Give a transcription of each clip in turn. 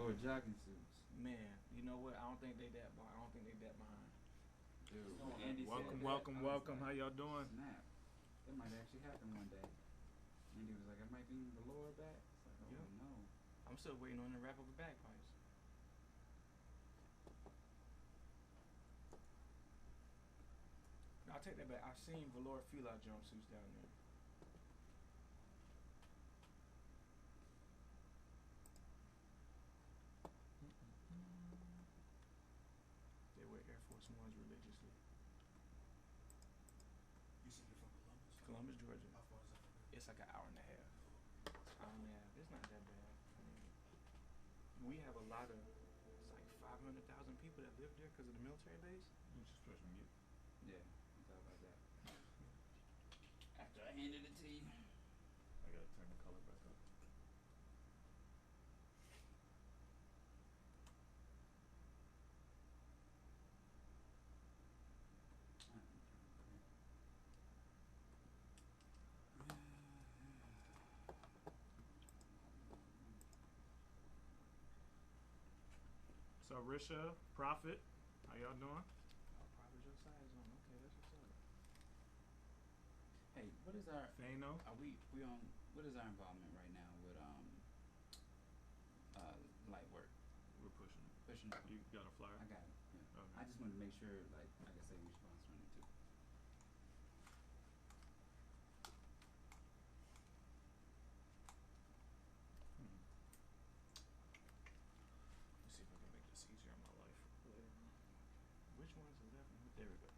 Velour jogging suits. Man, you know what? I don't think they that. I don't think they that behind. Dude, Andy welcome, welcome, welcome. Like, How y'all doing? snap. It might actually happen one day. Andy was like, I might be Velour back. It's like, oh yeah. no. I'm still waiting on the wrap up the bagpipes. No, I'll take that back. I've seen Velour feel-out jumpsuits down there. They wear Air Force Ones religiously. You said you're from Columbus? Columbus, Georgia. How far is that from here? It's like an hour and a half. Hour and a half. It's not that bad. I mean, we have a lot of. It's like 500,000 people that live there because of the military base. You just press mute. Yeah, I thought about that. After I handed it to you. I gotta turn the color back up. So Risha, Prophet, how y'all doing? Oh, Prophet your size on. Okay, that's what's up. Hey, what is our? Fano. Are we on? What is our involvement right now with light work? We're pushing it. Pushing. You got a flyer? I got it. Yeah. Okay. I just wanted to make sure, like I say, we sponsoring it too. Let's see if I can make this easier on my life later on. Which one's the left one? There we go.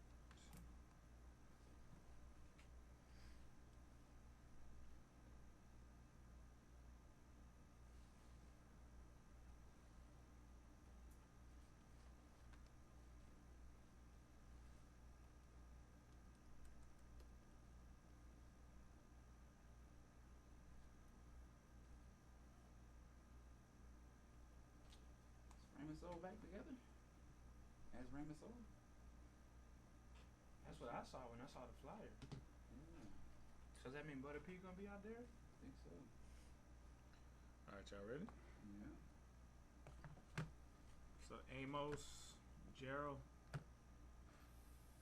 Is Raymond Soul back together? As Raymond Soul? That's what I saw when I saw the flyer. Yeah, Does that mean Butter P gonna be out there? I think so. All right, y'all ready? Yeah. So Amos, Gerald,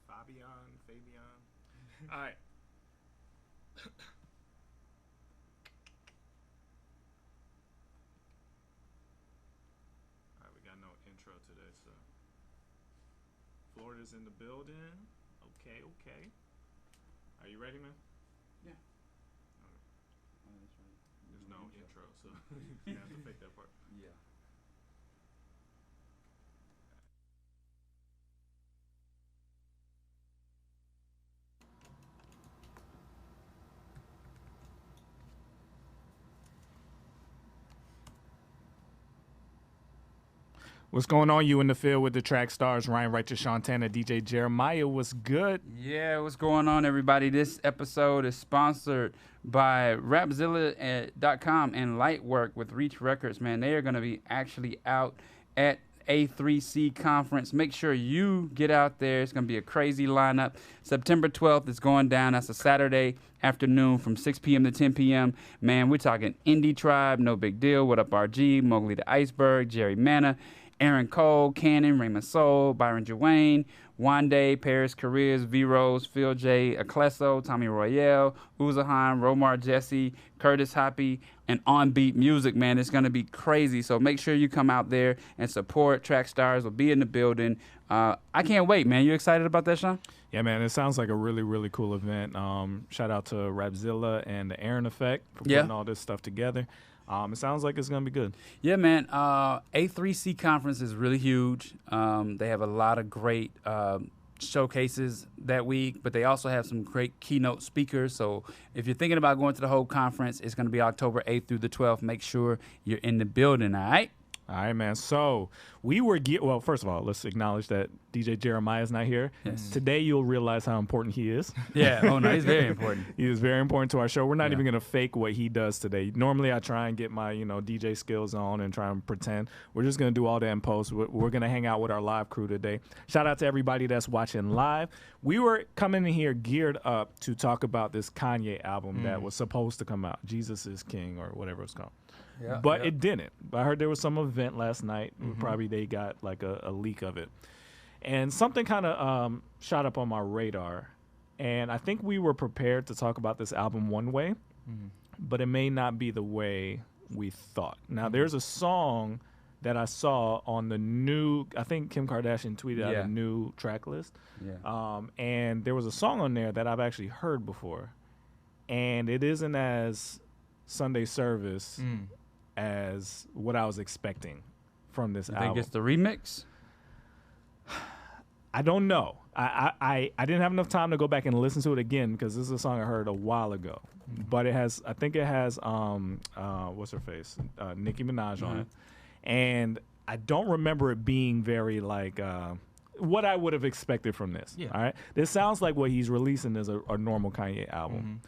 Fabian. All right. All right, we got no intro today, so Florida's in the building. Okay. Are you ready, man? Yeah. Okay. Oh, that's right. There's no intro, so you have to fake that part. Yeah. What's going on? You in the field with the track stars, Ryan Righteous, Shantana, DJ Jeremiah. What's good? Yeah, what's going on, everybody? This episode is sponsored by Rapzilla.com and Lightwork with Reach Records. Man, they are going to be actually out at A3C conference. Make sure you get out there. It's going to be a crazy lineup. September 12th is going down. That's a Saturday afternoon from 6 p.m. to 10 p.m. Man, we're talking Indie Tribe, No Big Deal, What Up RG, Mowgli the Iceberg, Jerry Manna, Aaron Cole, Cannon, Raymond Soul, Byron Joanne, Wande, Paris Careers, V-Rose, Phil J, Aclesso, Tommy Royale, Uzahan, Romar Jesse, Curtis Hoppy, and On Beat Music, man. It's going to be crazy. So make sure you come out there and support. Trackstarz will be in the building. I can't wait, man. You excited about that, Sean? Yeah, man, it sounds like a really, really cool event. Shout out to Rapzilla and the Aaron Effect for putting all this stuff together. It sounds like it's going to be good. Yeah, man. A3C conference is really huge. They have a lot of great showcases that week, but they also have some great keynote speakers. So if you're thinking about going to the whole conference, it's going to be October 8th through the 12th. Make sure you're in the building, all right? All right, man. So we were well. First of all, let's acknowledge that DJ Jeremiah is not here. Yes. Today, you'll realize how important he is. Yeah. Oh no, he's very important. He is very important to our show. We're not even gonna fake what he does today. Normally, I try and get my DJ skills on and try and pretend. We're just gonna do all that in post. We're gonna hang out with our live crew today. Shout out to everybody that's watching live. We were coming in here geared up to talk about this Kanye album that was supposed to come out, Jesus is King or whatever it's called. Yeah, but yeah. it didn't. I heard there was some event last night. Mm-hmm. Probably they got like a leak of it. And something kind of shot up on my radar. And I think we were prepared to talk about this album one way, but it may not be the way we thought. Now, there's a song that I saw on the new, I think Kim Kardashian tweeted out Yeah. a new track list. Yeah. And there was a song on there that I've actually heard before. And it isn't as Sunday service as what I was expecting from this You album. think it's the remix? I don't know. I didn't have enough time to go back and listen to it again because this is a song I heard a while ago. But I think it has what's her face? Nicki Minaj on it. And I don't remember it being very like what I would have expected from this. Yeah. All right. This sounds like what he's releasing is a normal Kanye album.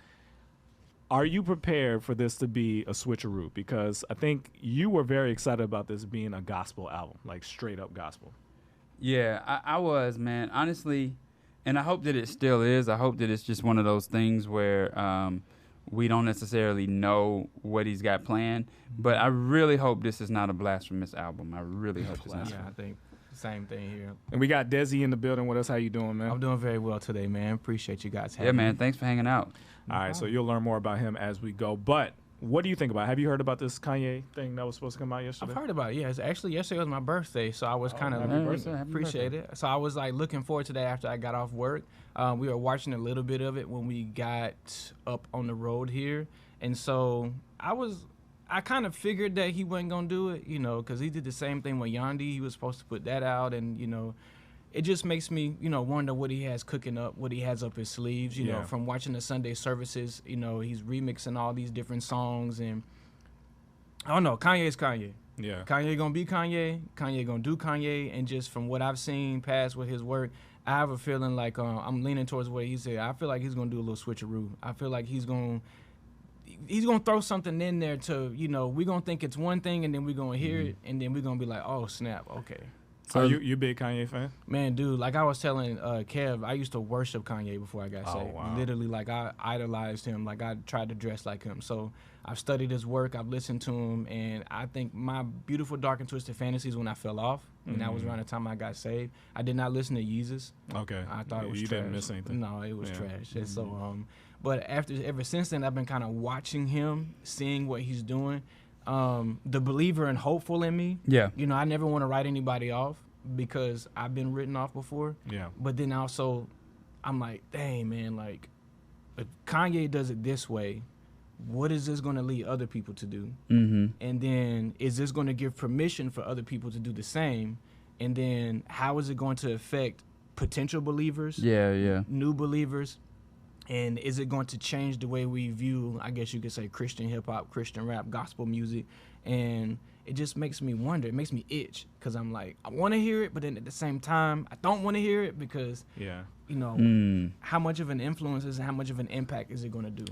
Are you prepared for this to be a switcheroo? Because I think you were very excited about this being a gospel album, like straight up gospel. Yeah, I was, man. Honestly, and I hope that it still is. I hope that it's just one of those things where we don't necessarily know what he's got planned. But I really hope this is not a blasphemous album. I really hope it's not. Yeah, I think same thing here. And we got Dezzy in the building with us. How you doing, man? I'm doing very well today, man. Appreciate you guys having Yeah, me. man. Thanks for hanging out. All right, so you'll learn more about him as we go. But what do you think about it? Have you heard about this Kanye thing that was supposed to come out yesterday? I've heard about it. Yeah, it's actually yesterday was my birthday, so I was kind of happy birthday. Happy appreciate it. So I was like looking forward to that after I got off work. We were watching a little bit of it when we got up on the road here, and so I kind of figured that he wasn't gonna do it, you know, because he did the same thing with Yandi. He was supposed to put that out, and you know, it just makes me, you know, wonder what he has cooking up, what he has up his sleeves. You know, from watching the Sunday services, you know, he's remixing all these different songs, and I don't know. Kanye's Kanye. Yeah. Kanye gonna be Kanye. Kanye gonna do Kanye, and just from what I've seen past with his work, I have a feeling like I'm leaning towards what he said. I feel like he's gonna do a little switcheroo. I feel like he's gonna throw something in there to, you know, we're gonna think it's one thing, and then we're gonna hear it, and then we're gonna be like, oh snap, okay. So you a big Kanye fan? Man, dude, like I was telling Kev, I used to worship Kanye before I got saved. wow. Literally, like I idolized him. Like I tried to dress like him. So I've studied his work. I've listened to him, and I think my beautiful, dark, and twisted fantasies when I fell off, and that was around the time I got saved. I did not listen to Yeezus. Okay. I thought it was you trash. didn't miss anything. No, it was Yeah. trash. And so, but ever since then, I've been kind of watching him, seeing what he's doing. The believer and hopeful in me. Yeah. You know, I never want to write anybody off because I've been written off before. Yeah. But then also, I'm like, dang, man, like, if Kanye does it this way, what is this going to lead other people to do? Mm-hmm. And then is this going to give permission for other people to do the same? And then how is it going to affect potential believers, Yeah. new believers? And is it going to change the way we view, I guess you could say, Christian hip-hop, Christian rap, gospel music? And it just makes me wonder. It makes me itch because I'm like, I want to hear it, but then at the same time, I don't want to hear it because, Yeah. you know, Mm. how much of an influence is it? How much of an impact is it going to do?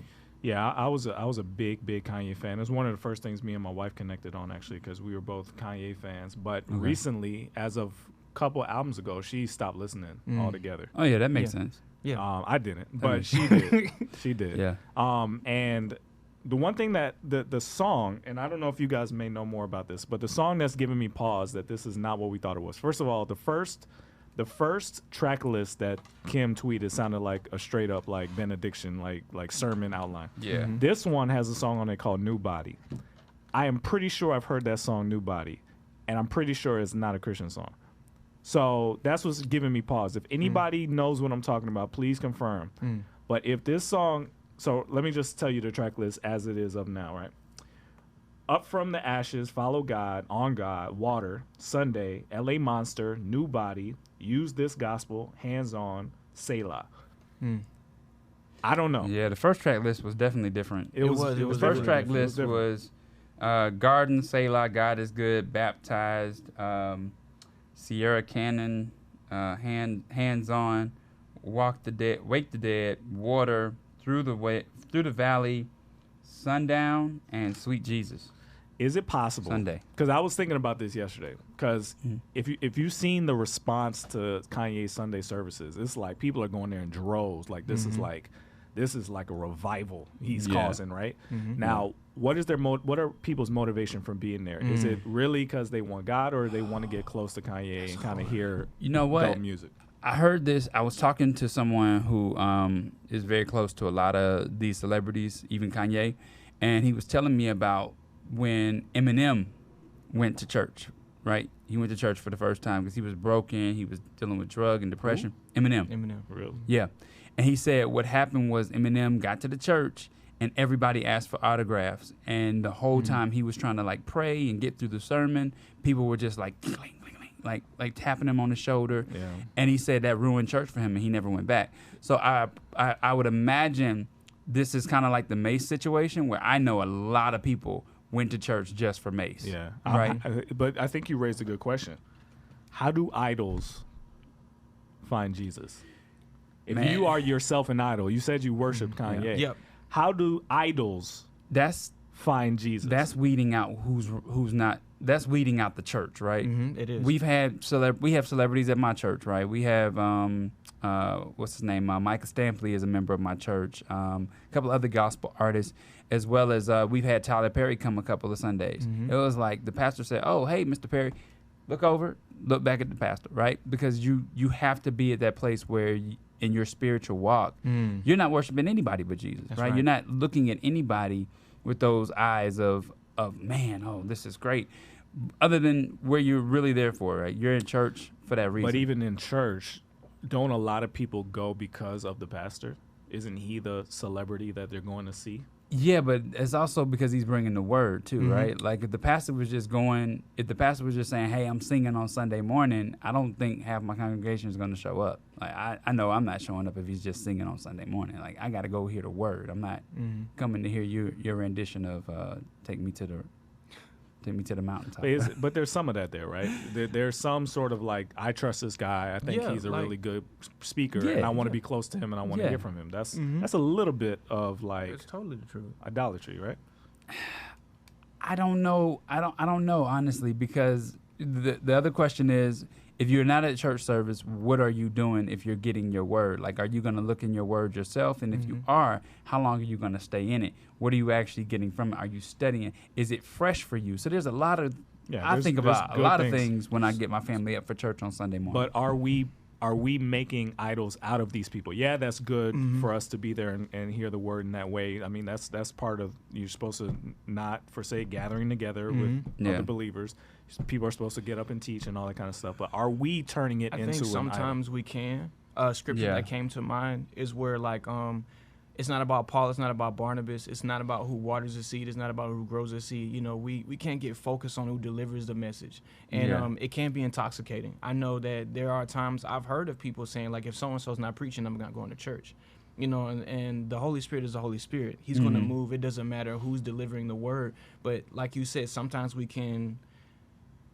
Yeah, I was a big Kanye fan. It was one of the first things me and my wife connected on, actually, because we were both Kanye fans. But recently, as of a couple albums ago, she stopped listening altogether. Oh yeah, that makes sense. Yeah. I didn't, but makes she did. She did. Yeah. And the one thing that the song, and I don't know if you guys may know more about this, but the song that's giving me pause that this is not what we thought it was. First of all, the first track list that Kim tweeted sounded like a straight up like benediction, like sermon outline. Yeah. This one has a song on it called New Body. I am pretty sure I've heard that song New Body, and I'm pretty sure it's not a Christian song. So that's what's giving me pause. If anybody knows what I'm talking about, please confirm. But if this song, so let me just tell you the track list as it is of now, right? Up from the Ashes, Follow God, On God, Water, Sunday, LA Monster, New Body, Use This Gospel, Hands On, Selah. I don't know. Yeah, the first track list was definitely different. It was The really first track different. It list different. was Garden, Selah, God is Good, Baptized, Sierra Cannon, Hands On, Wake the Dead, Water, Through the Valley, Sundown, and Sweet Jesus. Is it possible? Sunday. Because I was thinking about this yesterday. Because if you've seen the response to Kanye's Sunday services, it's like people are going there in droves. Like this is like a revival he's causing, right? Now, what is their what are people's motivation from being there? Is it really because they want God, or they want to get close to Kanye and kind of hear dope music? I heard this. I was talking to someone who is very close to a lot of these celebrities, even Kanye, and he was telling me about when Eminem went to church, right? He went to church for the first time because he was broken. He was dealing with drug and depression. Ooh. Eminem. Really? Yeah. And he said what happened was Eminem got to the church and everybody asked for autographs. And the whole time he was trying to like pray and get through the sermon, people were just like, like tapping him on the shoulder. Yeah. And he said that ruined church for him and he never went back. So I would imagine this is kind of like the Mace situation where I know a lot of people went to church just for Mace. Yeah. Right. But I think you raised a good question. How do idols find Jesus? If you are yourself an idol, you said you worship Kanye. Yep. How do idols find Jesus? That's weeding out who's not. That's weeding out the church, right? It is. We have celebrities at my church, right? We have what's his name? Micah Stampley is a member of my church. A couple other gospel artists, as well as we've had Tyler Perry come a couple of Sundays. It was like the pastor said, "Oh, hey, Mr. Perry, look over, look back at the pastor," right? Because you have to be at that place where in your spiritual walk, you're not worshiping anybody but Jesus, right? You're not looking at anybody with those eyes of man, oh, this is great. Other than where you're really there for, right? You're in church for that reason. But even in church, don't a lot of people go because of the pastor? Isn't he the celebrity that they're going to see? Yeah, but it's also because he's bringing the word too, right? Like if the pastor was just saying, "Hey, I'm singing on Sunday morning," I don't think half my congregation is going to show up. Like I know I'm not showing up if he's just singing on Sunday morning. Like I got to go hear the word. I'm not coming to hear your rendition of "Take Me to the Mountaintop." But there's some of that there, right? There's some sort of like, I trust this guy. I think he's a really good speaker, and I want to be close to him, and I want to hear from him. That's a little bit of like, it's totally the truth. Idolatry, right? I don't know. I don't know honestly, because the other question is, if you're not at church service, what are you doing if you're getting your word? Like, are you going to look in your word yourself? And if you are, how long are you going to stay in it? What are you actually getting from it? Are you studying? Is it fresh for you? So there's a lot of, I think about a lot of things when I get my family up for church on Sunday morning. But are we making idols out of these people? Yeah, that's good for us to be there and hear the word in that way. I mean, that's part of, you're supposed to not forsake gathering together with other believers. People are supposed to get up and teach and all that kind of stuff. But are we turning it into an idol? I think sometimes we can. Scripture that came to mind is where like it's not about Paul, it's not about Barnabas, it's not about who waters the seed, it's not about who grows the seed. You know, we can't get focused on who delivers the message. And it can be intoxicating. I know that there are times I've heard of people saying, like, if so-and-so's not preaching, I'm not going to church. You know, and the Holy Spirit is the Holy Spirit. He's going to move. It doesn't matter who's delivering the word. But like you said, sometimes we can...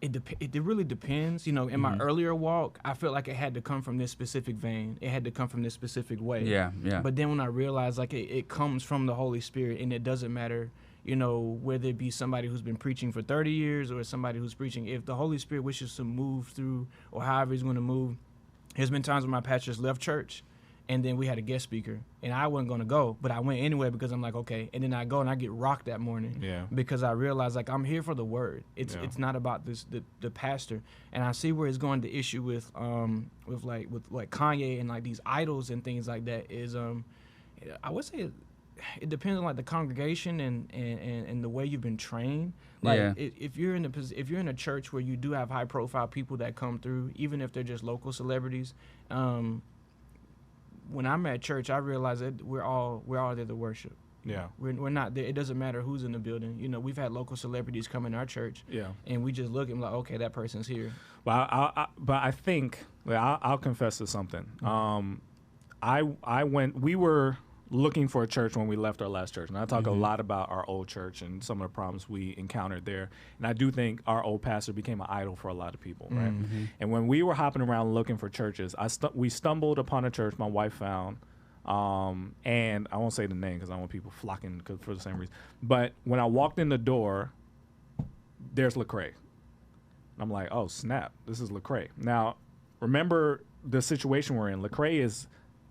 It really depends. You know, in my earlier walk, I felt like it had to come from this specific vein. It had to come from this specific way. Yeah. But then when I realized, like, it comes from the Holy Spirit, and it doesn't matter, you know, whether it be somebody who's been preaching for 30 years or somebody who's preaching. If the Holy Spirit wishes to move through, or however he's going to move, there's been times when my pastors left church, and then we had a guest speaker, and I wasn't going to go, but I went anyway because I'm like, okay. And then I go and I get rocked that morning because I realize, like, I'm here for the word. It's not about the pastor. And I see where it's going to issue with Kanye and like these idols and things like that is I would say it depends on like the congregation and the way you've been trained. Like if you're in a church where you do have high profile people that come through, even if they're just local celebrities, when I'm at church, I realize that we're all there to worship. Yeah, we're not there. It doesn't matter who's in the building. You know, we've had local celebrities come in our church. Yeah, and we just look and like, okay, that person's here. Well, I think I'll confess to something. We were looking for a church when we left our last church, and I talk a lot about our old church and some of the problems we encountered there. And I do think our old pastor became an idol for a lot of people, right? And when we were hopping around looking for churches, we stumbled upon a church my wife found, and I won't say the name because I don't want people flocking for the same reason. But when I walked in the door, there's Lecrae. I'm like, oh snap, this is Lecrae. Now, remember the situation we're in. Lecrae is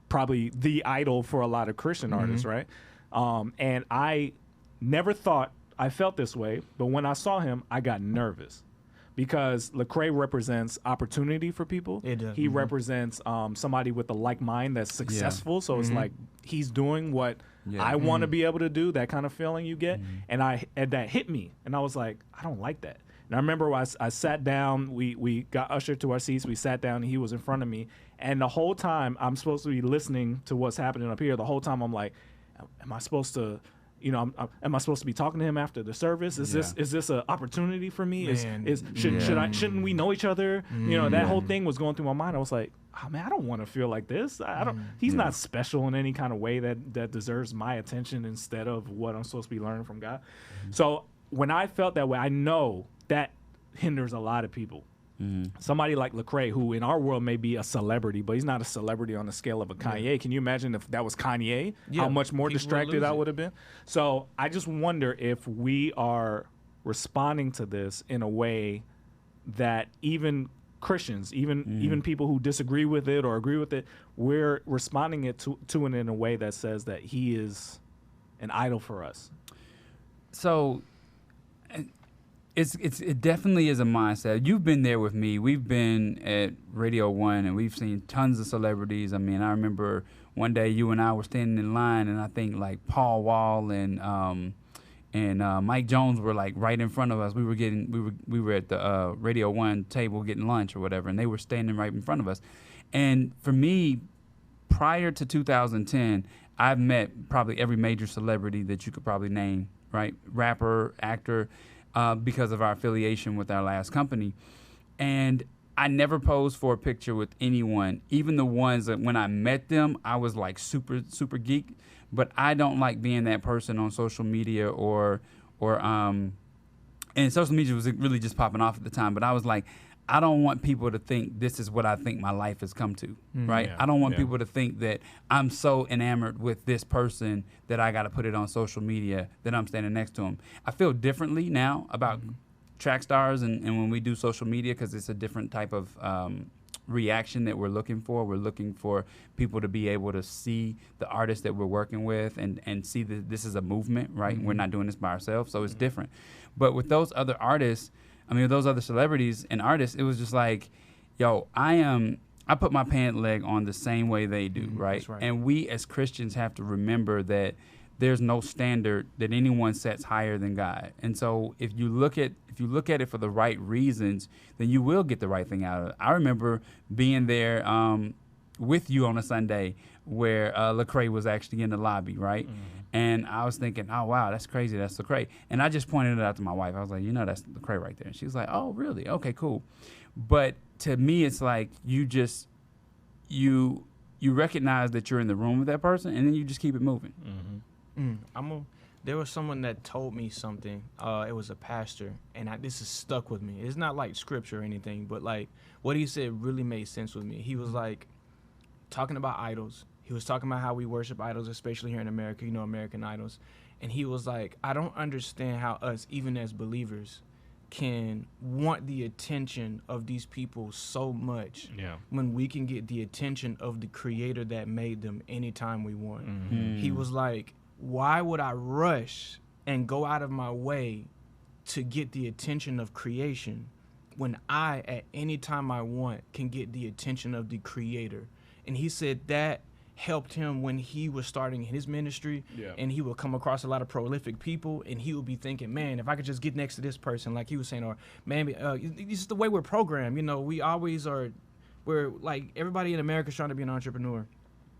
probably the idol for a lot of Christian artists, right? And I never thought I felt this way, but when I saw him, I got nervous because Lecrae represents opportunity for people. It does. He represents somebody with a like mind that's successful. So it's like he's doing what I want to be able to do. That kind of feeling you get, and that hit me, and I was like, I don't like that. And I remember I sat down. We got ushered to our seats. We sat down. And he was in front of me, and the whole time I'm supposed to be listening to what's happening up here. The whole time I'm like, am I supposed to? Am I supposed to be talking to him after the service? Is this an opportunity for me? Shouldn't we know each other? That whole thing was going through my mind. I was like, oh man, I don't want to feel like this. I don't. He's not special in any kind of way that deserves my attention instead of what I'm supposed to be learning from God. So when I felt that way, I know that hinders a lot of people. Somebody like Lecrae, who in our world may be a celebrity, but he's not a celebrity on the scale of a Kanye. Can you imagine if that was Kanye, how much more distracted I would have been? So I just wonder if we are responding to this in a way that even Christians, even people who disagree with it or agree with it, we're responding to it in a way that says that he is an idol for us. So it definitely is a mindset. You've been there with me. We've been at Radio 1 and we've seen tons of celebrities. I mean, I remember one day you and I were standing in line and I think like Paul Wall and Mike Jones were like right in front of us. We were at the Radio 1 table getting lunch or whatever, and they were standing right in front of us. And for me, prior to 2010, I've met probably every major celebrity that you could probably name, right? Rapper, actor, because of our affiliation with our last company. And I never posed for a picture with anyone, even the ones that when I met them, I was like super, super geek. But I don't like being that person on social media and social media was really just popping off at the time. But I was like, I don't want people to think this is what I think my life has come to, right? Yeah, I don't want people to think that I'm so enamored with this person that I got to put it on social media that I'm standing next to him. I feel differently now about Trackstarz and when we do social media because it's a different type of reaction that we're looking for. We're looking for people to be able to see the artists that we're working with and see that this is a movement, right? We're not doing this by ourselves, so it's different. But with those other artists, those other celebrities and artists, it was just like, yo, I put my pant leg on the same way they do, right? That's right? And we as Christians have to remember that there's no standard that anyone sets higher than God. And so if you look at it for the right reasons, then you will get the right thing out of it. I remember being there with you on a Sunday where Lecrae was actually in the lobby, right? And I was thinking, oh, wow, that's crazy. That's Lecrae. And I just pointed it out to my wife. I was like, that's Lecrae right there. And she was like, oh, really? Okay, cool. But to me, it's like you recognize that you're in the room with that person, and then you just keep it moving. There was someone that told me something. It was a pastor, and this is stuck with me. It's not like scripture or anything, but like what he said really made sense with me. He was like talking about idols. He was talking about how we worship idols, especially here in America, American Idols. And he was like, I don't understand how us, even as believers, can want the attention of these people so much when we can get the attention of the creator that made them anytime we want. He was like, why would I rush and go out of my way to get the attention of creation when I, at any time I want, can get the attention of the creator? And he said that helped him when he was starting his ministry, and he would come across a lot of prolific people, and he would be thinking, man, if I could just get next to this person, like he was saying, or man, this is the way we're programmed. We always we're like, everybody in America is trying to be an entrepreneur.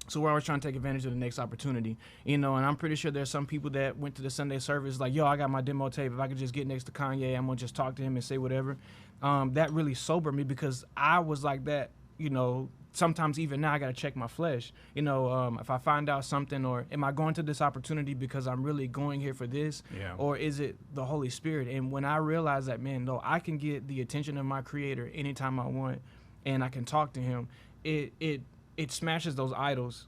So we're always trying to take advantage of the next opportunity, and I'm pretty sure there's some people that went to the Sunday service like, yo, I got my demo tape. If I could just get next to Kanye, I'm gonna just talk to him and say whatever. That really sobered me because I was like that, sometimes even now I got to check my flesh. If I find out something, or am I going to this opportunity because I'm really going here for this, or is it the Holy Spirit? And when I realized that, man, no, I can get the attention of my creator anytime I want, and I can talk to him, it smashes those idols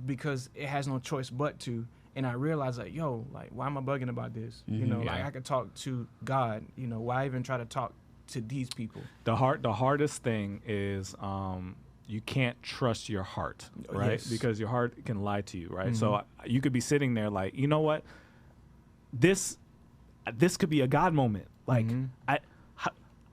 because it has no choice but to. And I realized like, yo, like, why am I bugging about this? Like I could talk to God, why even try to talk to these people? The hardest thing is you can't trust your heart, right? Yes. Because your heart can lie to you, right? So you could be sitting there like, you know what? This this could be a God moment. Like,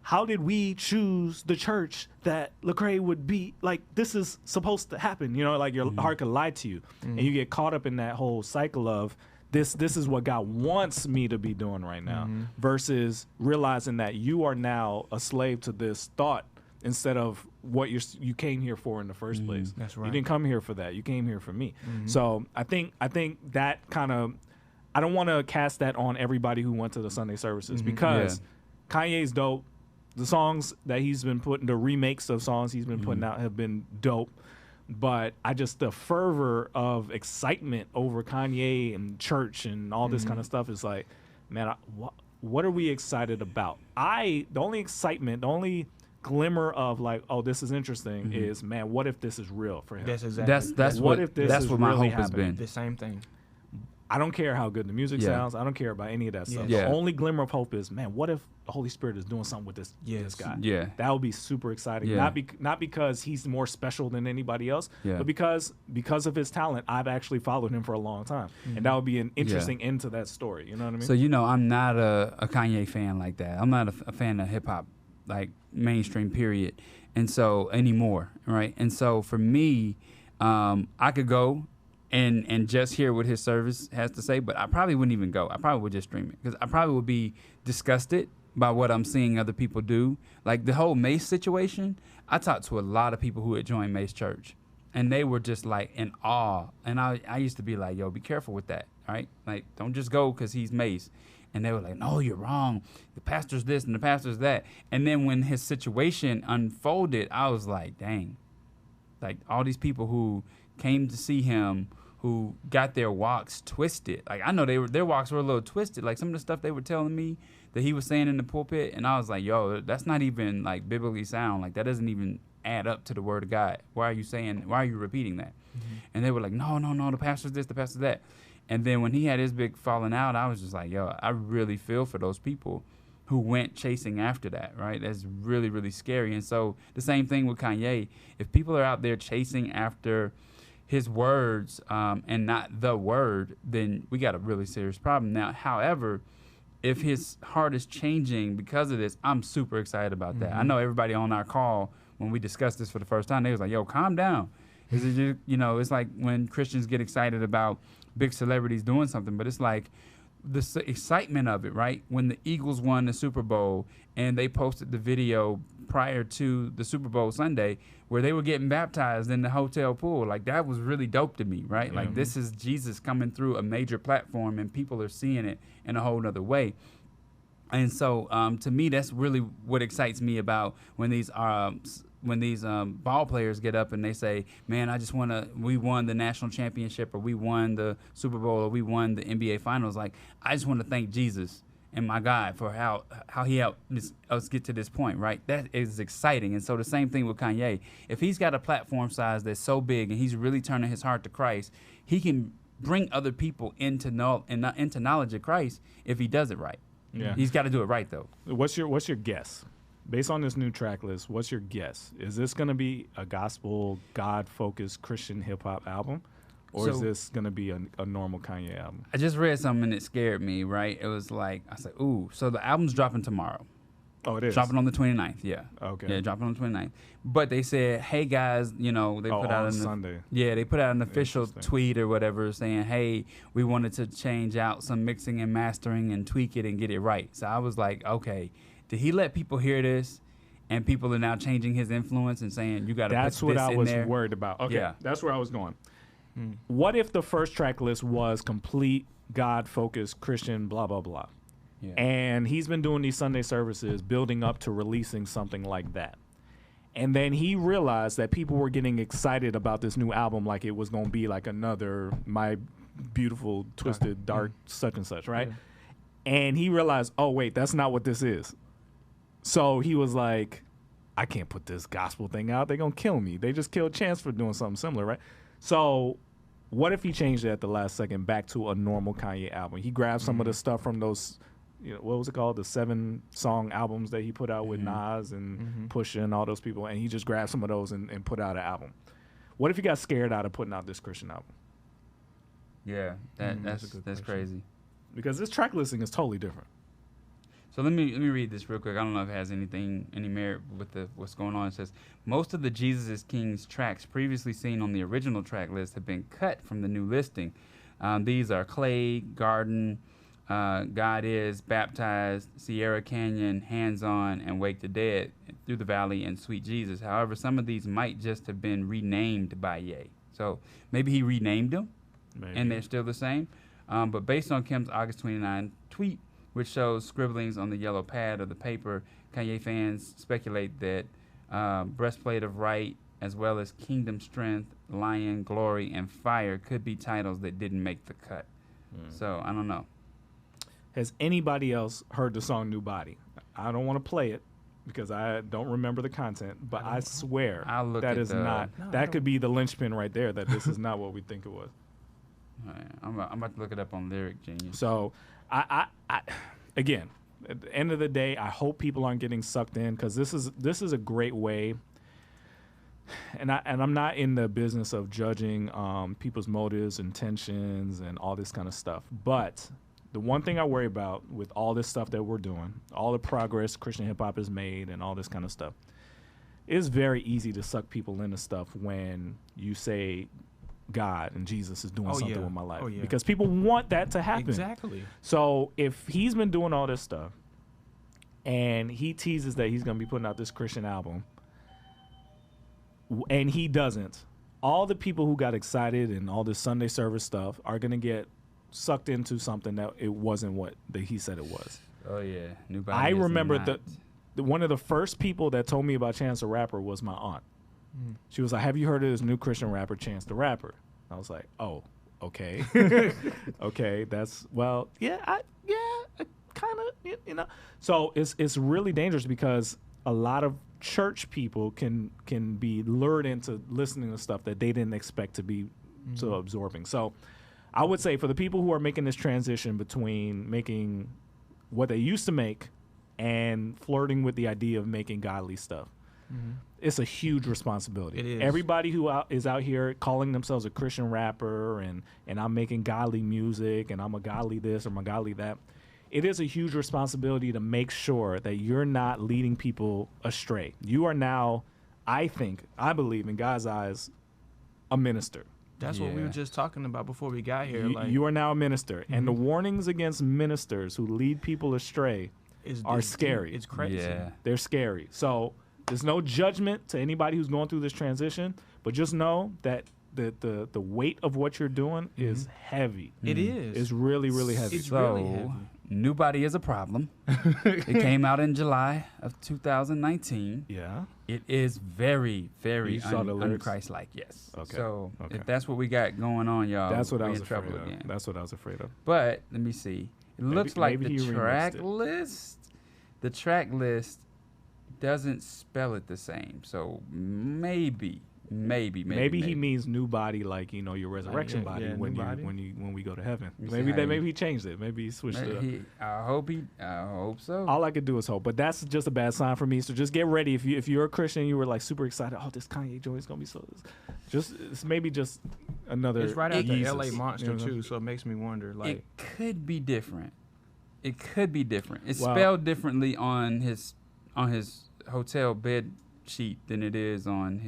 how did we choose the church that Lecrae would be? Like, this is supposed to happen. You know, like your heart could lie to you, and you get caught up in that whole cycle of this is what God wants me to be doing right now, versus realizing that you are now a slave to this thought instead of what you came here for in the first place. That's right. You didn't come here for that. You came here for me. So I think that kind of, I don't want to cast that on everybody who went to the Sunday services, because Kanye's dope. The songs that he's been putting, the remakes of songs he's been putting out have been dope. But the fervor of excitement over Kanye and church and all this kind of stuff is like, man, what are we excited about? The only glimmer of like, oh, this is interesting is, man, what if this is real for him? That's exactly. That's what my really hope has been. The same thing. I don't care how good the music sounds. I don't care about any of that stuff. Yeah. The only glimmer of hope is, man, what if the Holy Spirit is doing something with this guy? Yeah. That would be super exciting. Yeah. Not because he's more special than anybody else, Yeah. but because of his talent, I've actually followed him for a long time. And that would be an interesting end to that story. You know what I mean? So, I'm not a Kanye fan like that. I'm not a fan of hip hop, like mainstream period. And so anymore. Right. And so for me, I could go and just hear what his service has to say, but I probably wouldn't even go. I probably would just stream it, because I probably would be disgusted by what I'm seeing other people do. Like the whole Mace situation, I talked to a lot of people who had joined Mace Church, and they were just like in awe. And I used to be like, yo, be careful with that, right? Like, don't just go because he's Mace. And they were like, no, you're wrong. The pastor's this and the pastor's that. And then when his situation unfolded, I was like, dang. Like, all these people who came to see him, who got their walks twisted. Like, I know their walks were a little twisted. Like, some of the stuff they were telling me that he was saying in the pulpit, and I was like, yo, that's not even, like, biblically sound. Like, that doesn't even add up to the word of God. Why are you repeating that? And they were like, no, the pastor's this, the pastor's that. And then when he had his big falling out, I was just like, yo, I really feel for those people who went chasing after that, right? That's really, really scary. And so the same thing with Kanye. If people are out there chasing after his words and not the word, then we got a really serious problem. Now, however, if his heart is changing because of this, I'm super excited about that. I know everybody on our call, when we discussed this for the first time, they was like, yo, calm down. Is it just, it's like when Christians get excited about big celebrities doing something, but it's like the excitement of it, right? When the Eagles won the Super Bowl and they posted the video prior to the Super Bowl Sunday where they were getting baptized in the hotel pool. Like, that was really dope to me, right? Like, this is Jesus coming through a major platform and people are seeing it in a whole nother way. And so to me, that's really what excites me about when these ball players get up and they say, man, we won the national championship, or we won the Super Bowl, or we won the NBA finals. Like, I just want to thank Jesus and my God for how he helped us get to this point, right? That is exciting. And so the same thing with Kanye. If he's got a platform size that's so big and he's really turning his heart to Christ, he can bring other people into knowledge of Christ if he does it right. Yeah. He's got to do it right, though. What's your guess? Based on this new track list, what's your guess? Is this going to be a gospel, God-focused Christian hip-hop album? Or is this going to be a normal Kanye album? I just read something and it scared me, right? It was like, I said, ooh, so the album's dropping tomorrow. Oh, it is? Dropping on the 29th, yeah. Okay. Yeah, dropping on the 29th. But they said, hey, guys, they put out on Sunday. Yeah, they put out an official tweet or whatever saying, hey, we wanted to change out some mixing and mastering and tweak it and get it right. So I was like, okay, did he let people hear this? And people are now changing his influence and saying, you got to put this in there? That's what I was worried about. Okay, Yeah. That's where I was going. What if the first track list was complete God-focused Christian blah, blah, blah? Yeah. And he's been doing these Sunday services building up to releasing something like that. And then he realized that people were getting excited about this new album like it was going to be like another My Beautiful, Twisted, Dark, such and such, right? Yeah. And he realized, oh, wait, that's not what this is. So he was like, I can't put this gospel thing out. They're going to kill me. They just killed Chance for doing something similar, right? So what if he changed it at the last second back to a normal Kanye album? He grabbed some of the stuff from those, what was it called? The 7-song albums that he put out with Nas and Pusha and all those people. And he just grabbed some of those and put out an album. What if he got scared out of putting out this Christian album? Yeah, that's crazy. Because this track listing is totally different. So let me read this real quick. I don't know if it has any merit with what's going on. It says most of the Jesus is King's tracks previously seen on the original track list have been cut from the new listing. These are Clay, Garden, God Is, Baptized, Sierra Canyon, Hands On, and Wake the Dead, Through the Valley, and Sweet Jesus. However, some of these might just have been renamed by Ye. So maybe he renamed them, and they're still the same. But based on Kim's August 29 tweet, which shows scribblings on the yellow pad of the paper, Kanye fans speculate that Breastplate of Right, as well as Kingdom Strength, Lion, Glory, and Fire could be titles that didn't make the cut. So I don't know. Has anybody else heard the song New Body? I don't want to play it because I don't remember the content, but I swear that is not. That could be the linchpin right there, that this is not what we think it was. I'm about to look it up on Lyric Genius. So, I again, at the end of the day, I hope people aren't getting sucked in, because this is a great way. And I'm not in the business of judging people's motives, intentions, and all this kind of stuff. But the one thing I worry about with all this stuff that we're doing, all the progress Christian hip hop has made, and all this kind of stuff, it's very easy to suck people into stuff when you say God and Jesus is doing something with my life. Because people want that to happen. Exactly. So if he's been doing all this stuff and he teases that he's going to be putting out this Christian album and he doesn't, all the people who got excited and all this Sunday service stuff are going to get sucked into something that it wasn't what that he said it was. Oh, yeah. Nobody I remember one of the first people that told me about Chance the Rapper was my aunt. She was like, have you heard of this new Christian rapper, Chance the Rapper? I was like, oh, okay. Okay, that's, well, I kind of, you know. So it's really dangerous because a lot of church people can be lured into listening to stuff that they didn't expect to be so absorbing. So I would say for the people who are making this transition between making what they used to make and flirting with the idea of making godly stuff, it's a huge responsibility. It is. Everybody who is out here calling themselves a Christian rapper and I'm making godly music and I'm a godly this or I'm a godly that, it is a huge responsibility to make sure that you're not leading people astray. You are now, I believe in God's eyes, a minister. That's what we were just talking about before we got here. You are now a minister, and the warnings against ministers who lead people astray are scary. It's crazy. Yeah. They're scary. So there's no judgment to anybody who's going through this transition, but just know that the weight of what you're doing is heavy. It is. It's really, really heavy. It's really heavy. New Body is a problem. It came out in July of 2019. Yeah. It is very, very You saw the lyrics? un-Christ-like, yes. Okay. So Okay. if that's what we got going on, y'all, That's what I we was in trouble afraid of. again. That's what I was afraid of. But let me see. It looks like maybe the he remixed track it. list. The track list doesn't spell it the same. So maybe Maybe he means new body, like, you know, your resurrection body yeah, when new body. when we go to heaven. You see Maybe how maybe he changed it. Maybe he switched it up. I hope so. All I could do is hope, but that's just a bad sign for me. So just get ready. If you're a Christian, you were like super excited. Oh, this Kanye joint is gonna be so. It's maybe just another. It's right after Jesus, LA Monster you know? too, so it makes me wonder. Like, It could be different. It's Wow. spelled differently on his hotel bed sheet than it is on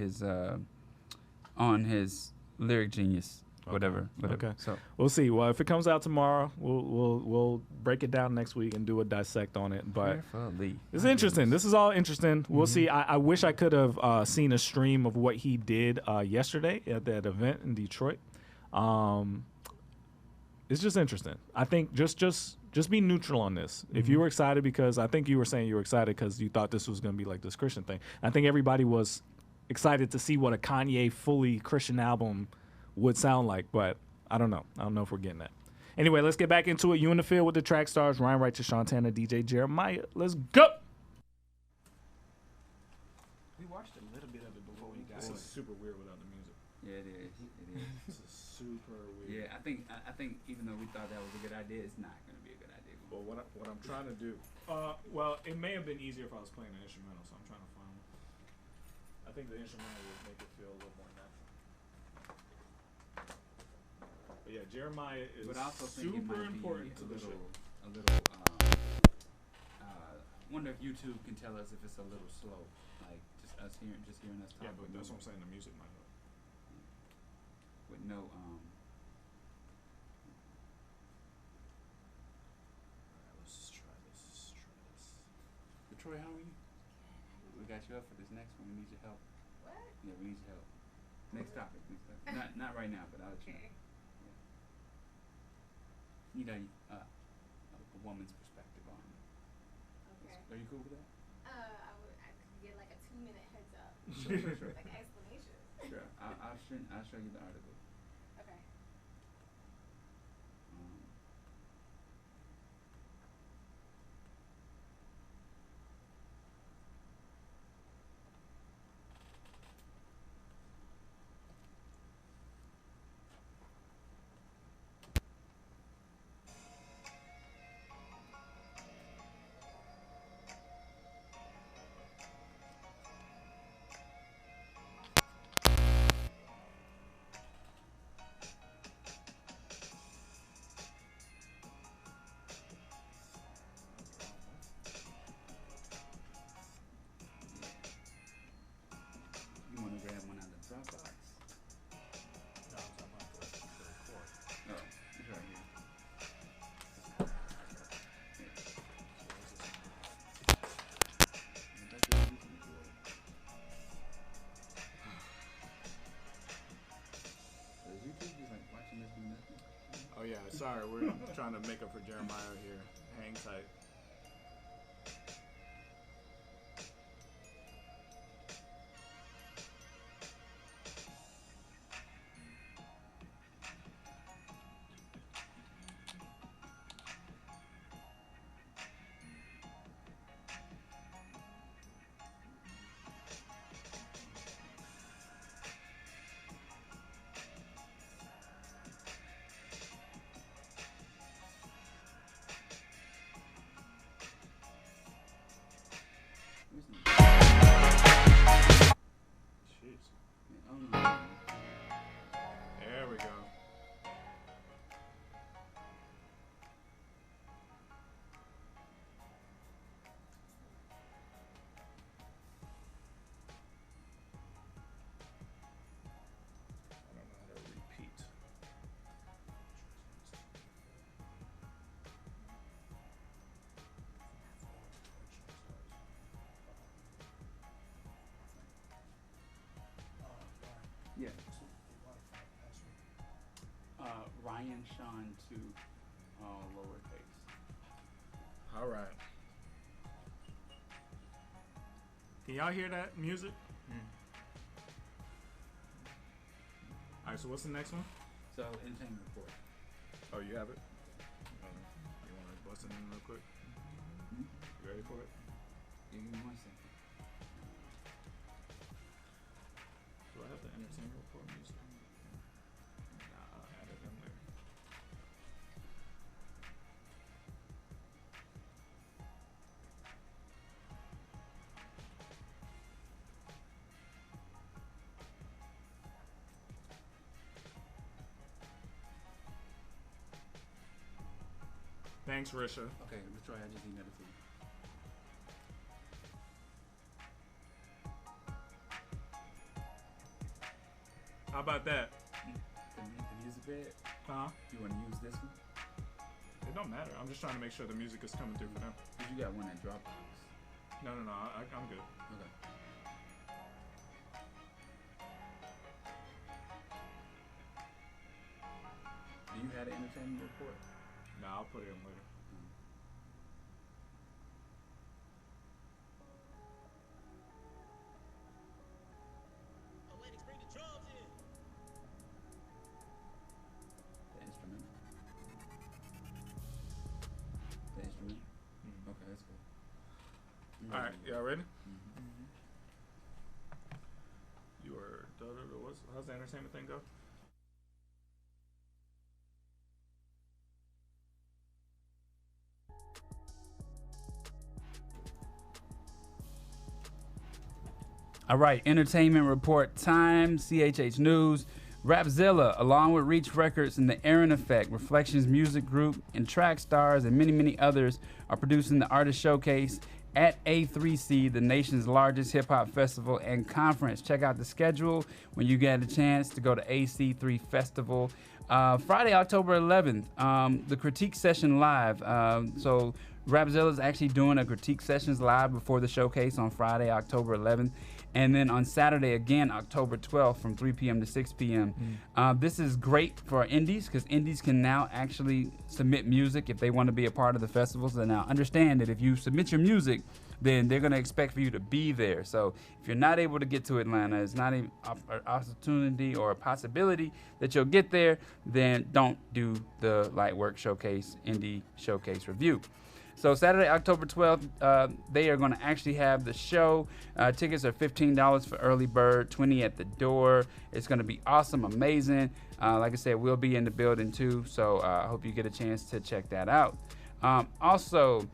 his Lyric Genius, whatever. Okay. So We'll see. Well, if it comes out tomorrow, we'll break it down next week and do a dissect on it. But carefully. it's interesting. This is all interesting. We'll see. I wish I could have seen a stream of what he did yesterday at that event in Detroit. It's just interesting. I think just be neutral on this. If you were excited, because I think you were saying you were excited because you thought this was going to be like this Christian thing. I think everybody was excited to see what a Kanye fully Christian album would sound like, but I don't know. I don't know if we're getting that. Anyway, let's get back into it. You in the field with the track stars, Ryan Wright, Shantana, DJ Jeremiah. Let's go. we watched a little bit of it before we got This it. is super weird without the music. Yeah, it is. This is super weird. Yeah, I think even though we thought that was a good idea, it's not going to be a good idea. But what I'm trying to do, Well, it may have been easier if I was playing an instrumental, so I'm trying to find one. I think the instrumental would make it feel a little more natural. But yeah, Jeremiah is But I also think it super might important be to the show. a little wonder if YouTube can tell us if it's a little slow, like just hearing us talk. Yeah, but that's what I'm saying. The music might help. With no Alright, let's just try this. Troy, how are you? We got you up for this next one. We need your help. What? Yeah, we need your help. Next topic. Not right now, but I'll let you know. Okay. You know, a woman's perspective on it. Okay. Are you cool with that? I could get like a 2-minute heads up. Sure. Like an explanation. Sure. I'll show you the article. Okay. You want to grab one out of the Dropbox? No, I'm talking about the record. Oh, it's right here. Is YouTube just like watching us do nothing? Oh yeah, sorry, we're trying to make up for Jeremiah here. Hang tight. Jeez. There we go. I don't know how to repeat. Yeah. Ryan Sean 2, lowercase. All right. Can y'all hear that music? All right. So what's the next one? So, entertainment report. Oh, you have it. You want to bust it in real quick? Hmm? You ready for it? Give me 1 second. Do I have the entertainment report music? Nah, I'll add it in there. Thanks, Risha. Okay, Troy, I just emailed it to you. How about that? The music bed? Huh? You want to use this one? It don't matter. I'm just trying to make sure the music is coming through for them. Because you got one at Dropbox. No. I'm good. Okay. Do you have an entertainment report? Nah, I'll put it in later. The instrument? The instrument? Okay, that's cool. All right, y'all ready? Mm-hmm. You are. How's the entertainment thing go? All right, entertainment report time. CHH News. Rapzilla, along with Reach Records and the Aaron Effect, Reflections Music Group, and Trackstarz, and many, many others, are producing the Artist Showcase at A3C, the nation's largest hip-hop festival and conference. Check out the schedule when you get a chance to go to AC3 Festival. Friday, October 11th, the Critique Session Live. So Rapzilla is actually doing a Critique Sessions live before the showcase on Friday, October 11th. And then on Saturday, again, October 12th from 3 p.m. to 6 p.m. This is great for indies because indies can now actually submit music if they want to be a part of the festival. So now understand that if you submit your music, then they're going to expect for you to be there. So if you're not able to get to Atlanta, it's not an opportunity or a possibility that you'll get there, then don't do the Lightwork Showcase, Indie Showcase review. So Saturday, October 12th, they are going to actually have the show. Tickets are $15 for early bird, $20 at the door. It's going to be awesome, amazing. Like I said, we'll be in the building too, so I hope you get a chance to check that out. Also,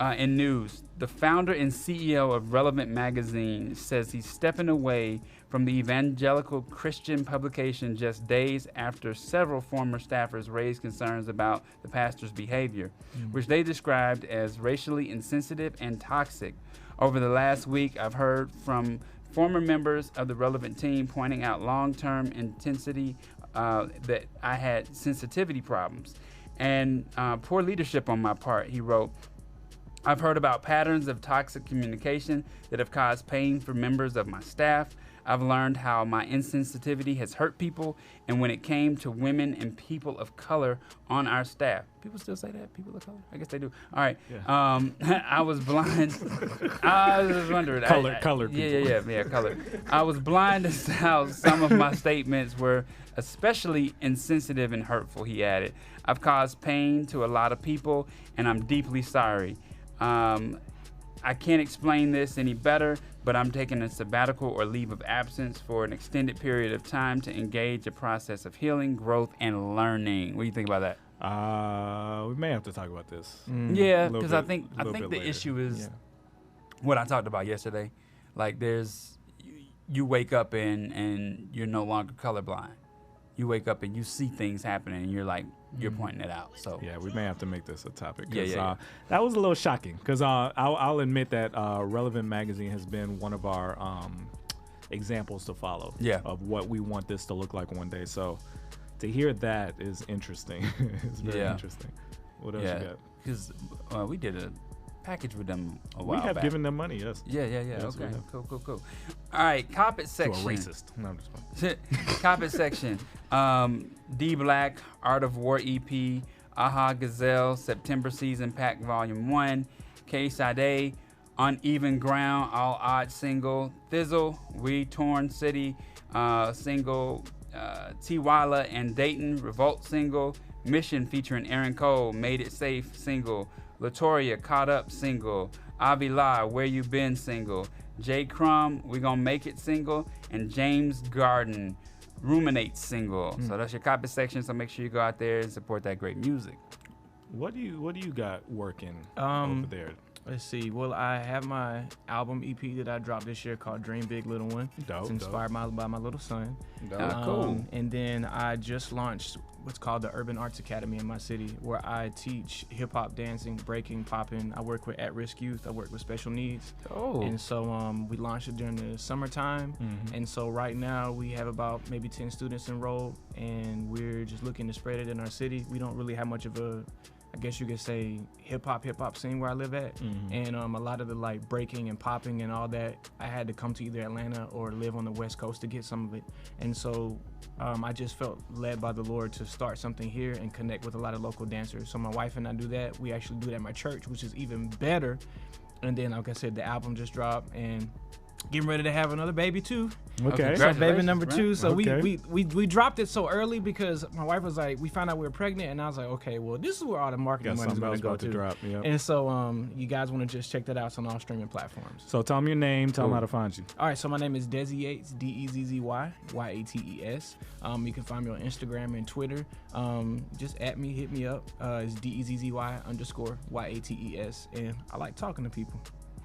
in news, the founder and CEO of Relevant Magazine says he's stepping away from the evangelical Christian publication just days after several former staffers raised concerns about the pastor's behavior, which they described as racially insensitive and toxic. Over the last week, I've heard from former members of the Relevant team pointing out long-term intensity that I had sensitivity problems and poor leadership on my part, he wrote. I've heard about patterns of toxic communication that have caused pain for members of my staff. I've learned how my insensitivity has hurt people, and when it came to women and people of color on our staff. People still say that? People of color? I guess they do. All right. Yeah. I was blind. I was just wondering. Colored people. Yeah, colored. I was blind to how some of my statements were especially insensitive and hurtful, he added. I've caused pain to a lot of people, and I'm deeply sorry. I can't explain this any better, but I'm taking a sabbatical or leave of absence for an extended period of time to engage a process of healing, growth, and learning. What do you think about that? We may have to talk about this. Yeah, because I think the later. issue is what I talked about yesterday. Like, you wake up and you're no longer colorblind. You wake up and you see things happening, and you're like, you're pointing it out. So yeah, we may have to make this a topic. Yeah. That was a little shocking because I'll admit that Relevant Magazine has been one of our examples to follow of what we want this to look like one day. So to hear that is interesting. It's very interesting. What else you got? Because we did a package with them a while back. We have given them money, yes. Yeah. Yes, Okay, cool. All right, carpet section. To a racist. No, I'm just playing. Carpet section. D Black, Art of War EP, Aha Gazelle, September Season Pack Volume 1, K Sade, Uneven Ground, All Odd single, Thizzle, We Torn City single, Tiwala and Dayton, Revolt single, Mission featuring Aaron Cole, Made It Safe single, Latoria, Caught Up single, Avila, Where You Been single, J. Crumb, We Gon' Make It single, and James Garden, Ruminate single. So that's your copy section, so make sure you go out there and support that great music. What do you got working over there? Let's see. Well, I have my album EP that I dropped this year called Dream Big Little One. It's inspired by my little son. Cool. And then I just launched what's called the Urban Arts Academy in my city, where I teach hip-hop, dancing, breaking, popping. I work with at-risk youth. I work with special needs. And so we launched it during the summertime. And so right now we have about maybe 10 students enrolled, and we're just looking to spread it in our city. We don't really have much of a, I guess you could say, hip hop scene where I live at. And a lot of the like breaking and popping and all that, I had to come to either Atlanta or live on the West Coast to get some of it. And so I just felt led by the Lord to start something here and connect with a lot of local dancers. So my wife and I do that. We actually do that at my church, which is even better. And then, like I said, the album just dropped, and getting ready to have another baby too. Okay. So baby number 2. So Okay. we dropped it so early because my wife was like, we found out we were pregnant, and I was like, okay, well, this is where all the marketing money is going to go to. Drop. Yep. And so you guys want to just check that out. It's on all streaming platforms. So tell them your name, tell them how to find you. All right, so my name is Dezzy Yates, Dezzy Yates. You can find me on Instagram and Twitter. Just at me, hit me up. It's DEZZY_YATES, and I like talking to people.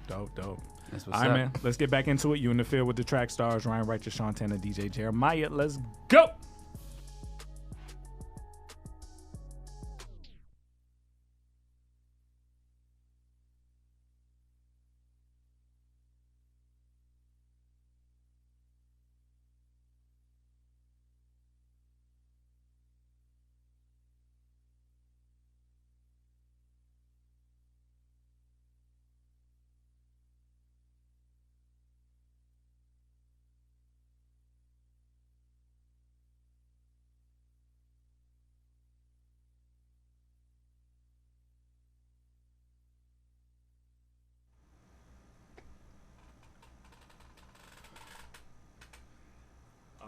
Dope. That's what's All right, up. man. Let's get back into it. You in the field with the track stars, Ryan Righteous, Sean Tanner, DJ Jeremiah. Let's go.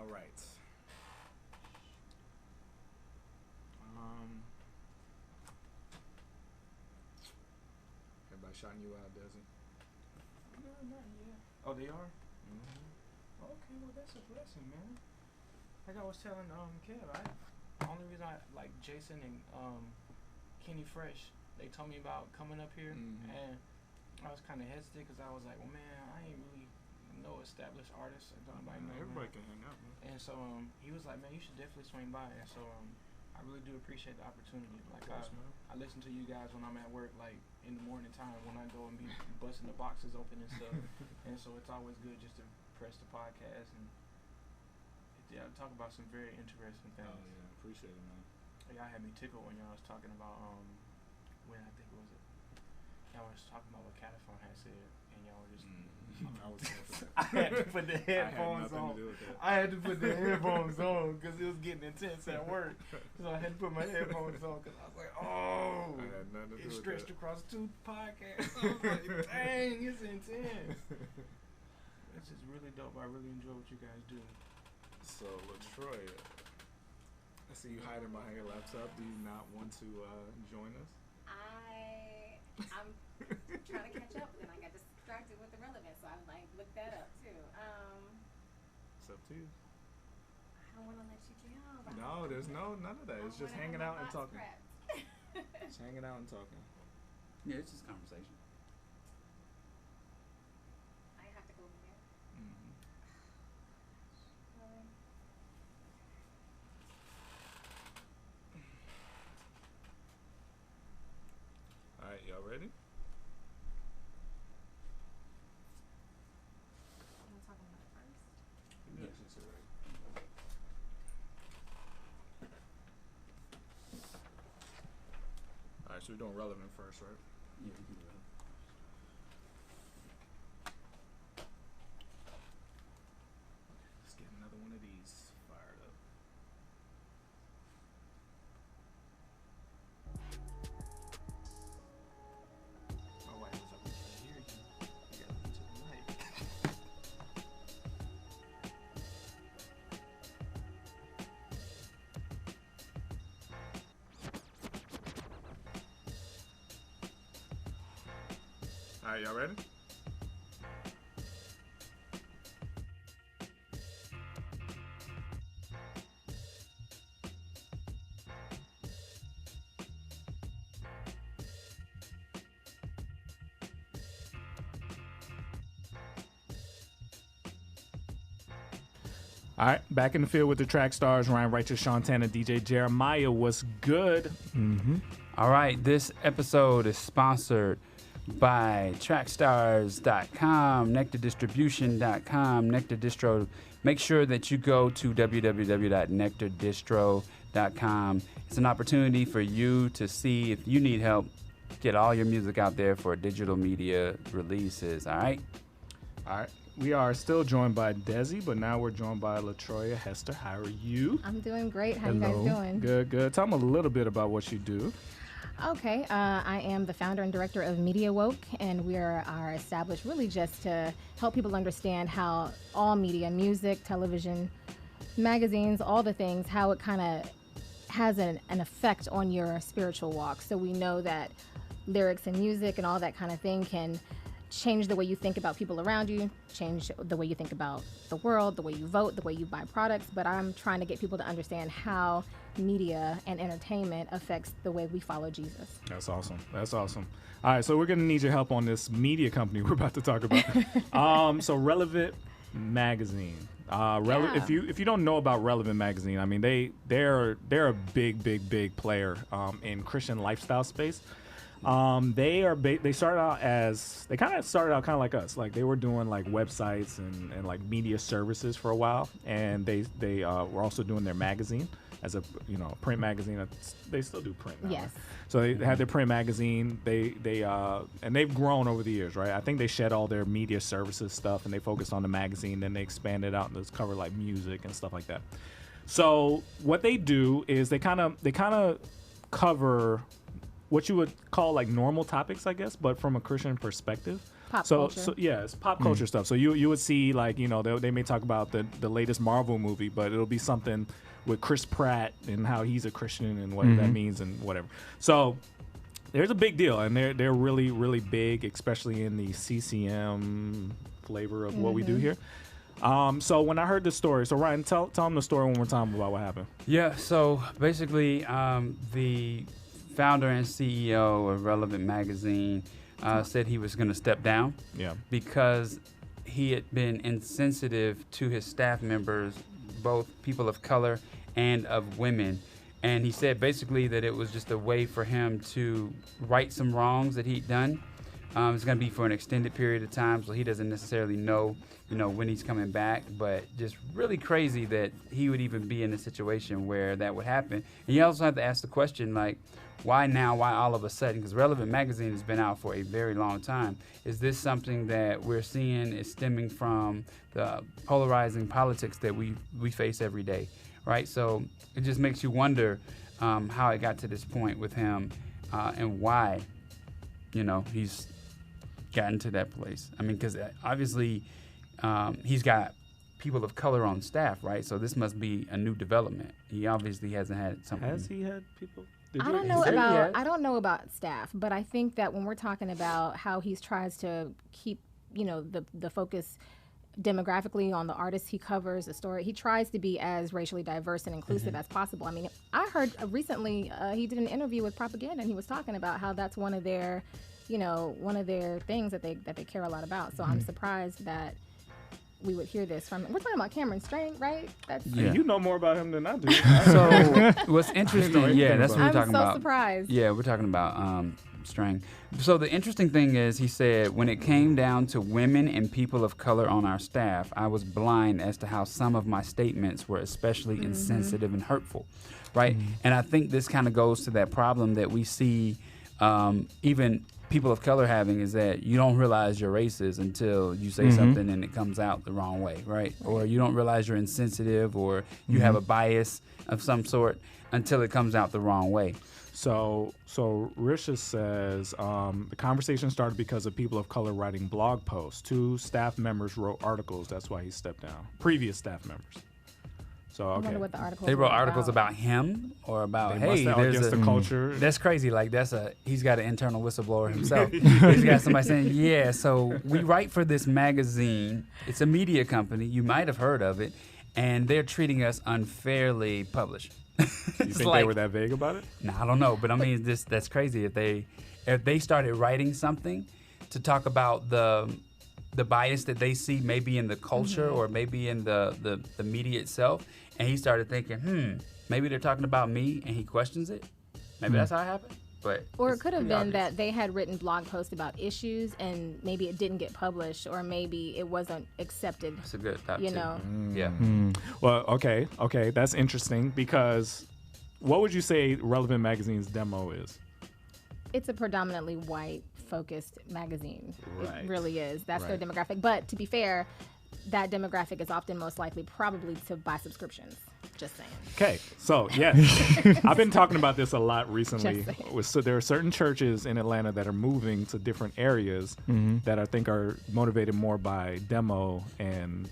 All right. Everybody shouting you out, Dezzy. No, not yet. Oh, they are? Okay, well, that's a blessing, man. Like I was telling Kev, the only reason I like Jason and Kenny Fresh, they told me about coming up here, and I was kind of hesitant because I was like, well, man, I ain't really no established artist. Nobody know, Everybody man. can hang out, man. And so he was like, man, you should definitely swing by. And so I really do appreciate the opportunity. Like I listen to you guys when I'm at work, like in the morning time when I go and be busting the boxes open and stuff. And so it's always good just to press the podcast and talk about some very interesting things. Oh yeah, appreciate it, man. Y'all had me tickled when y'all was talking about when I think it was it. Y'all was talking about what Cataphone had said, and y'all were just. I was there for that. I had to put the headphones on. I had to put the headphones on because it was getting intense at work. So I had to put my headphones on because I was like, oh, I had nothing to do it with stretched that. across 2 podcasts. I was like, dang, it's intense. This is really dope. I really enjoy what you guys do. So, LaTroy, I see you hiding behind your laptop. Do you not want to join us? I'm trying to catch up, but then I got distracted with the relevance, so I like looked that up too. It's up to you. I don't want to let you down. but No, there's none of that. It's just hanging out and talking. Prepped. Just hanging out and talking. Yeah, it's just conversation. I have to go over there. Um, All right, y'all ready? you want to talk about it first? Yeah, she's ready. All right, so we're doing relevant first, right? Yeah, we can do that. Let's get another one of these fired up. My wife was up there to hear you. You got to listen to the mic. All right, y'all ready? All right, back in the field with the track stars, Ryan Righteous, Shantana, DJ Jeremiah. What's good? All right, this episode is sponsored by Trackstarz.com, NectarDistribution.com, Nectar Distro. Make sure that you go to www.nectardistro.com. It's an opportunity for you to see if you need help, get all your music out there for digital media releases, all right? All right, we are still joined by Dezzy, but now we're joined by LaTroya Hester. How are you? I'm doing great. How Hello. you guys doing? Good, good. Tell me a little bit about what you do. Okay, I am the founder and director of Media Woke, and we are established really just to help people understand how all media, music, television, magazines, all the things, how it kind of has an effect on your spiritual walk. So we know that lyrics and music and all that kind of thing can change the way you think about people around you, change the way you think about the world, the way you vote, the way you buy products. But I'm trying to get people to understand how media and entertainment affects the way we follow Jesus. That's awesome. That's awesome. All right, so we're going to need your help on this media company we're about to talk about. So Relevant Magazine. Yeah. If you don't know about Relevant Magazine, I mean they're a big player in Christian lifestyle space. They started out kind of like us. Like they were doing like websites and like media services for a while, and they were also doing their magazine as a print magazine. They still do print now. Yes. Right? So they had their print magazine. And they've grown over the years, right? I think they shed all their media services stuff and they focused on the magazine. Then they expanded out and cover like music and stuff like that. So what they do is they kind of cover what you would call like normal topics, I guess, but from a Christian perspective. Pop so, culture. so yeah, it's pop culture stuff. So you would see like they may talk about the latest Marvel movie, but it'll be something with Chris Pratt and how he's a Christian and what that means and whatever. So there's a big deal, and they're really really big, especially in the CCM flavor of what we do here. So when I heard the story, so Ryan, tell them the story one more time about what happened. Yeah, so basically, the founder and CEO of Relevant Magazine said he was going to step down because he had been insensitive to his staff members, both people of color and of women. And he said basically that it was just a way for him to right some wrongs that he'd done. It's going to be for an extended period of time, so he doesn't necessarily know, when he's coming back. But just really crazy that he would even be in a situation where that would happen. And you also have to ask the question, like, why now? Why all of a sudden? Because Relevant Magazine has been out for a very long time. Is this something that we're seeing is stemming from the polarizing politics that we face every day, right? So it just makes you wonder how it got to this point with him and why, he's gotten to that place. I mean, because obviously he's got people of color on staff, right? So this must be a new development. He obviously hasn't had something. Has he had people? I don't know about staff, but I think that when we're talking about how he tries to keep, the focus demographically on the artists he covers, the story, he tries to be as racially diverse and inclusive as possible. I mean, I heard recently he did an interview with Propaganda, and he was talking about how that's one of their things that they care a lot about. So I'm surprised that we would hear this from. We're talking about Cameron Strang, right? You know more about him than I do. So what's interesting, that's what we're talking about. I'm so surprised. Yeah, we're talking about Strang. So the interesting thing is, he said, when it came down to women and people of color on our staff, I was blind as to how some of my statements were especially insensitive and hurtful, right? And I think this kind of goes to that problem that we see even people of color having, is that you don't realize you're racist until you say something and it comes out the wrong way, right? Or you don't realize you're insensitive or you have a bias of some sort until it comes out the wrong way. So Risha says the conversation started because of people of color writing blog posts. 2 staff members wrote articles. That's why he stepped down. Previous staff members. So okay. I wonder what the articles they wrote were articles about him or about there's there's the culture. That's crazy. Like he's got an internal whistleblower himself. He's got somebody saying, yeah, so we write for this magazine. It's a media company. You might have heard of it, and they're treating us unfairly. Published. You think they were that vague about it? No, I don't know, but I mean, that's crazy. If they started writing something to talk about the bias that they see maybe in the culture or maybe in the media itself, and he started thinking, maybe they're talking about me, and he questions it. Maybe that's how it happened. Or it could have been that they had written blog posts about issues, and maybe it didn't get published, or maybe it wasn't accepted. That's a good thought, Yeah. Well, okay, that's interesting, because what would you say Relevant Magazine's demo is? It's a predominantly white-focused magazine. Right. It really is. That's their Right. demographic. But to be fair, that demographic is often most likely probably to buy subscriptions. Just saying. Okay, so yes, I've been talking about this a lot recently. Just saying. So there are certain churches in Atlanta that are moving to different areas that I think are motivated more by demo and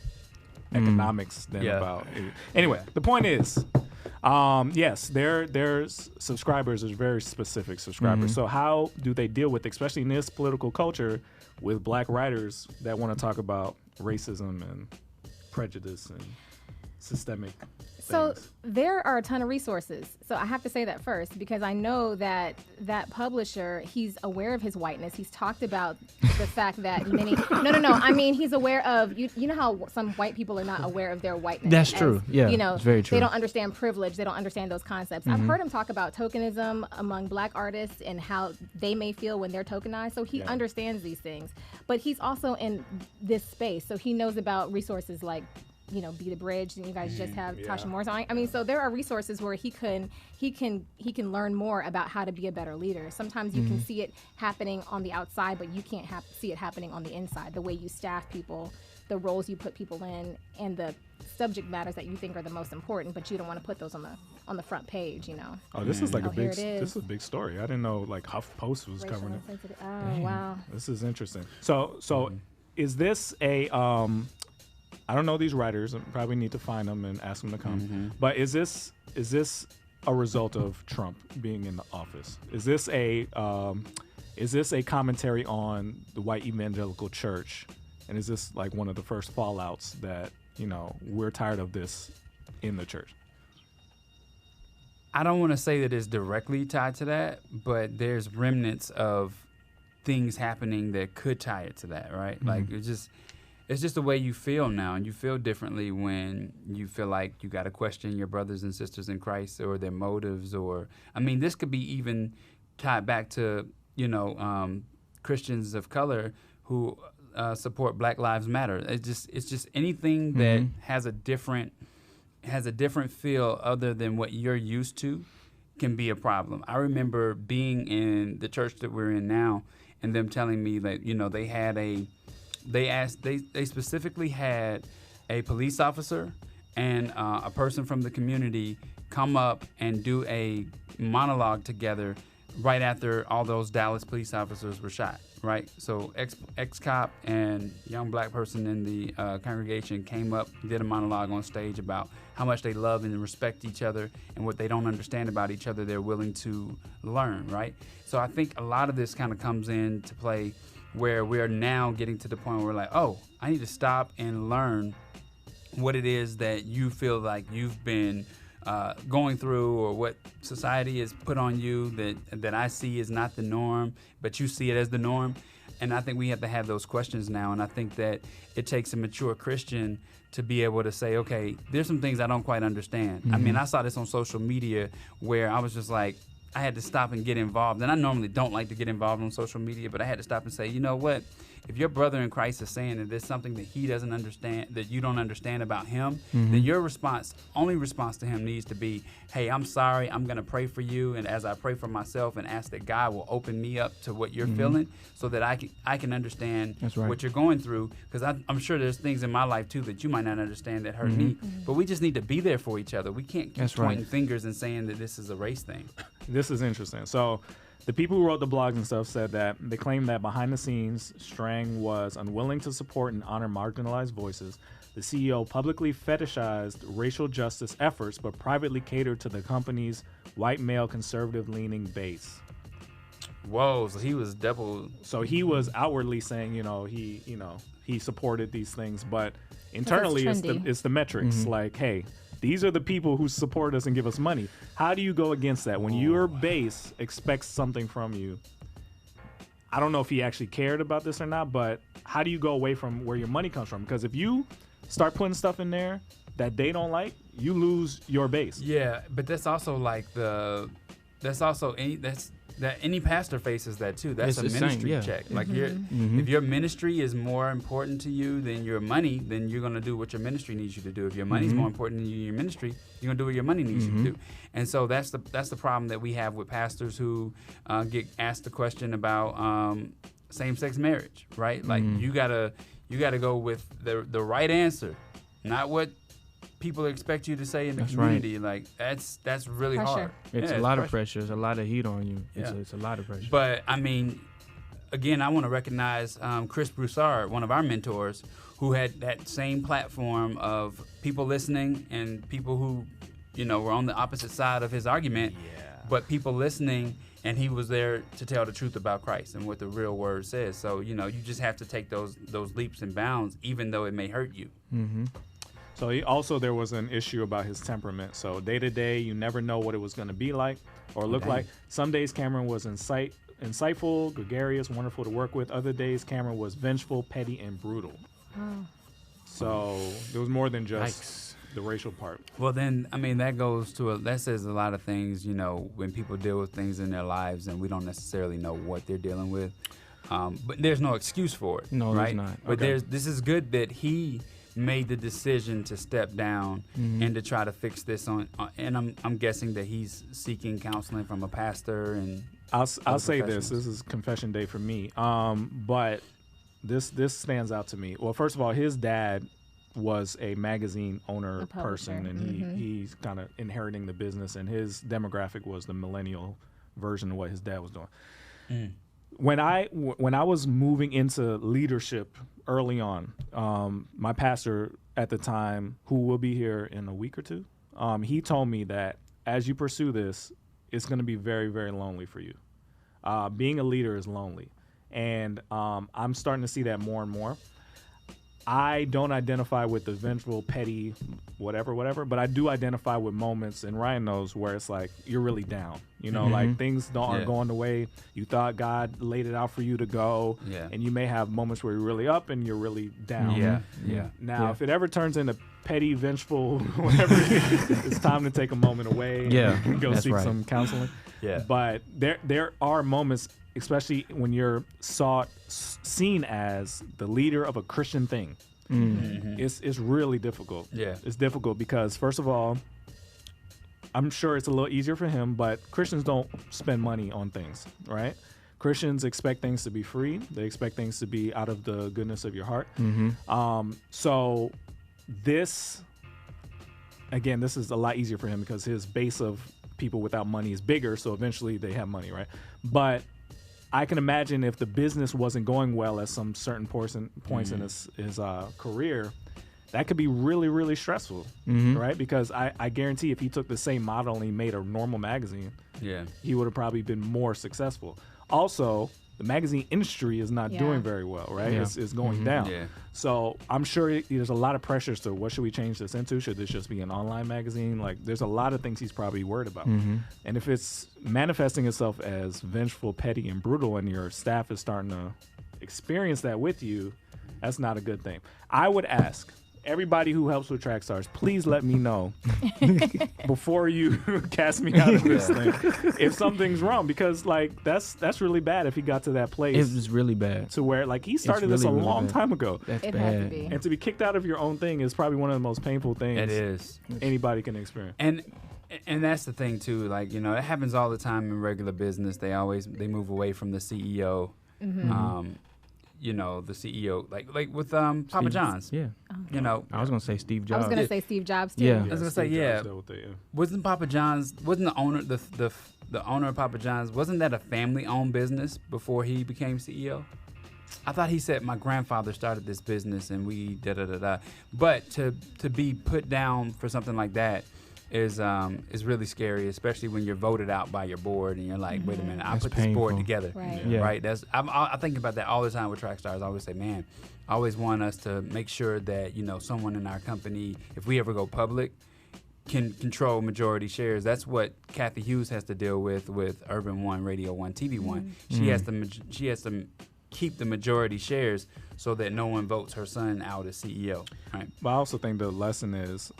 economics than about. Anyway, the point is, yes, their subscribers are very specific subscribers. So how do they deal with, especially in this political culture, with black writers that want to talk about racism and prejudice and systemic So things? there are a ton of resources. So I have to say that first, because I know that publisher, he's aware of his whiteness. He's talked about the fact that many, no. I mean, he's aware of, you know how some white people are not aware of their whiteness. That's true. Yeah, it's very true. They don't understand privilege. They don't understand those concepts. I've heard him talk about tokenism among black artists and how they may feel when they're tokenized. So he understands these things. But he's also in this space. So he knows about resources like, Be the Bridge, and you guys just have Tasha Moore's on. I mean, so there are resources where he can learn more about how to be a better leader. Sometimes you can see it happening on the outside, but you can't see it happening on the inside. The way you staff people the roles you put people in and the subject matters that you think are the most important, but you don't want to put those on the front page, you know. Oh, this is like a big. Here it This is a big story. I didn't know like HuffPost was covering it. Racial insensitive. Oh, wow. This is interesting. So is this a I don't know these writers. I probably need to find them and ask them to come. But is this a result of Trump being in the office? Is this a commentary on the white evangelical church? And is this like one of the first fallouts that, you know, we're tired of this in the church? I don't want to say that it's directly tied to that, but there's remnants of things happening that could tie it to that, right? Like it's just the way you feel now, and you feel differently when you feel like you got to question your brothers and sisters in Christ or their motives, or I mean, this could be even tied back to, you know, Christians of color who support Black Lives Matter. It's just anything that has a different feel other than what you're used to can be a problem. I remember being in the church that we're in now and them telling me that, you know, they specifically had a police officer and a person from the community come up and do a monologue together right after all those Dallas police officers were shot, right? So ex-cop and young black person in the congregation came up, did a monologue on stage about how much they love and respect each other, and what they don't understand about each other they're willing to learn, right? So I think a lot of this kind of comes into play where we're now getting to the point where we're like, oh, I need to stop and learn what it is that you feel like you've been going through, or what society has put on you that I see is not the norm, but you see it as the norm. And I think we have to have those questions now. And I think that it takes a mature Christian to be able to say, okay, there's some things I don't quite understand. I mean, I saw this on social media where I was just like, I had to stop and get involved. And I normally don't like to get involved on social media, but I had to stop and say, you know what? If your brother in Christ is saying that there's something that he doesn't understand, that you don't understand about him, then your only response to him needs to be, hey, I'm sorry, I'm going to pray for you. And as I pray for myself and ask that God will open me up to what you're feeling so that I can understand what you're going through. Because I'm sure there's things in my life, too, that you might not understand that hurt me. But we just need to be there for each other. We can't keep pointing fingers and saying that this is a race thing. This is interesting. So the people who wrote the blogs and stuff said that they claimed that behind the scenes, Strang was unwilling to support and honor marginalized voices. The CEO publicly fetishized racial justice efforts, but privately catered to the company's white male conservative-leaning base. Whoa! So he was double. So he was outwardly saying, he supported these things, but internally it's the metrics. Like, hey, these are the people who support us and give us money. How do you go against that when your base expects something from you? I don't know if he actually cared about this or not, but how do you go away from where your money comes from? Because if you start putting stuff in there that they don't like, you lose your base. Yeah, but that's also like any pastor faces that too. That's It's a the ministry same, yeah. check. Like if your ministry is more important to you than your money, then you're gonna do what your ministry needs you to do. If your money's more important than your ministry, you're gonna do what your money needs you to do. And so that's the problem that we have with pastors who get asked the question about same-sex marriage, right? Like you gotta go with the right answer, not what people expect you to say in the community. Like that's really hard. It's a lot of pressure. It's a lot of heat on you. It's a lot of pressure. But I mean, again, I want to recognize Chris Broussard, one of our mentors, who had that same platform of people listening and people who, were on the opposite side of his argument, but people listening, and he was there to tell the truth about Christ and what the real word says. So, you just have to take those leaps and bounds, even though it may hurt you. So there was an issue about his temperament. So day to day, you never know what it was going to be like or look like. Some days Cameron was insightful, gregarious, wonderful to work with. Other days Cameron was vengeful, petty, and brutal. So there was more than just the racial part. Well, then, I mean, that says a lot of things, when people deal with things in their lives and we don't necessarily know what they're dealing with. But there's no excuse for it. No, right? there's not. But this is good that he made the decision to step down and to try to fix this and I'm guessing that he's seeking counseling from a pastor and I'll say this is confession day for me, but this stands out to me. Well, first of all, his dad was a magazine owner person, and he's kind of inheriting the business, and his demographic was the millennial version of what his dad was doing. When I was moving into leadership early on, my pastor at the time, who will be here in a week or two, he told me that as you pursue this, it's going to be very, very lonely for you. Being a leader is lonely. And I'm starting to see that more and more. I don't identify with the vengeful, petty, whatever, but I do identify with moments, and Ryan knows, where it's like you're really down. You know, like things aren't going the way you thought God laid it out for you to go. Yeah. And you may have moments where you're really up and you're really down. Now, if it ever turns into petty, vengeful, whatever, it's time to take a moment away and go seek some counseling. Yeah. But there are moments, especially when you're seen as the leader of a Christian thing. It's really difficult. Yeah. It's difficult because, first of all, I'm sure it's a little easier for him, but Christians don't spend money on things, right? Christians expect things to be free. They expect things to be out of the goodness of your heart. So this is a lot easier for him because his base of people without money is bigger, so eventually they have money, right? But I can imagine if the business wasn't going well at some certain points in his career, that could be really, really stressful, right? Because I guarantee if he took the same model and he made a normal magazine, he would have probably been more successful. Also, the magazine industry is not doing very well, right? It's going down. So I'm sure there's a lot of pressures to what should we change this into? Should this just be an online magazine? Like, there's a lot of things he's probably worried about. And if it's manifesting itself as vengeful, petty, and brutal, and your staff is starting to experience that with you, that's not a good thing. I would ask everybody who helps with Trackstarz, please let me know before you cast me out of this thing if something's wrong, because like that's really bad if he got to that place. It was really bad. To where like he started this a long time ago. That's It bad. had to be. And to be kicked out of your own thing is probably one of the most painful things It is. anybody can experience. And that's the thing too. Like, you know, it happens all the time in regular business. They move away from the CEO. You know, the CEO, like with Papa John's. Yeah. You know, I was gonna say Steve I Jobs. was gonna say Steve Jobs too. Yeah. I was gonna say wasn't Papa John's, wasn't the owner the owner of Papa John's, wasn't that a family-owned business before he became CEO? I thought he said my grandfather started this business and we da-da-da-da. But to be put down for something like that is really scary, especially when you're voted out by your board and you're like, wait a minute, I put this board together. Right. Yeah. Right. I think about that all the time with Trackstarz. I always say, man, I always want us to make sure that, you know, someone in our company, if we ever go public, can control majority shares. That's what Kathy Hughes has to deal with Urban One, Radio One, TV One. She has to keep the majority shares so that no one votes her son out as CEO. Right. But I also think the lesson is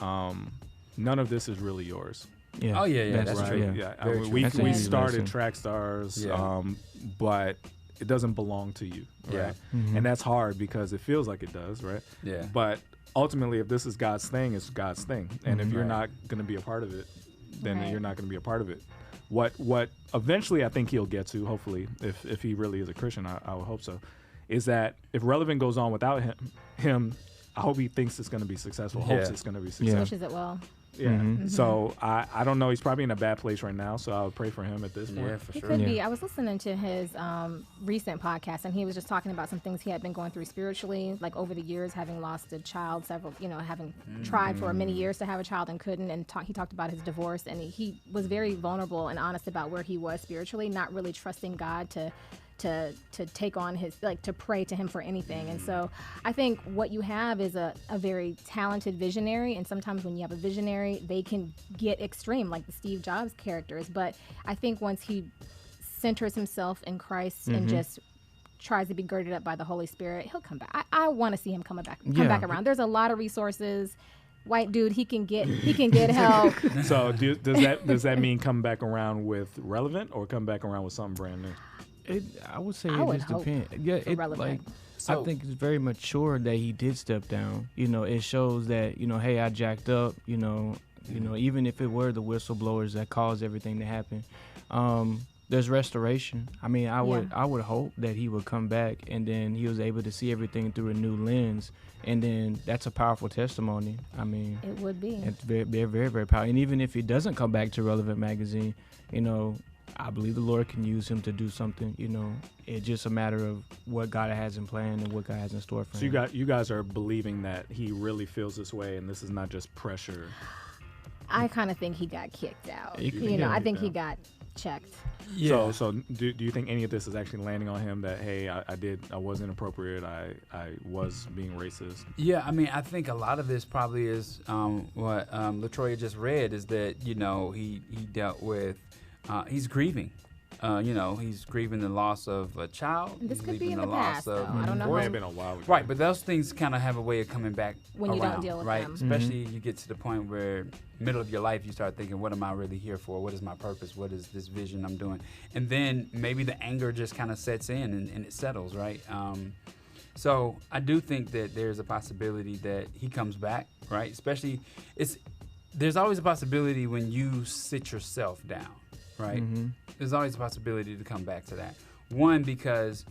none of this is really yours. Yeah. Oh yeah, that's right. true. Yeah, Very true. That's a we huge started lesson. Trackstarz, but it doesn't belong to you. Right? Yeah. And that's hard because it feels like it does, right? Yeah. But ultimately, if this is God's thing, it's God's thing. And if you're not going to be a part of it, then you're not going to be a part of it. What eventually I think he'll get to, hopefully, if he really is a Christian, I would hope so, is that if Relevant goes on without him, I hope he thinks it's going to be successful, hopes it's going to be successful. Wishes it well. Yeah. So I don't know. He's probably in a bad place right now, so I would pray for him at this point. Yeah, for He sure. could be. I was listening to his recent podcast, and he was just talking about some things he had been going through spiritually, like over the years, having lost a child, having tried for many years to have a child and couldn't. And he talked about his divorce, and he was very vulnerable and honest about where he was spiritually, not really trusting God to take on his, like, to pray to him for anything. And so I think what you have is a very talented visionary, and sometimes when you have a visionary, they can get extreme, like the Steve Jobs characters. But I think once he centers himself in Christ and just tries to be girded up by the Holy Spirit, he'll come back. I want to see him come back around. There's a lot of resources. White dude, he can get help. So does that mean come back around with Relevant or come back around with something brand new? I would say I it would just hope depends. Yeah, for Relevant. I think it's very mature that he did step down. You know, it shows that, you know, hey, I jacked up. You know, even if it were the whistleblowers that caused everything to happen, there's restoration. I mean, I would hope that he would come back and then he was able to see everything through a new lens, and then that's a powerful testimony. I mean, It would be. it's very, very, very, very powerful. And even if he doesn't come back to Relevant Magazine, you know, I believe the Lord can use him to do something. You know, it's just a matter of what God has in plan and what God has in store for him. So you guys are believing that he really feels this way, and this is not just pressure. I kind of think he got kicked out. You You know, I think he yeah. got checked. Yeah. So do you think any of this is actually landing on him? That hey, I was inappropriate. I was being racist. Yeah, I mean, I think a lot of this probably is what LaTroya just read is that, you know, he dealt with, he's grieving. You know, he's grieving the loss of a child. And this He's could be grieving in the past, though. I don't know It may how have been a while ago. Right, but those things kind of have a way of coming back When you don't around, deal with right? them. Especially you get to the point where middle of your life you start thinking, what am I really here for? What is my purpose? What is this vision I'm doing? And then maybe the anger just kind of sets in and it settles, right? So I do think that there's a possibility that he comes back, right? Especially there's always a possibility when you sit yourself down, right? There's always a possibility to come back to that. One, because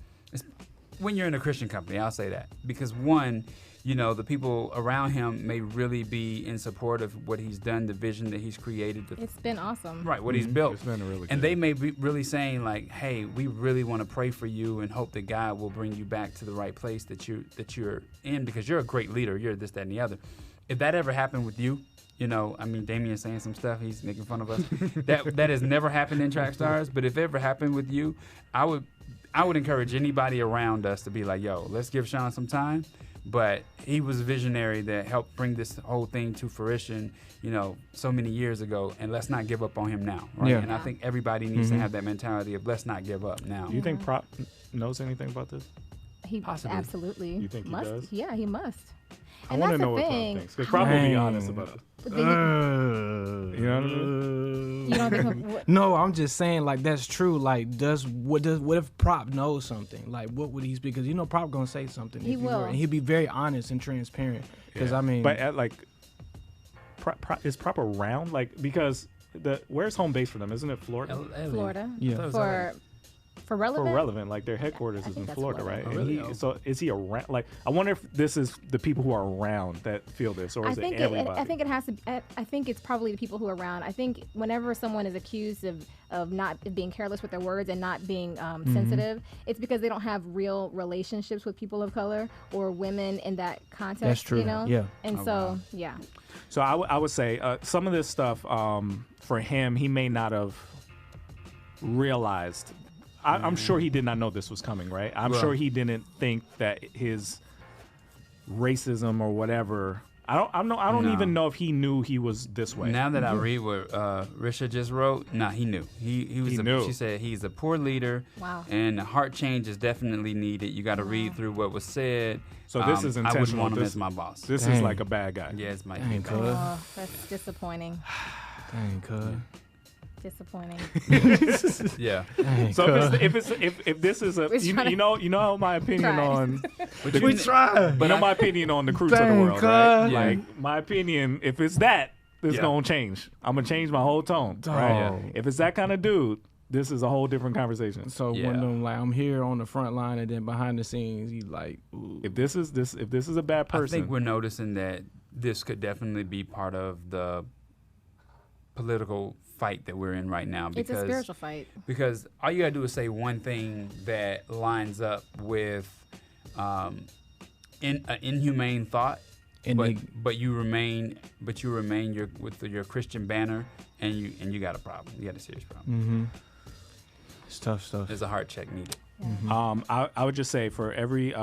when you're in a Christian company, I'll say that. Because one, you know, the people around him may really be in support of what he's done, the vision that he's created. It's been awesome. Right, what he's built. It's been really And good. they may be really saying like, hey, we really want to pray for you and hope that God will bring you back to the right place that you're in, because you're a great leader. You're this, that, and the other. If that ever happened with you, you know, I mean, Damien's saying some stuff. He's making fun of us. that has never happened in Trackstarz. But if it ever happened with you, I would encourage anybody around us to be like, yo, let's give Sean some time. But he was a visionary that helped bring this whole thing to fruition, you know, so many years ago. And let's not give up on him now. Right? Yeah. And I think everybody needs to have that mentality of let's not give up now. Do you think Prop knows anything about this? He Possibly. absolutely You think he must. does? Yeah, he must. I And want to that's know the what Prop thing. thinks. Because Prop will be Dang. honest about it. But then You know what I mean? you don't think what, No, I'm just saying, like, that's true. Like, what if Prop knows something? Like, what would he speak? Because you know Prop gonna say something. He if will. and he'll be very honest and transparent. Because Yeah. I mean, But like, is Prop around? Like, because where's home base for them? Isn't it Florida? Florida Yeah. for relevant. For Relevant, like their headquarters I is think in that's Florida, Florida. right? Oh, And really? so is he around? Like, I wonder if this is the people who are around that feel this, or I is it think everybody? I think it has to. I think it's probably the people who are around. I think whenever someone is accused of not being careless with their words and not being sensitive, it's because they don't have real relationships with people of color or women in that context. That's true. You know. Yeah. And Oh, so wow. yeah. So I would say some of this stuff for him, he may not have realized. I'm sure he did not know this was coming, right? I'm Right. sure he didn't think that his racism or whatever. I don't No. even know if he knew he was this way. Now that I read what Risha just wrote, he knew. He was. He knew. She said he's a poor leader. Wow. And heart change is definitely needed. You got to read through what was said. So this is I wouldn't intentional. want him This- as my boss. This is Dang. like a bad guy. Yeah, it's my Dang, bad. cuz. Oh, that's disappointing. dang, cuz. Disappointing. Yeah. Dang, So cuz. if this is a We're trying to- you know my opinion Tried. on we try. but my opinion on the Cruise of the Dang, world, right? cuz. Yeah. Like my opinion, if it's that, it's Yeah. gonna change. I'm gonna change my whole tone. Right? Dog. If it's that kind of dude, this is a whole different conversation. So Yeah. when them like I'm here on the front line and then behind the scenes, you like, ooh. If this is a bad I person, think we're noticing that this could definitely be part of the political fight that we're in right now. It's a spiritual fight. Because all you gotta do is say one thing that lines up with inhumane thought, And but you remain your Christian banner, and you got a problem. You got a serious problem. it's tough stuff. There's a heart check needed. I would just say for every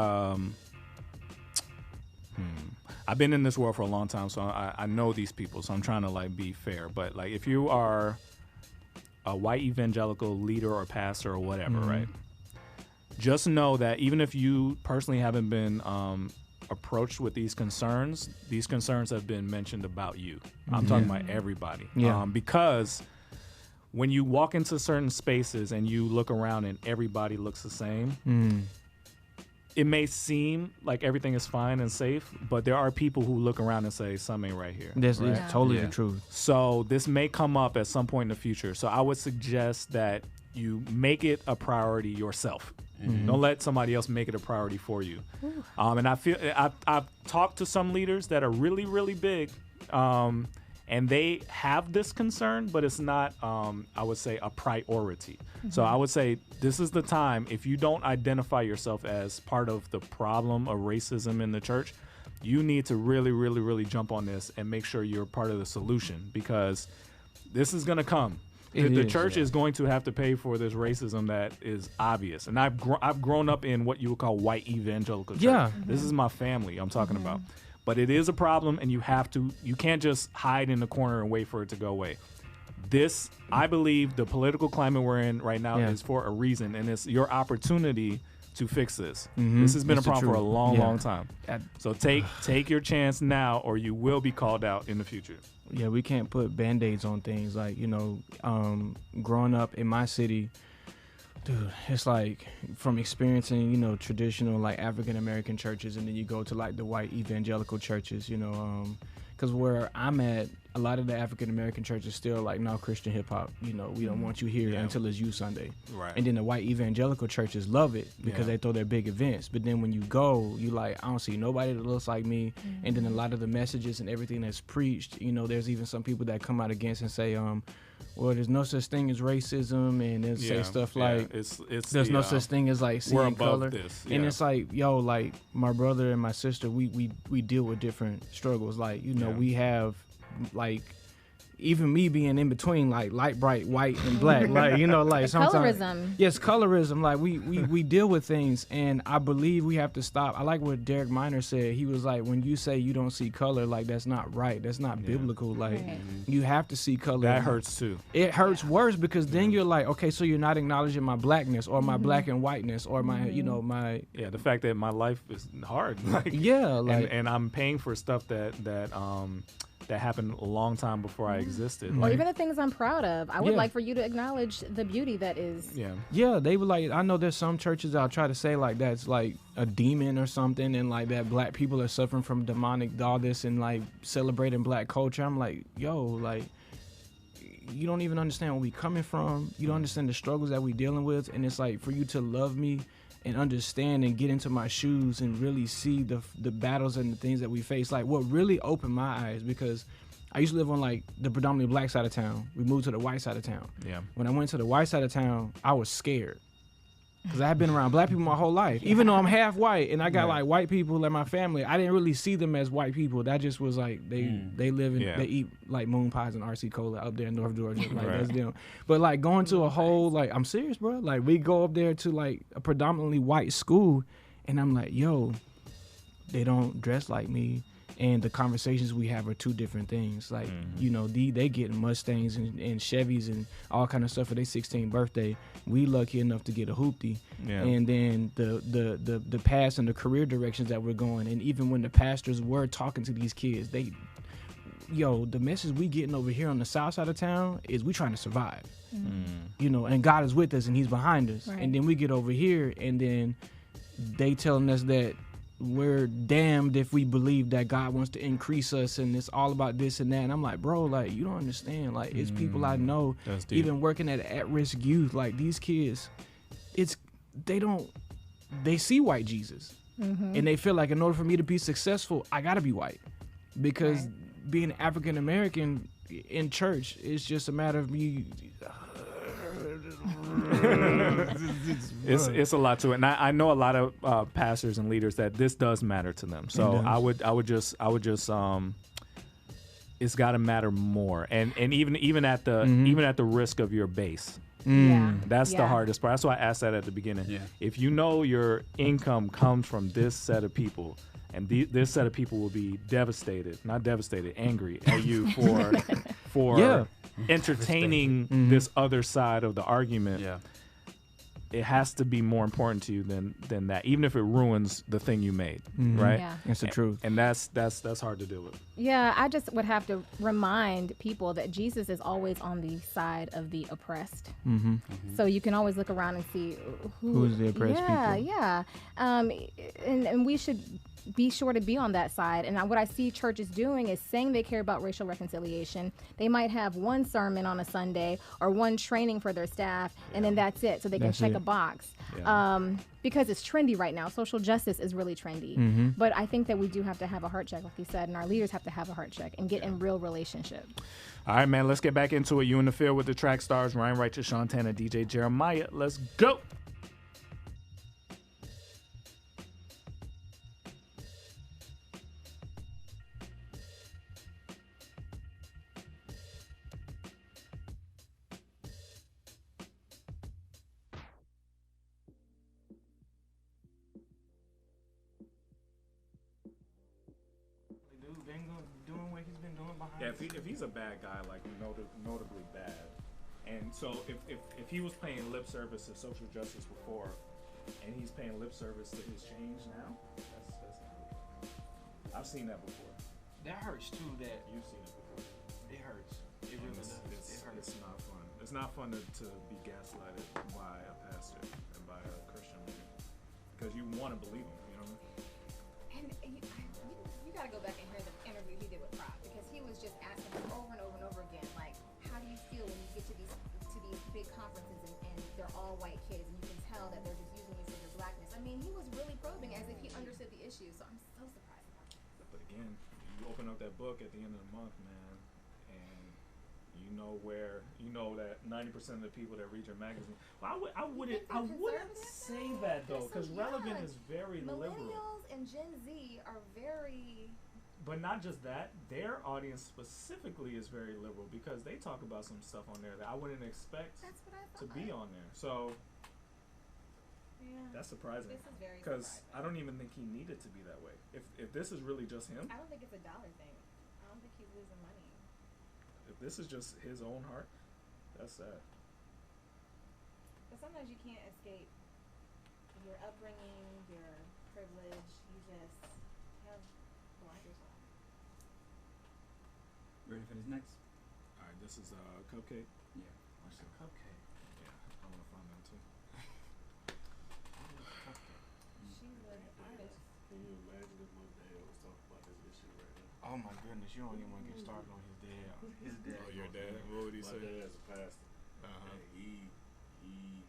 I've been in this world for a long time, so I know these people, so I'm trying to like be fair. But like if you are a white evangelical leader or pastor or whatever, right? Just know that even if you personally haven't been approached with these concerns have been mentioned about you. I'm talking about everybody. Yeah. Because when you walk into certain spaces and you look around and everybody looks the same, it may seem like everything is fine and safe, but there are people who look around and say, something ain't right here. That's right? it's totally Yeah. the truth. So this may come up at some point in the future. So I would suggest that make it a priority yourself. Don't let somebody else make it a priority for you. And I feel I've talked to some leaders that are really, really big, and they have this concern, but it's not, I would say, a priority. So I would say this is the time, if you don't identify yourself as part of the problem of racism in the church, you need to really, really, really jump on this and make sure you're part of the solution, because this is going to come. The church is going to have to pay for this racism that is obvious. And I've grown up in what you would call white evangelical church. Yeah. This is my family I'm talking about. But it is a problem, and you can't just hide in the corner and wait for it to go away. This, I believe, the political climate we're in right now is for a reason, and it's your opportunity to fix this. This has been a problem for a long, long time. So take your chance now, or you will be called out in the future. Yeah, we can't put Band-Aids on things. Like, growing up in my city, dude, it's like from experiencing, traditional like African American churches, and then you go to like the white evangelical churches, because where I'm at, a lot of the African American churches still like, no, Christian hip hop, we don't want you here until it's Youth Sunday. Right. And then the white evangelical churches love it because they throw their big events. But then when you go, you like, I don't see nobody that looks like me. And then a lot of the messages and everything that's preached, there's even some people that come out against and say, well, there's no such thing as racism, and they say stuff like, it's there's no such thing as like seeing we're above color. this. And it's like, yo, like my brother and my sister, we deal with different struggles. Like, we have like, even me being in between like light bright white and black, like like sometimes Colorism. Yes, colorism. Like we deal with things, and I believe we have to stop. I like what Derek Minor said. He was like, when you say you don't see color, like that's not right. That's not biblical. Like you have to see color. That hurts too. It hurts worse because then you're like, okay, so you're not acknowledging my blackness or my black and whiteness or my my the fact that my life is hard. Like and I'm paying for stuff that happened a long time before I existed. Or even the things I'm proud of. I would like for you to acknowledge the beauty that is. Yeah, they were like, I know there's some churches that'll try to say like that's like a demon or something, and like that black people are suffering from demonic all this and like celebrating black culture. I'm like, yo, like you don't even understand where we coming from. You don't understand the struggles that we dealing with, and it's like for you to love me and understand and get into my shoes and really see the battles and the things that we face. Like what really opened my eyes, because I used to live on like the predominantly black side of town. We moved to the white side of town. Yeah. When I went to the white side of town, I was scared. Because I had been around black people my whole life. Even though I'm half white and I got like white people in my family, I didn't really see them as white people. That just was like they live in they eat like moon pies and RC cola up there in North Georgia. Like that's them. But like going to a whole I'm serious, bro. Like we go up there to like a predominantly white school, and I'm like, yo, they don't dress like me. And the conversations we have are two different things. Like, they getting Mustangs and Chevys and all kind of stuff for their 16th birthday. We lucky enough to get a hoopty. Yeah. And then the past and the career directions that we're going. And even when the pastors were talking to these kids, the message we getting over here on the south side of town is we trying to survive. And God is with us and he's behind us. Right. And then we get over here and then they telling us that we're damned if we believe that God wants to increase us and it's all about this and that. And I'm like, bro, like, you don't understand. Like, it's people I know, even working at-risk youth, like these kids, they see white Jesus. And they feel like in order for me to be successful, I got to be white. Because being African American in church is just a matter of me. It's a lot to it, and I know a lot of pastors and leaders that this does matter to them. So I would just it's got to matter more, and even at the risk of your base. That's the hardest part. That's why I asked that at the beginning. Yeah. If you know your income comes from this set of people, and this set of people will be angry at you for entertaining this other side of the argument. Yeah. it has to be more important to you than that, even if it ruins the thing you made, right? Yeah. It's the truth. And that's hard to deal with. Yeah, I just would have to remind people that Jesus is always on the side of the oppressed. Mm-hmm. So you can always look around and see Who's the oppressed yeah, people. Yeah, and we should be sure to be on that side. And what I see churches doing is saying they care about racial reconciliation. They might have one sermon on a Sunday or one training for their staff, and then that's it, so they can That's check it. a box. Yeah. Because it's trendy right now. Social justice is really trendy. But I think that we do have to have a heart check, like you said, and our leaders have to have a heart check and get in real relationship. All right, man, let's get back into it. You in the field with the track stars, Ryan Righteous, Shantana, DJ Jeremiah. Let's go. Dude been doing what he's been doing behind. Yeah, if he's a bad guy, like notably bad, and so if he was paying lip service to social justice before, and he's paying lip service to his change now, that's not good. I've seen that before. That hurts too. That You've seen it before. it hurts. It really does. It hurts. It's not fun. It's not fun to be gaslighted by a pastor and by a Christian leader because you want to believe him. You know what I mean? And you got to go back and hear the interview he did with Prop, because he was just asking him over and over and over again, like, how do you feel when you get to these big conferences and they're all white kids and you can tell that they're just using you for your blackness? I mean, he was really probing as if he understood the issue. So I'm so surprised about that. But again, you open up that book at the end of the month, man, and you know that 90% of the people that read your magazine. Well, I wouldn't say that though, because Relevant is very liberal. Millennials and Gen Z are very. But not just that, their audience specifically is very liberal because they talk about some stuff on there that I wouldn't expect That's what I to thought. be on there. So Yeah. that's surprising. This is very Because surprising. I don't even think he needed to be that way. If this is really just him, I don't think it's a dollar thing. I don't think he's losing money. if this is just his own heart, that's sad. But sometimes you can't escape your upbringing, your privilege. You just have blinders on. Ready for this next? All right, this is Cupcake. Yeah. What's the Cupcake? Yeah, I want to find them too. She's an artist. Can you imagine if my dad was talking about this issue right now? Oh my goodness, you don't even want to get started on his dad. His dad. Oh, your dad? What would he My say? dad's a pastor. Uh-huh. And he's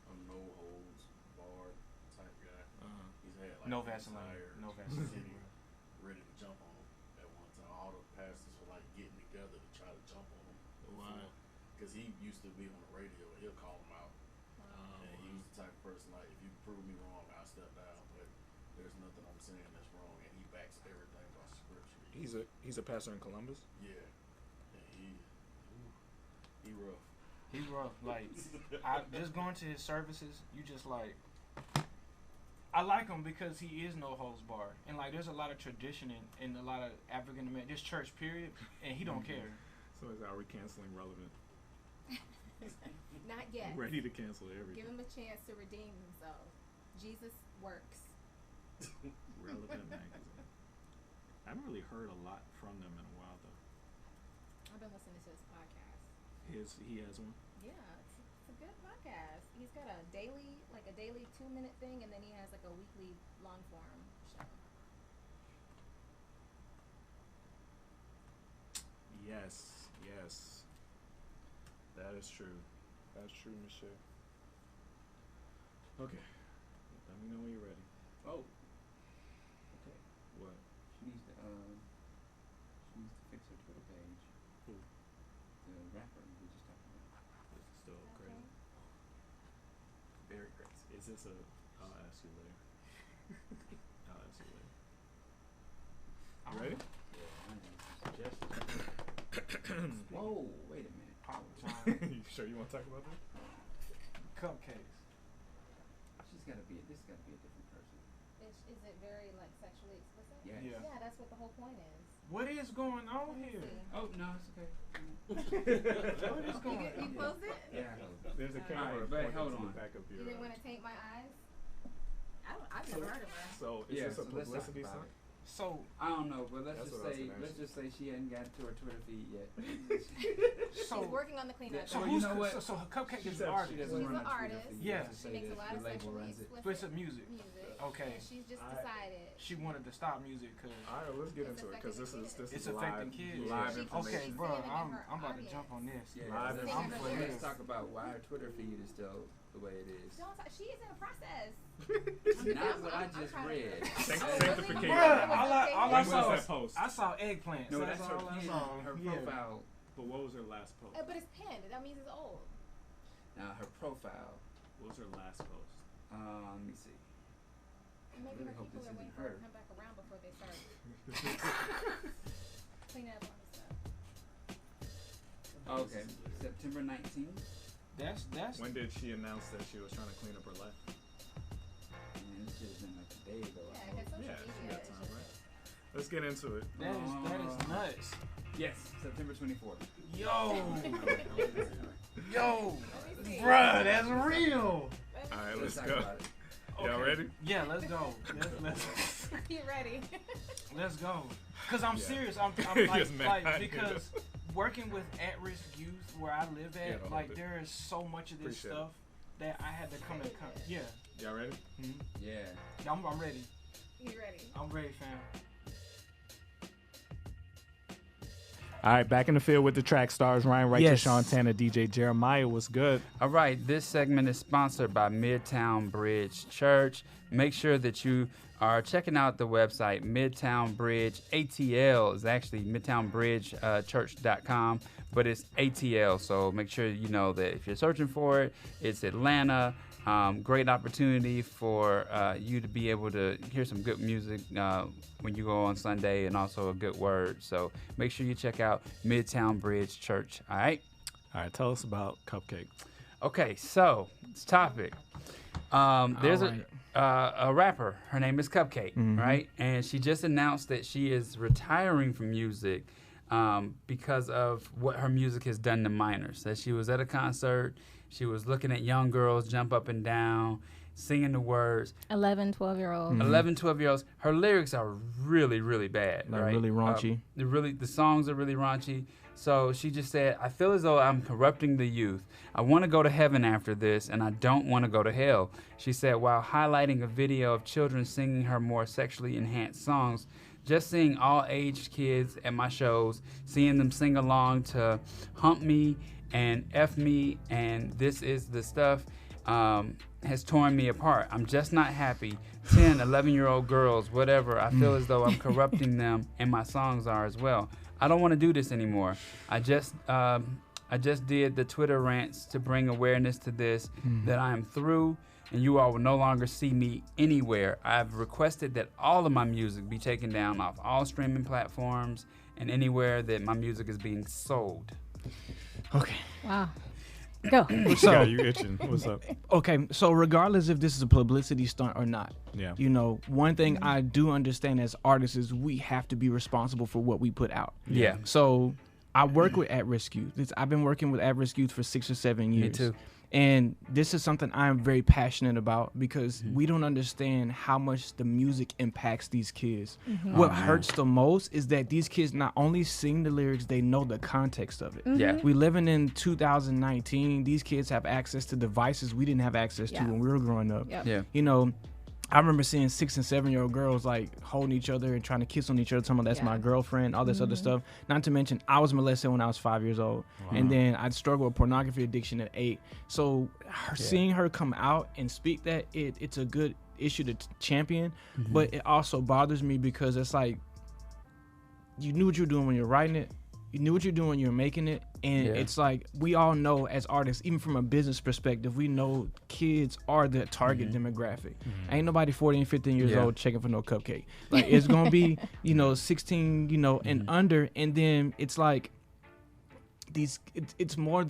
a no holds barred type guy. Uh-huh. He's had like No the Vaseline. entire No Vaseline. city ready to jump on him at one time. All the pastors were like getting together to try to jump on him. Why? Because he used to be on the radio. He'll call him out. And he was the type of person like, if you prove me wrong, I'll step down. But there's nothing I'm saying that's wrong. And he backs everything by scripture. He's a pastor in Columbus. Yeah. And he rough. He's rough. Like, I just going to his services, you just like. I like him because he is no holds bar, and like there's a lot of tradition in a lot of African American this church period, and he don't care. So are we canceling Relevant? Not yet. Ready to cancel Give everything. him a chance to redeem himself. Jesus works. Relevant magazine. I haven't really heard a lot from them in a while though. I've been listening to his podcast. He has one. Yeah, it's a good podcast. He's got a daily 2-minute thing, and then he has like a weekly long form show. Yes. That is true. That's true, Michelle. Okay. Let me know when you're ready. Oh. Okay. What? She needs to fix her Twitter page. Who? The rapper we just talked about. This is still crazy. Very crazy. Is this a? I'll ask you later. You ready? Yeah, I need some suggestions. Whoa, wait a minute. You sure you want to talk about this? Cupcakes. This gotta be a different person. Is it very like sexually explicit? Yes. Yeah. Yeah, that's what the whole point is. What is going on here? Oh no, it's okay. What is going on? You closed it? Yeah. There's a camera. Alright, but pointing hold to the on. back of You your, didn't want to taint my eyes? I've never heard of her. So is Yeah, this a so let's talk publicity about stunt? it. So I don't know, but let's That's just what I was say gonna ask you. she hadn't gotten to her Twitter feed yet. She's so working on the cleanup. so Well, who's you know what? so Cupcake She is said an she artist. doesn't She's run an a Twitter artist. feed, Yeah. just She say makes that a lot the of label sexually runs it. Explicit music. Okay. And she's just I- decided. She wanted to stop music because. All right, let's get It's into it because this It's is live, affecting kids. live She- information. Okay, She's bro, saving I'm her about to audience. jump on this. Yeah, Live let's, I'm information. for let's this. talk about why her Twitter feed is still the way it is. Don't talk, she is in a process. Not what I just I'm read. Sanctification. Bruh, all I When saw was was that post? I saw eggplants. No, That's that's her all I pin, saw. her Yeah. profile. But what was her last post? But it's pinned. That means it's old. Now her profile. What was her last post? Let me see. And maybe really her hope people this are isn't waiting for her her. to come back around before they start cleaning up on the stuff. Okay, September 19th. That's When did she announce that she was trying to clean up her life? Man, this shit has been like a day ago. Yeah, because social Yeah, she media got is time, just right? Let's get into it. that is nuts. Yes, September 24th. Yo, Let me see. bruh, that's real. All right, Let's let's talk go. about it. Y'all Okay. ready? Yeah, let's go. Let's You ready? let's go. Cause I'm Yeah. serious. I'm like, Just mad, because working with at-risk youth where I live Yeah, at, don't like hold it. there is so much of this Appreciate it. stuff that I had to come and yeah. Y'all ready? Yeah. I'm ready. You ready? I'm ready, fam. All right, back in the field with the track stars. Ryan Righteous, Yes. Sean Tanner, DJ Jeremiah. What's good? All right, this segment is sponsored by Midtown Bridge Church. Make sure that you are checking out the website, Midtown Bridge. ATL is actually midtownbridgechurch.com, but it's ATL. So make sure you know that if you're searching for it, it's Atlanta. Great opportunity for you to be able to hear some good music when you go on Sunday, and also a good word. So make sure you check out Midtown Bridge Church. All right. All right, tell us about Cupcake. Okay, so this topic. There's a rapper. Her name is Cupcake, right? And she just announced that she is retiring from music because of what her music has done to minors. That she was at a concert, she was looking at young girls jump up and down, singing the words. 11, 12-year-olds. 11, 12-year-olds. Her lyrics are really, really bad. Like right? really raunchy. The songs are really raunchy. So she just said, I feel as though I'm corrupting the youth. I want to go to heaven after this, and I don't want to go to hell. She said, while highlighting a video of children singing her more sexually enhanced songs. Just seeing all aged kids at my shows, seeing them sing along to Hump Me and F Me and This Is the Stuff has torn me apart. I'm just not happy. 10, 11-year-old girls, whatever, I feel as though I'm corrupting them, and my songs are as well. I don't want to do this anymore. I just did the Twitter rants to bring awareness to this, that I am through, and you all will no longer see me anywhere. I've requested that all of my music be taken down off all streaming platforms and anywhere that my music is being sold. Okay. Wow. Go. So you itching? What's up? Okay, so regardless if this is a publicity stunt or not, Yeah. you know, one thing I do understand as artists is we have to be responsible for what we put out. Yeah. So I work with at-risk youth. I've been working with at-risk youth for 6 or 7 years. Me too. And this is something I'm very passionate about because we don't understand how much the music impacts these kids. What hurts the most is that these kids not only sing the lyrics, they know the context of it. Yeah. We living in 2019. These kids have access to devices we didn't have access to Yeah. when we were growing up. Yep. Yeah. You know, I remember seeing 6 and 7-year-old girls like holding each other and trying to kiss on each other, talking about that's Yeah. my girlfriend, all this other stuff. Not to mention, I was molested when I was 5 years old, and then I struggled with pornography addiction at 8. So seeing her come out and speak that, it's a good issue to champion, but it also bothers me because it's like you knew what you were doing when you were writing it. You knew what you're doing when you're making it. And Yeah. it's like, we all know as artists, even from a business perspective, we know kids are the target demographic. Ain't nobody 14, 15 years Yeah. old checking for no Cupcake. Like, it's going to be, 16, and under. And then it's like, it's more,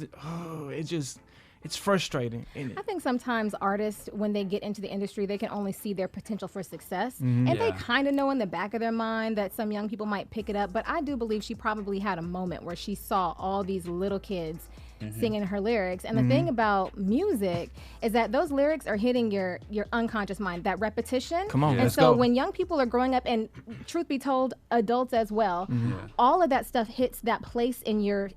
it's just, it's frustrating. Isn't it? I think sometimes artists, when they get into the industry, they can only see their potential for success. And they Yeah. kind of know in the back of their mind that some young people might pick it up. But I do believe she probably had a moment where she saw all these little kids singing her lyrics. And the thing about music is that those lyrics are hitting your unconscious mind, that repetition. Come on, And let's so go. when young people are growing up, and truth be told, adults as well, all of that stuff hits that place in your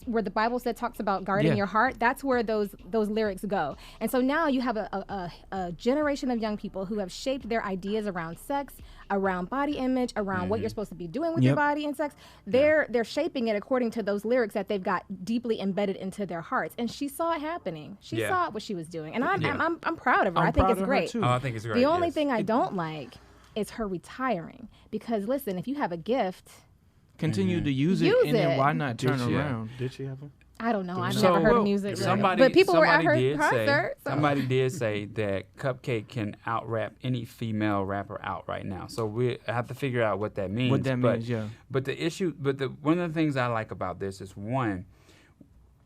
where the Bible talks about guarding Yeah. your heart. That's where those lyrics go. And so now you have a generation of young people who have shaped their ideas around sex, around body image, around what you're supposed to be doing with your Yep. body and sex. They're shaping it according to those lyrics that they've got deeply embedded into their hearts. And she saw it happening. She Yeah. saw what she was doing. And I'm Yeah. I'm proud of her. I'm I think proud it's of her, great. too. Oh, I think it's great. The only yes. thing I don't like is her retiring. Because listen, if you have a gift, Continue to use it, Use and then it. why not turn Did she- around? Did she have one? I don't know. I've So, never heard well, of music. really. Somebody, But people were at somebody her did concert. say, so- somebody did say that Cupcake can out rap any female rapper out right now. So we have to figure out what that means. What that but, means, yeah. But the issue, one of the things I like about this is one,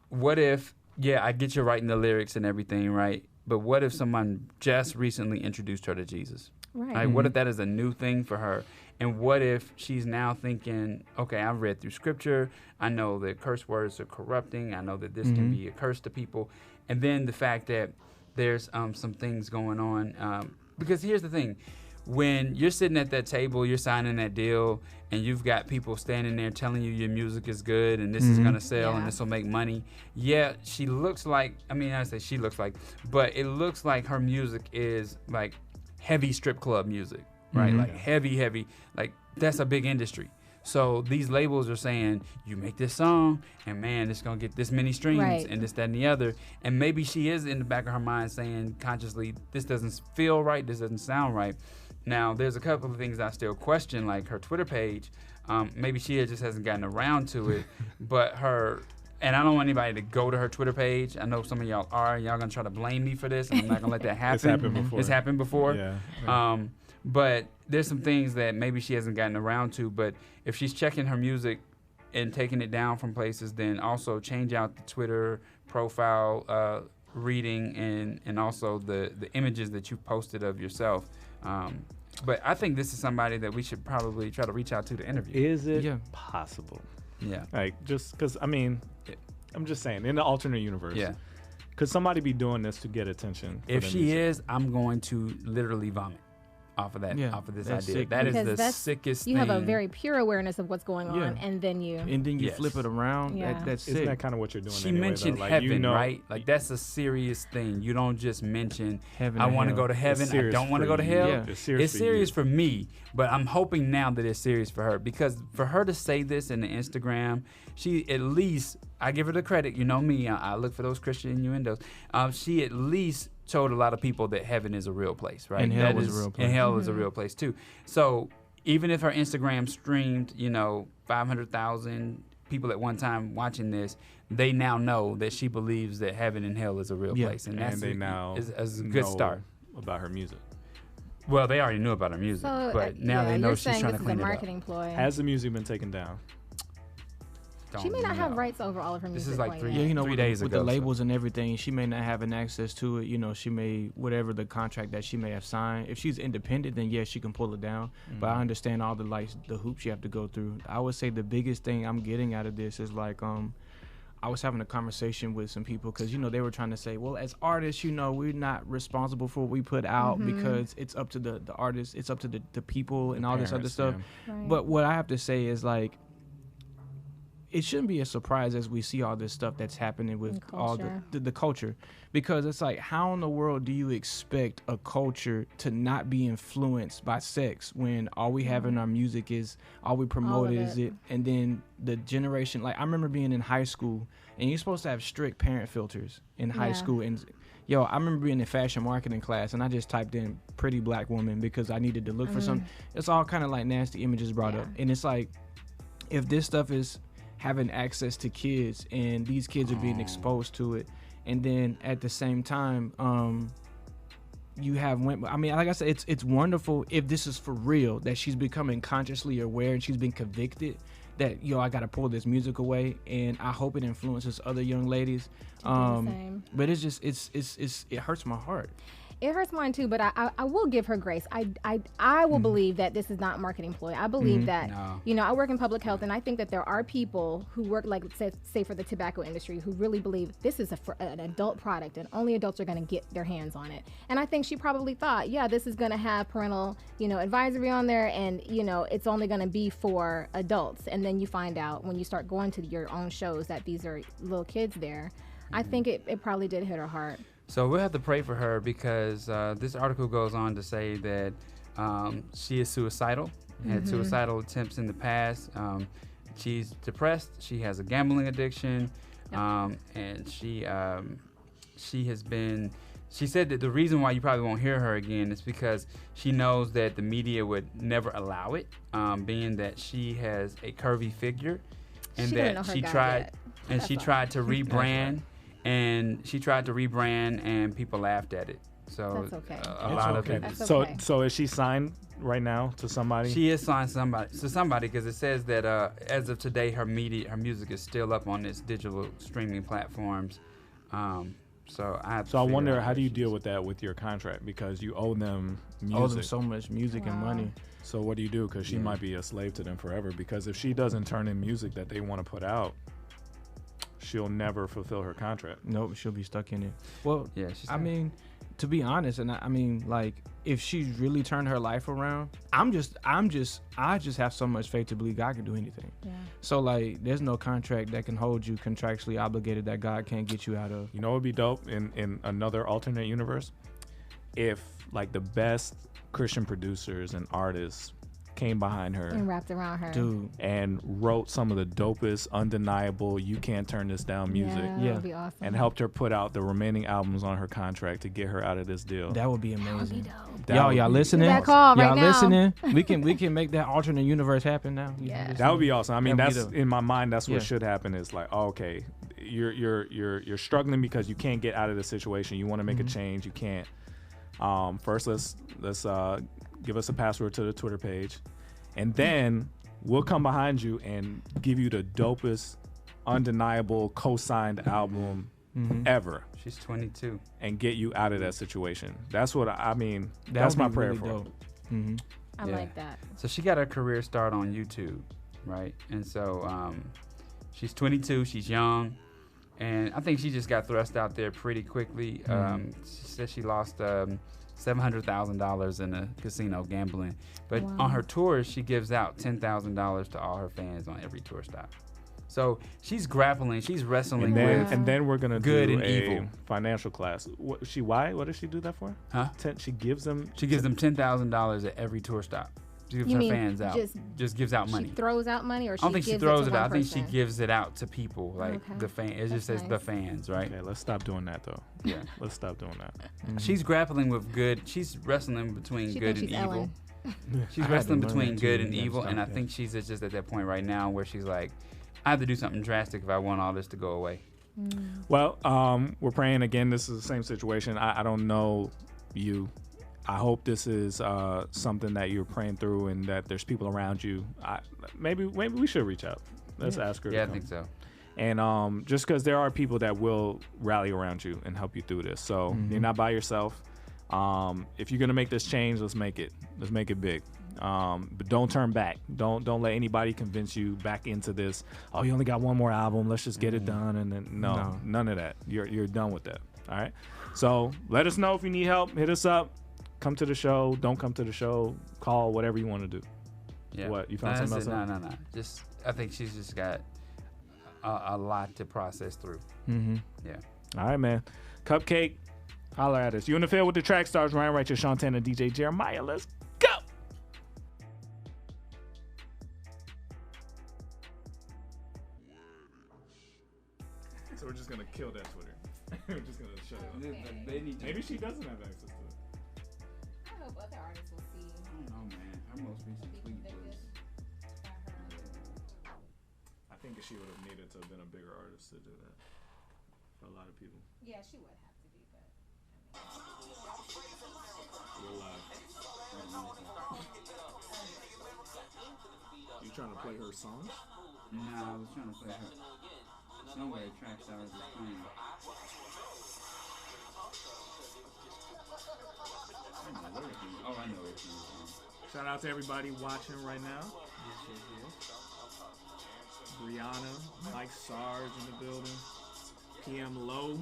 what if, yeah, I get you writing the lyrics and everything, right? But what if someone just recently introduced her to Jesus? Right. Like, what if that is a new thing for her? And what if she's now thinking, okay, I've read through scripture. I know that curse words are corrupting. I know that this can be a curse to people. And then the fact that there's some things going on. Because here's the thing. When you're sitting at that table, you're signing that deal, and you've got people standing there telling you your music is good and this is going to sell and Yeah. this will make money. Yeah, she looks like, I say she looks like, but it looks like her music is like heavy strip club music, right? Like heavy, like that's a big industry. So these labels are saying, you make this song, and man, it's going to get this many streams, Right. and this, that, and the other. And maybe she is in the back of her mind saying consciously, this doesn't feel right, this doesn't sound right. Now, there's a couple of things I still question, like her Twitter page. Maybe she just hasn't gotten around to it, but and I don't want anybody to go to her Twitter page. I know some of y'all are. Y'all going to try to blame me for this, and I'm not going to let that happen. It's happened before. It's happened before. Yeah. But there's some things that maybe she hasn't gotten around to. But if she's checking her music and taking it down from places, then also change out the Twitter profile reading and also the images that you posted of yourself. But I think this is somebody that we should probably try to reach out to interview. Is it Yeah. possible? Yeah. Like, just because, I mean, I'm just saying, in the alternate universe, Yeah. could somebody be doing this to get attention? for If their she music? is, I'm going to literally vomit off of that. Yeah, Off of this that's idea. sick. That is Because the that's- sickest you thing. have a very pure awareness of what's going on, Yeah. and then you. And then you Yes. flip it around. Yeah. That's Isn't sick. that kind of what you're doing? She anyway, mentioned though? Like, heaven, you know, right? Like that's a serious thing. You don't just mention Heaven I and want to hell. go to heaven. I serious don't want to for go to you. hell. Yeah. It's serious It's for serious you. for me, but I'm hoping now that it's serious for her because for her to say this in the Instagram, she at least I give her the credit. You know me, I look for those Christian innuendos. She at least told a lot of people that heaven is a real place, right? And hell That is a is- real place. And hell is a real place too. So even if her Instagram streamed, 500,000 people at one time watching this, they now know that she believes that heaven and hell is a real Yeah. place, and And that's they now is a good know start. about her music. Well, they already knew about her music, So, but now yeah, they know you're she's saying trying this to is a clean it up. marketing ploy. Has the music been taken down? She may not have know. rights over all of her This music. is like quite three- yet. Yeah, 3 days with ago, the so. labels and everything, she may not have an access to it. She may whatever the contract that she may have signed. If she's independent, then yes, she can pull it down. But I understand all the hoops you have to go through. I would say the biggest thing I'm getting out of this is like I was having a conversation with some people because they were trying to say, well, as artists, we're not responsible for what we put out because it's up to the artists, it's up to the people and all this other Parents, stuff. yeah. Right. But what I have to say is like, it shouldn't be a surprise as we see all this stuff that's happening with And all culture. the culture, because it's like, how in the world do you expect a culture to not be influenced by sex when all we have in our music is all we promote of is it. it, and then the generation. Like I remember being in high school, and you're supposed to have strict parent filters in high Yeah. school, and I remember being in fashion marketing class, and I just typed in pretty black woman because I needed to look for something. It's all kind of like nasty images brought up, and it's like, if this stuff is having access to kids and these kids are being exposed to it, and then at the same time you have women. I mean, like I said, it's wonderful if this is for real, that she's becoming consciously aware and she's been convicted. that I got to pull this music away, and I hope it influences other young ladies. Same. But it's just it hurts my heart. It hurts mine too, but I will give her grace. I will believe that this is not a marketing ploy. I believe that, No. I work in public health, and I think that there are people who work, like, say for the tobacco industry, who really believe this is an adult product and only adults are going to get their hands on it. And I think she probably thought, yeah, this is going to have parental, advisory on there, and, it's only going to be for adults. And then you find out when you start going to your own shows that these are little kids there. I think it probably did hit her heart. So we'll have to pray for her because this article goes on to say that she is suicidal, had suicidal attempts in the past. She's depressed. She has a gambling addiction, and she has been. She said that the reason why you probably won't hear her again is because she knows that the media would never allow it, being that she has a curvy figure, and She don't know her she God tried yet. and That's she all. tried to rebrand. And she tried to rebrand, and people laughed at it. So That's okay. A lot of it. That's So okay. so is she signed right now to somebody? She is signed to somebody because it says that as of today, her music is still up on this digital streaming platforms. So I wonder, how do you deal with that with your contract, because you owe them music? Owe them so much music and money. So what do you do? Because she might be a slave to them forever. Because if she doesn't turn in music that they want to put out, she'll never fulfill her contract. Nope, she'll be stuck in it. Well, Yeah, I mean, to be honest, and I mean, like, if she's really turned her life around, I just have so much faith to believe God can do anything. Yeah. So, like, there's no contract that can hold you contractually obligated that God can't get you out of. You know what would be dope in another alternate universe? If, like, the best Christian producers and artists came behind her And wrapped around her. Dude, and wrote some of the dopest, undeniable, you can't turn this down music, Yeah, that Yeah. would be awesome. and helped her put out the remaining albums on her contract to get her out of this deal. that would be amazing. That would Y'all be listening? That call right Y'all now. listening? We can make that alternate universe happen now. You Yeah. just- That would be awesome. I mean, That would that's be in my mind. That's what Yeah. should happen. Is like, oh, okay, you're struggling because you can't get out of the situation. You want to make a change. You can't. First, let's give us a password to the Twitter page, and then we'll come behind you and give you the dopest, undeniable, co-signed album ever, she's 22. and get you out of that situation. That's what I mean. That That's would my be prayer really for. dope. Mm-hmm. I Yeah. like that. So she got her career start on YouTube, right? And so she's 22. She's young, and I think she just got thrust out there pretty quickly. She said she lost $700,000 in a casino gambling, but Wow. on her tours she gives out $10,000 to all her fans on every tour stop. So she's grappling, she's wrestling And then, with and then we're gonna good do and a evil. financial class. What does she do that for? Huh? She gives them. She gives them $10,000 at every tour stop. She gives You her mean fans out. Just gives out money. She throws out money, or she I don't think gives she throws it it to out. I one think she person? gives it out to people, like Okay. the fan. It That's just says the nice. fans, right? Okay, let's stop doing that though. Yeah. Let's stop doing that. She's grappling with good. She's wrestling between She good thinks and she's evil. Ellen. She's I had to wrestling learn between that good too. and Yeah, evil, stop and I that. think she's just at that point right now where she's like, I have to do something drastic if I want all this to go away. Well, we're praying again. This is the same situation. I don't know you. I hope this is something that you're praying through, and that there's people around you. Maybe we should reach out. Let's ask her. to Yeah, I come. think so. And just because there are people that will rally around you and help you through this, so you're not by yourself. If you're gonna make this change, let's make it big. But don't turn back. Don't let anybody convince you back into this. Oh, you only got one more album. Let's just get it done. And then no, none of that. You're done with that. All right. So let us know if you need help. Hit us up. Come to the show. Don't come to the show. Call, whatever you want to do. Yeah. What, you found something else? No. Just I think she's just got a lot to process through. Mm-hmm. Yeah. All right, man. Cupcake, holler at us. You in the field with the track stars, Ryan Righteous, Shantan, and DJ Jeremiah. Let's go. So we're just gonna kill that Twitter. We're just gonna shut it off. Maybe she doesn't have access to it. I hope other artists will see. I don't know, man. Her most recent Be tweet convicted was. by her. I think she would have needed to have been a bigger artist to do that. For a lot of people. Yeah, she would have to be, but. We're live. You trying to play her songs? Nah, I was trying to play her. Somewhere Trackstarz is playing. I don't know where it is. Oh, I know where it is. Shout out to everybody watching right now. Brianna, Mike Sarge in the building. PM Low.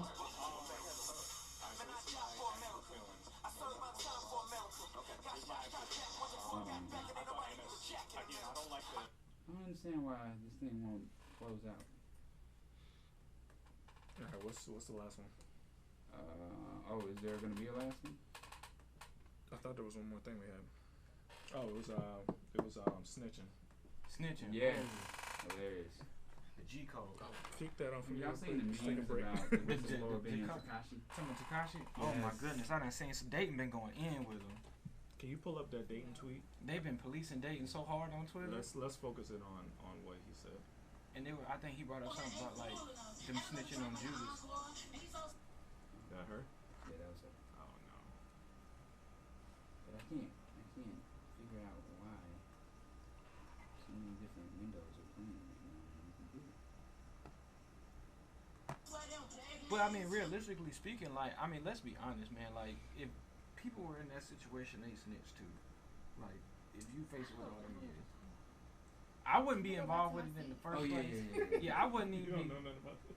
I don't understand why this thing won't close out. Alright, what's the last one? Oh, is there gonna be a last one? I thought there was one more thing we had. Oh, it was snitching. Snitching. Yeah. Hilarious. The G code. Kick that off from Y'all y'all. seen the Take a memes break. about the whistleblower being Tekashi? Someone Tekashi? Oh my goodness, I done seen some Dayton been going in with them. Can you pull up that Dayton tweet? They've been policing Dayton so hard on Twitter. Let's focus it on what he said. And they were, I think he brought up something about like them snitching on Judas. That her? Yeah, that was it. Oh no. But I can't figure out why so many different windows are playing right now on the computer. But I mean, realistically speaking, like, I mean, let's be honest, man. Like, if people were in that situation, they snitch too. Like, if you face it with all them years, I wouldn't be involved with it in the first place. Yeah, I wouldn't You even don't be. know nothing about this.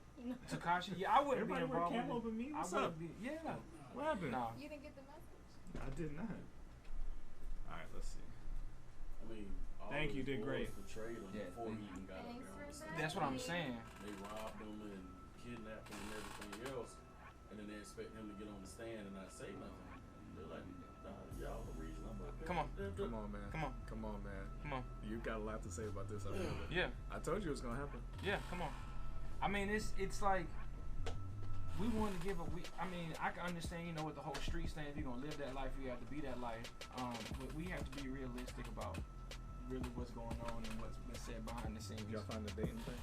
Tekashi, yeah, I wouldn't Everybody be wear involved camo with but it. me? I What's wouldn't up? be. Yeah. What happened? No. You didn't get the message? I did not. Alright, let's see. I mean, all Thank you, his did boys great. Betrayed him Yeah, before he thank even got up Thanks there on for the stand. that. That's what I'm saying. They robbed him and kidnapped him and everything else, and then they expect him to get on the stand and not say nothing. They're like, nah, y'all the reason I'm up here. Come on. Come on, man. Come on. Come on, man. Come on. You got a lot to say about this. I feel it. Yeah. I told you it was gonna happen. Yeah. Come on. I mean, it's like we want to give a. I mean, I can understand, you know, with the whole street stand. If you're gonna live that life, you have to be that life. But we have to be realistic about really what's going on and what's been said behind the scenes. Y'all find the Dayton thing?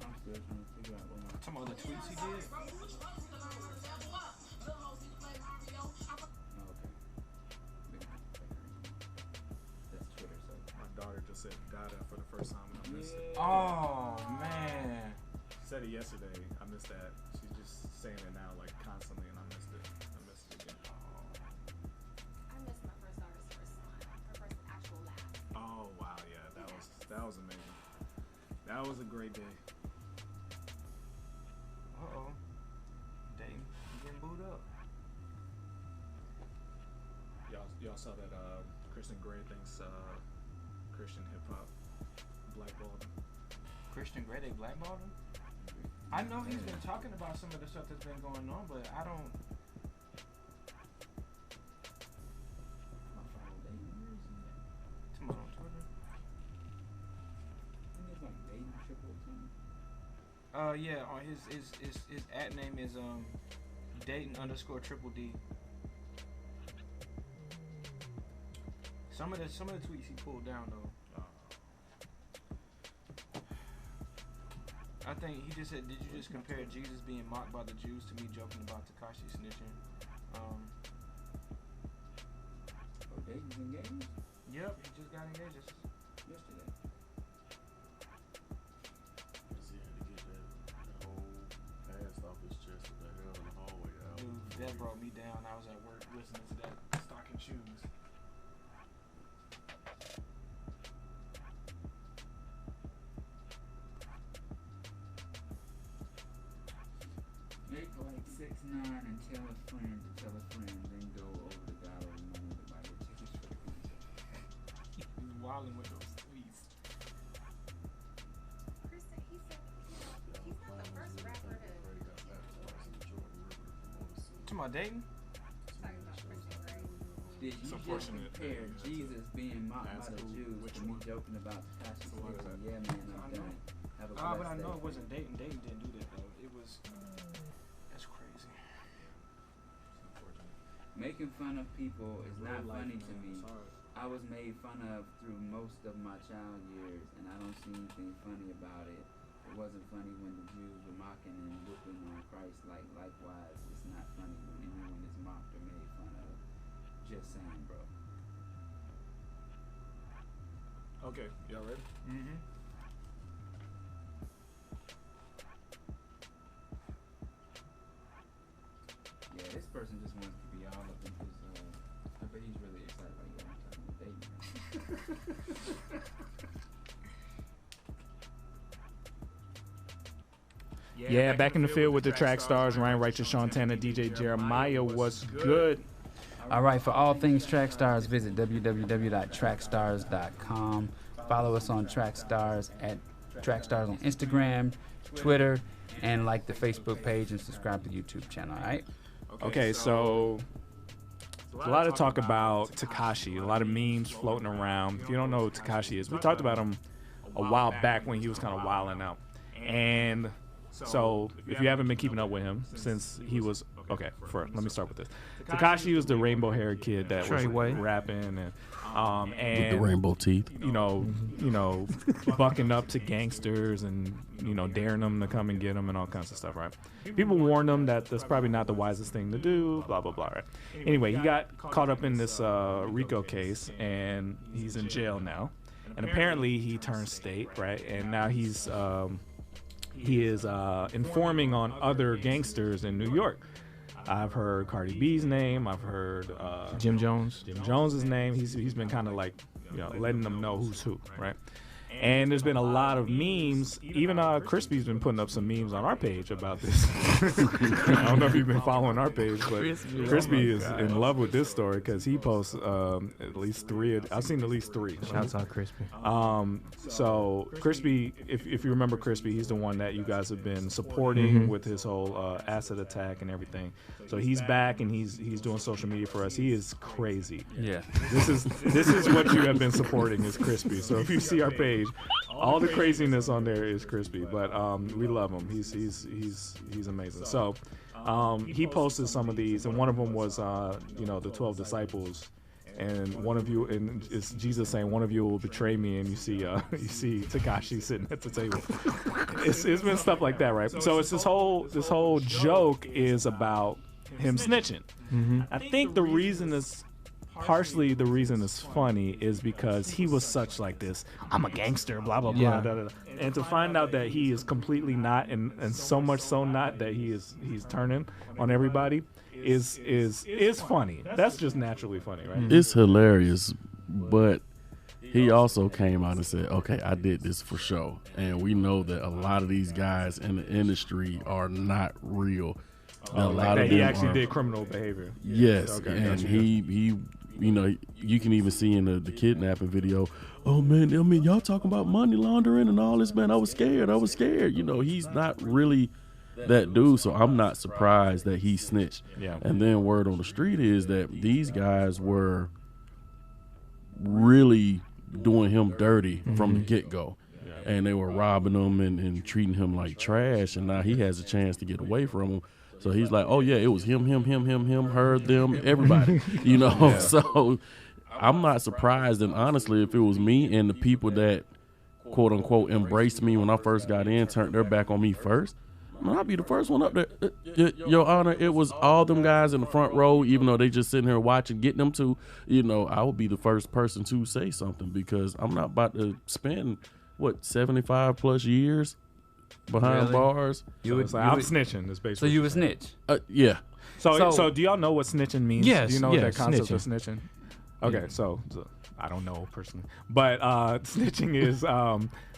I'm still trying to figure out what my... Some other tweets he did. Oh, okay. That's Twitter, so... My daughter just said Dada for the first time and I missed it. Oh man. She said it yesterday. I missed that. She's just saying it now like constantly and I missed it. I missed it again. I missed my first daughter's first one, her first actual laugh. Oh wow, yeah, that was amazing. That was a great day. Uh-oh. Dayton, you getting booed up. Y'all saw that Christian Grey thinks Christian hip hop blackballed him. Christian Grey, they blackballed him? I know he's been talking about some of the stuff that's been going on, but I don't... Tomorrow on Twitter. I think it's like Dayton Triple or something. Yeah, on his at name is Dayton_triple D. Some of the tweets he pulled down though. I think he just said, "Did you just compare Jesus being mocked by the Jews to me joking about Tekashi snitching?" Oh, Dayton's engaged? Yep, he just got engaged Yesterday. Guess he had to get that whole past off his chest with that hell in the hallway out. Dude, that brought me down. I was at work listening to that stocking shoes. Make like 6ix9ine and tell a friend to tell a friend, then go over the gallery money to buy your tickets for the concert. He was wilding with those tweets. Kristen, he said, you know, he's not the first rapper to To my Dayton? talk about Kristen Gray. Did you It's just unfortunate. compare Yeah, Jesus being mocked Ask by the who- Jews which to me one? joking about Tekashi So what is snitching? that? Yeah, man, I I'm know. done. Have a But I blessed know day. it wasn't Dayton. Dayton didn't do that though. It was. That's crazy. It's unfortunate. Making fun of people is Real not life, funny man, to me. it's hard. I was made fun of through most of my child years, and I don't see anything funny about it. It wasn't funny when the Jews were mocking and whooping on Christ. Likewise, it's not funny when anyone is mocked or made fun of. Just saying, bro. Okay, y'all ready? Mm-hmm. Yeah, back in the field with the track stars, Ryan Righteous, Sean Tanner, DJ Jeremiah. What's good? All right, for all things Trackstars, visit www.trackstars.com. Follow us on Trackstars at Trackstars on Instagram, Twitter, and like the Facebook page and subscribe to the YouTube channel, all right? Okay, so a lot of talk about Tekashi, a lot of memes floating around. If you don't know who Tekashi is, we talked about him a while back when he was kind of wilding out. And so if you haven't been keeping up with him since he was, okay, let me start with this. Tekashi was the rainbow-haired kid that was rapping and With the rainbow teeth. you know, bucking up to gangsters and, daring them to come and get him and all kinds of stuff, right? People warned him that that's probably not the wisest thing to do, blah, blah, blah, right? Anyway, he got caught up in this RICO case, and he's in jail now. And apparently he turned state, right? And now he is informing on other gangsters in New York. I've heard Cardi B's name. I've heard Jim Jones. Jim Jones's name. He's been kind of like, letting them know who's who, right? And there's been a lot of memes. Even Crispy's been putting up some memes on our page about this. I don't know if you've been following our page, but Crispy is in love with this story because he posts at least 3. I've seen at least 3. Shouts out Crispy. So Crispy, if you remember Crispy, he's the one that you guys have been supporting with his whole acid attack and everything. So he's back and he's doing social media for us. He is crazy. Yeah. This is what you have been supporting is Crispy. So if you see our page, all the craziness on there is Crispy. But we love him. He's amazing. So he posted some of these, and one of them was the 12 disciples. And one of you, and it's Jesus saying, one of you will betray me, and you see Tekashi sitting at the table. It's been stuff like that, right? So it's this whole joke is about him snitching. I think partially the reason it's funny is because he was such like this, I'm a gangster, blah blah blah, da, da, da. And to find out that he is completely not, and so much so not that he's turning on everybody is funny. That's just naturally funny, right? It's hilarious, but he also came out and said, okay, I did this for show. And we know that a lot of these guys in the industry are not real. He actually did criminal behavior. Yes, Okay, and gotcha. he you can even see in the kidnapping video, oh man, I mean, y'all talking about money laundering and all this, man. I was scared. He's not really that dude, so I'm not surprised that he snitched. Yeah. And then word on the street is that these guys were really doing him dirty from the get-go. And they were robbing him and treating him like trash, and now he has a chance to get away from them. So he's like, oh yeah, it was him, her, them, everybody. So I'm not surprised. And honestly, if it was me and the people that quote unquote embraced me when I first got in turned their back on me first, I'd be the first one up there. Your Honor, it was all them guys in the front row, even though they just sitting here watching, getting them to, I would be the first person to say something, because I'm not about to spend 75 plus years behind bars. I'm snitching. Is basically. So you a snitch? Yeah. So do y'all know what snitching means? Yes, Do you know that concept snitching. of snitching? Okay, so I don't know personally, but snitching is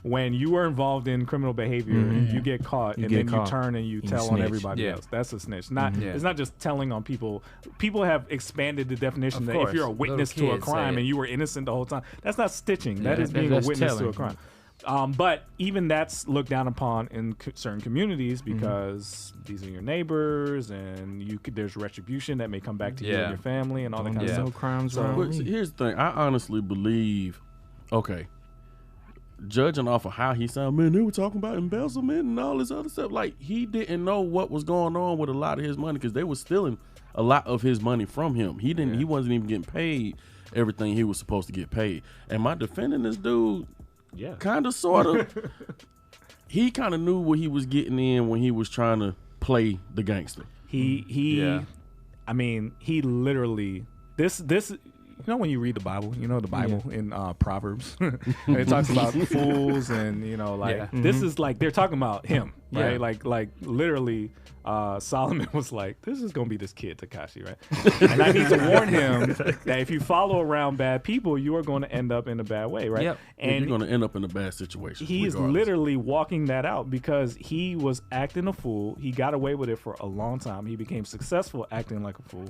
when you are involved in criminal behavior, you get caught, and then you turn and you tell on snitch. everybody else. That's a snitch. It's not just telling on people. People have expanded the definition Of that course. if you're a witness to a Little kids crime say it. and you were innocent the whole time, that's not stitching. That is being a that's witness to telling. a crime. But even that's looked down upon in certain communities because these are your neighbors, and there's retribution that may come back to you and your family and all that kind of No stuff. crimes But around see, me. here's the thing. I honestly believe, judging off of how he sounded, man, they were talking about embezzlement and all this other stuff. Like, he didn't know what was going on with a lot of his money, because they were stealing a lot of his money from him. He wasn't even getting paid everything he was supposed to get paid. Am I defending this dude? Yeah. Kind of, sort of. He kind of knew what he was getting in when he was trying to play the gangster. He literally, this, when you read the Bible, the Bible in Proverbs, it talks about fools and this is like they're talking about him, right? Yeah. Like literally, Solomon was like, this is gonna be this kid Tekashi, right? And I need to warn him that if you follow around bad people, you are going to end up in a bad way, right? Yep. And you're going to end up in a bad situation. he is regardless. literally walking that out because he was acting a fool. He got away with it for a long time. He became successful acting like a fool,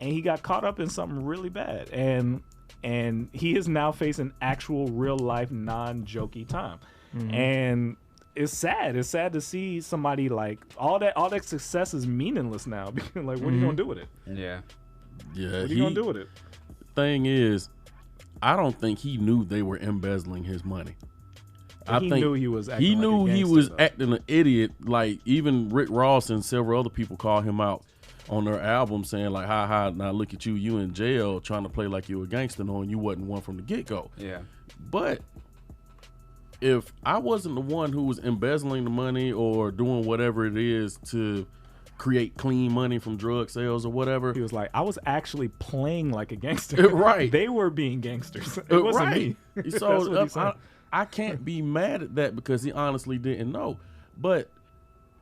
and he got caught up in something really bad. And he is now facing actual real life non-jokey time. And it's sad. It's sad to see somebody like all that success is meaningless now. Like, what are you gonna do with it? Yeah. Yeah. What are you gonna do with it? Thing is, I don't think he knew they were embezzling his money. He knew he was acting he like knew a he gangster, was though. acting an idiot. Like, even Rick Ross and several other people call him out on their album saying like, ha, now look at you in jail trying to play like you a gangster knowing you wasn't one from the get-go. Yeah. But if I wasn't the one who was embezzling the money or doing whatever it is to create clean money from drug sales or whatever, He was like, I was actually playing like a gangster. Right. They were being gangsters. It wasn't me. That's So what he said. I can't be mad at that because he honestly didn't know. But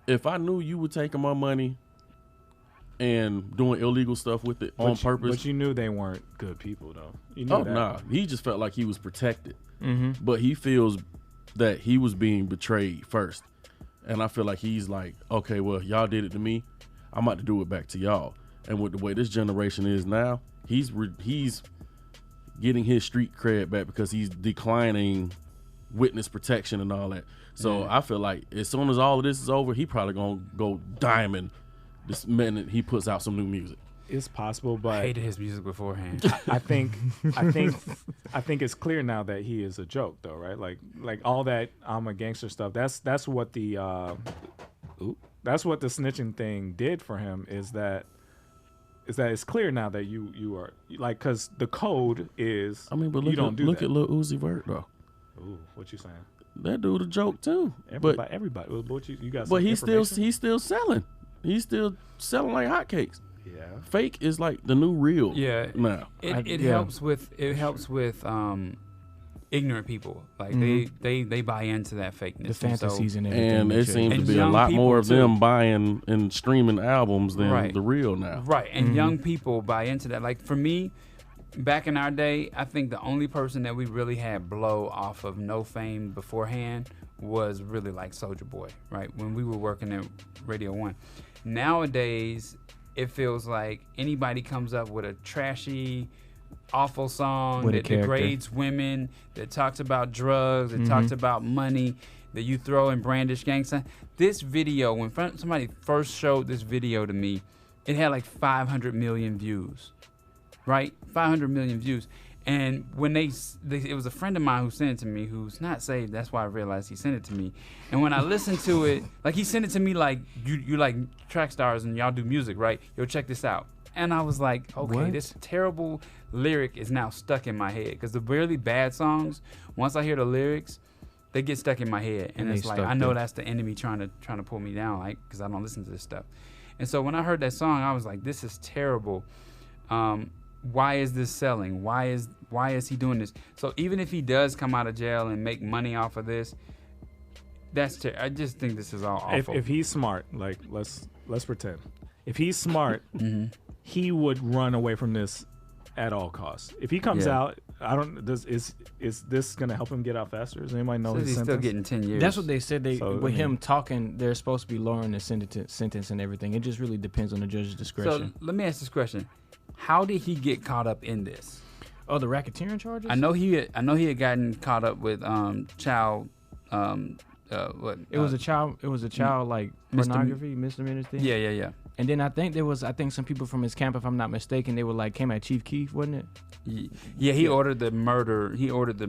if I knew you were taking my money and doing illegal stuff with it on purpose, But you knew they weren't good people, though. You knew oh that. nah, he just felt like he was protected. But he feels that he was being betrayed first, and I feel like he's like, okay, well, y'all did it to me, I'm about to do it back to y'all. And with the way this generation is now, he's getting his street cred back because he's declining witness protection and all that. So I feel like as soon as all of this is over, he probably gonna go diamond this minute he puts out some new music. It's possible, I but hated his music beforehand. I think it's clear now that he is a joke, though, right? Like all that I'm a gangster stuff. That's what the snitching thing did for him. Is that it's clear now that you are like, because the code is. I mean, but you don't do look that. at Lil Uzi Vert though. Ooh, what you saying? That dude a joke too. Everybody. What you got? But some he's still selling. He's still selling like hotcakes. Yeah. Fake is like the new real. Yeah. Now. It yeah. helps with ignorant people. Like they buy into that fakeness. The fantasies and everything. And that it you- seems to And be a young lot more of people, them too. buying and streaming albums than Right. the real now. Right, and young people buy into that. Like for me, back in our day, I think the only person that we really had blow off of no fame beforehand was really like Soulja Boy, right? When we were working at Radio 1. Nowadays, it feels like anybody comes up with a trashy, awful song With a that character. degrades women, that talks about drugs, that talks about money, that you throw in brandish gangsta. This video, when somebody first showed this video to me, it had like 500 million views, right? 500 million views. And when it was a friend of mine who sent it to me, who's not saved. That's why I realized he sent it to me. And when I listened to it, like he sent it to me like, you like track stars and y'all do music, right? Yo, check this out. And I was like, okay, What? this terrible lyric is now stuck in my head. Because the really bad songs, once I hear the lyrics, they get stuck in my head. And And it's they like, stuck I know there. that's the enemy trying to pull me down, like, because I don't listen to this stuff. And so when I heard that song, I was like, this is terrible. Why is this selling? Why is he doing this? So even if he does come out of jail and make money off of this, I just think this is all awful. If he's smart, like let's pretend, if he's smart, he would run away from this at all costs. If he comes Yeah. out, is this gonna help him get out faster? Does anybody know Says his he's sentence? still getting 10 years. That's what they said. So, With I him mean- talking, they're supposed to be lowering the sentence and everything. It just really depends on the judge's So discretion. let me ask this question: how did he get caught up in this? Oh, the racketeering charges? I know he had gotten caught up with child. It was a child like pornography misdemeanor thing. Yeah. And then I think some people from his camp, if I'm not mistaken, they were like came at Chief Keef, wasn't it? Yeah, he ordered the murder. He ordered the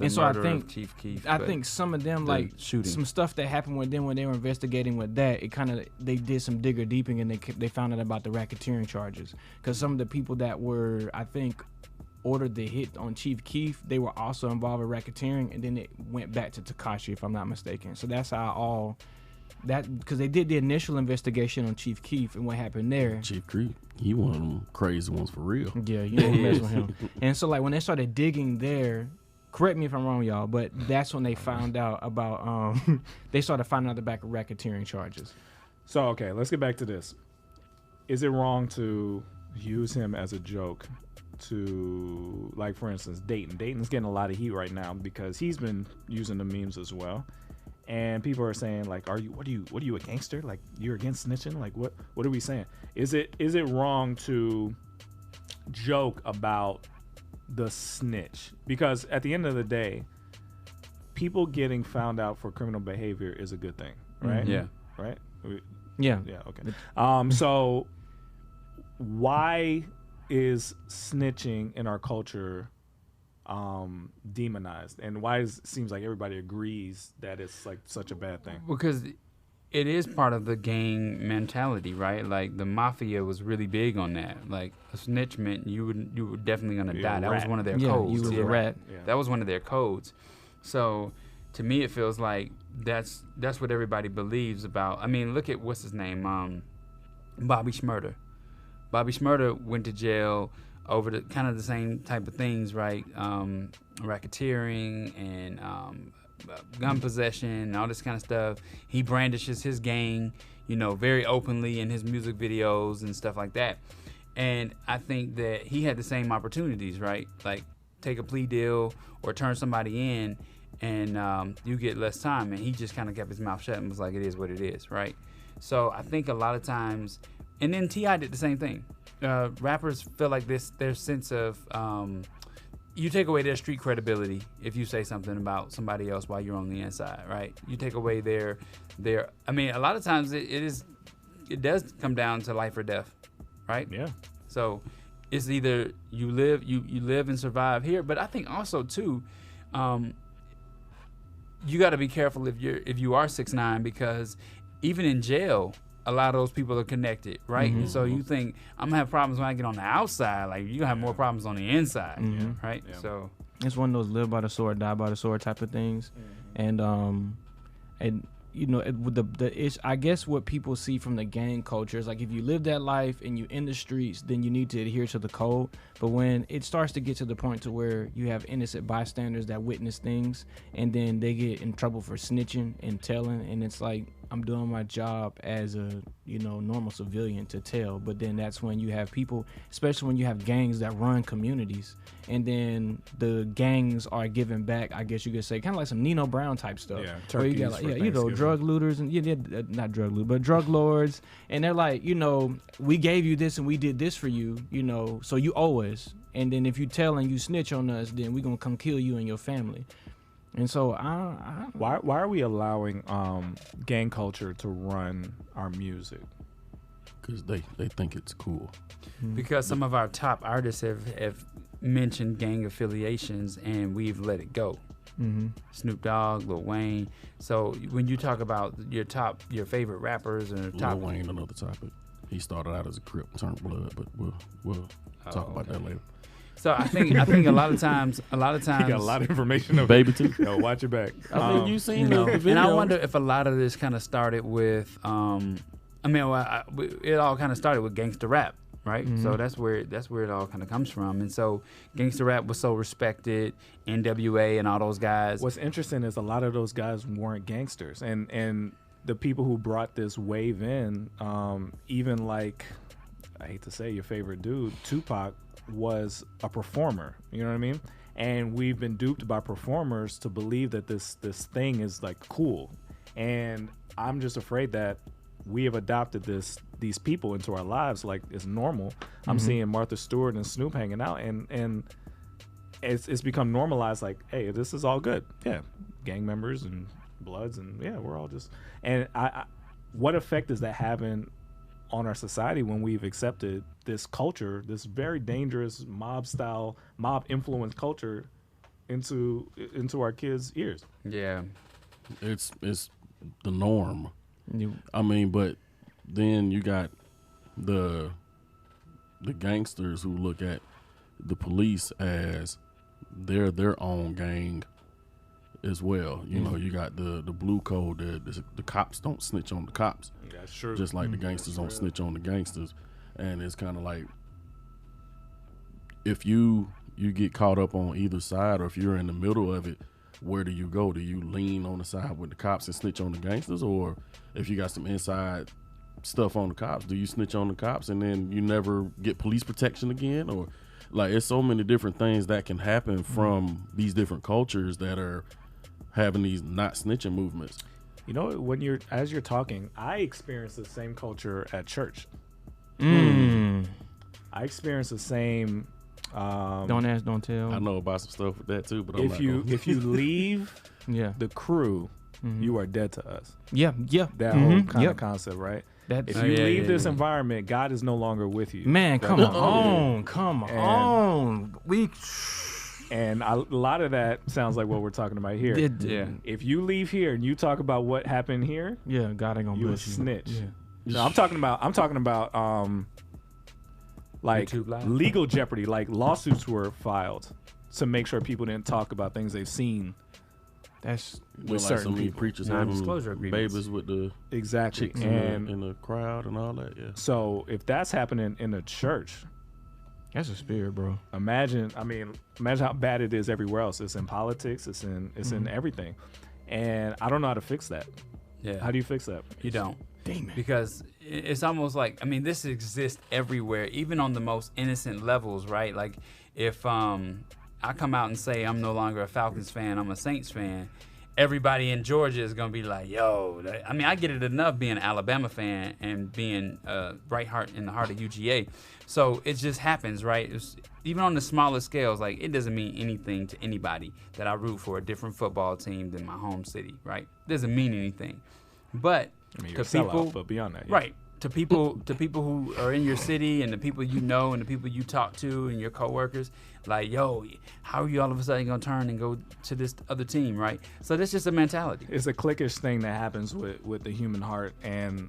And so I murder think- of Chief Keef. I but think some of them the like shooting. some stuff that happened with them when they were investigating with that. It kind of they did some digger deeping and they found out about the racketeering charges because some of the people that were I think ordered the hit on Chief Keef, they were also involved in racketeering, and then it went back to Tekashi, if I'm not mistaken. So that's how all that because they did the initial investigation on Chief Keef and what happened there. Chief Keef, he one of them crazy ones for real. Yeah, you don't mess with him. And so like when they started digging there, correct me if I'm wrong, y'all, but that's when they found out about they started finding out the back of racketeering charges. So okay, let's get back to this. Is it wrong to use him as a joke to, like, for instance, Dayton? Dayton's getting a lot of heat right now because he's been using the memes as well. And people are saying, like, what are you, a gangster? Like, you're against snitching? Like, what are we saying? Is it wrong to joke about the snitch? Because at the end of the day, people getting found out for criminal behavior is a good thing, right? Yeah. Right? Yeah. Yeah, okay. So why is snitching in our culture demonized, and why it seems like everybody agrees that it's like such a bad thing? Because it is part of the gang mentality, right? Like the mafia was really big on that. Like a snitch meant you were definitely gonna die. That was one of their codes. You was a rat. Yeah. That was one of their codes. So to me, it feels like that's what everybody believes about. I mean, look at what's his name, Bobby Shmurda. Bobby Shmurda went to jail over the kind of the same type of things, right? Racketeering and gun possession and all this kind of stuff. He brandishes his gang, very openly in his music videos and stuff like that. And I think that he had the same opportunities, right? Like take a plea deal or turn somebody in and you get less time. And he just kind of kept his mouth shut and was like, it is what it is, right? So I think a lot of times, and then T.I. did the same thing. Rappers feel like their sense of, you take away their street credibility if you say something about somebody else while you're on the inside, right? You take away their I mean, a lot of times it does come down to life or death, right? Yeah. So it's either you live and survive here, but I think also too, you got to be careful if you are 6ix9ine, because even in jail, a lot of those people are connected, right? Mm-hmm. And so you think I'm gonna have problems when I get on the outside, like you gonna have more problems on the inside, right? Yeah. So It's one of those live by the sword, die by the sword type of things. And I guess what people see from the gang culture is like, if you live that life and you in the streets, then you need to adhere to the code. But when it starts to get to the point to where you have innocent bystanders that witness things and then they get in trouble for snitching and telling, and it's like, I'm doing my job as a normal civilian to tell, but then that's when you have people, especially when you have gangs that run communities, and then the gangs are giving back, I guess you could say, kind of like some Nino Brown type stuff. Yeah, where you got like, drug looters and not drug looters, but drug lords, and they're like, we gave you this and we did this for you, so you owe us, and then if you tell and you snitch on us, then we gonna come kill you and your family. And so why are we allowing gang culture to run our music? Because they think it's cool. because some of our top artists have mentioned gang affiliations and we've let it go. Mm-hmm. Snoop Dogg, Lil Wayne. So when you talk about your favorite rappers and Lil Wayne, another topic. He started out as a Crip, turned blood, but we'll talk about that later. So I think a lot of times He got a lot of information. Baby too. Yo, watch your back. I mean, you seen the video. and I wonder if a lot of this kind of started with it all kind of started with gangster rap, right? Mm-hmm. So that's where it all kind of comes from. And so gangster rap was so respected, NWA and all those guys. What's interesting is a lot of those guys weren't gangsters, and the people who brought this wave in, even like, I hate to say, your favorite dude, Tupac, was a performer. You know what I mean? And we've been duped by performers to believe that this thing is like cool. And I'm just afraid that we have adopted these people into our lives like it's normal. Mm-hmm. I'm seeing Martha Stewart and Snoop hanging out, and it's become normalized. Like, hey, this is all good. Yeah, gang members and Bloods, and yeah, we're all just. And I what effect is that having on our society when we've accepted this culture, this very dangerous mob influence culture into our kids' ears? Yeah, It's the norm. I mean, but then you got the gangsters who look at the police as they're their own gang. as well. You know, you got the blue code. The cops don't snitch on the cops. That's true. Just like the gangsters don't snitch on the gangsters. And it's kind of like, if you get caught up on either side, or if you're in the middle of it, where do you go? Do you lean on the side with the cops and snitch on the gangsters? Or if you got some inside stuff on the cops, do you snitch on the cops and then you never get police protection again? Or like, it's so many different things that can happen from these different cultures that are having these not snitching movements. You know, when as you're talking, I experience the same culture at church. Mm. I experience the same. Don't ask, don't tell. I know about some stuff with that too, but I'm If you leave Yeah. the crew, you are dead to us. Yeah. That whole kind of concept, right? That's, If you leave this environment, God is no longer with you. man, come on. And a lot of that sounds like what we're talking about here. If you leave here and you talk about what happened here, God ain't gonna you a bless you. snitch. Yeah. So I'm talking about like legal jeopardy, like lawsuits were filed to make sure people didn't talk about things they've seen. That's with with like certain so many people. preachers Non-disclosure having agreements. babies with the Exactly. chicks And in the crowd and all that. Yeah. so if that's happening in a church, that's a spirit, bro. imagine how bad it is everywhere else. It's in politics, it's in everything. And I don't know how to fix that. Yeah. How do you fix that? You don't. Damn it. Because it's almost like, I mean, this exists everywhere, even on the most innocent levels, right? Like if I come out and say I'm no longer a Falcons fan, I'm a Saints fan, everybody in Georgia is going to be like, yo, I mean, I get it enough being an Alabama fan and being right in the heart of UGA. So it just happens, right? Even on the smaller scales, like it doesn't mean anything to anybody that I root for a different football team than my home city, right? It doesn't mean anything. But I mean, to you're a sellout, people, but beyond that, yeah. right? To people who are in your city and the people you know and the people you talk to and your coworkers, like, yo, how are you all of a sudden gonna turn and go to this other team, right? So that's just a mentality. It's a cliquish thing that happens with the human heart, and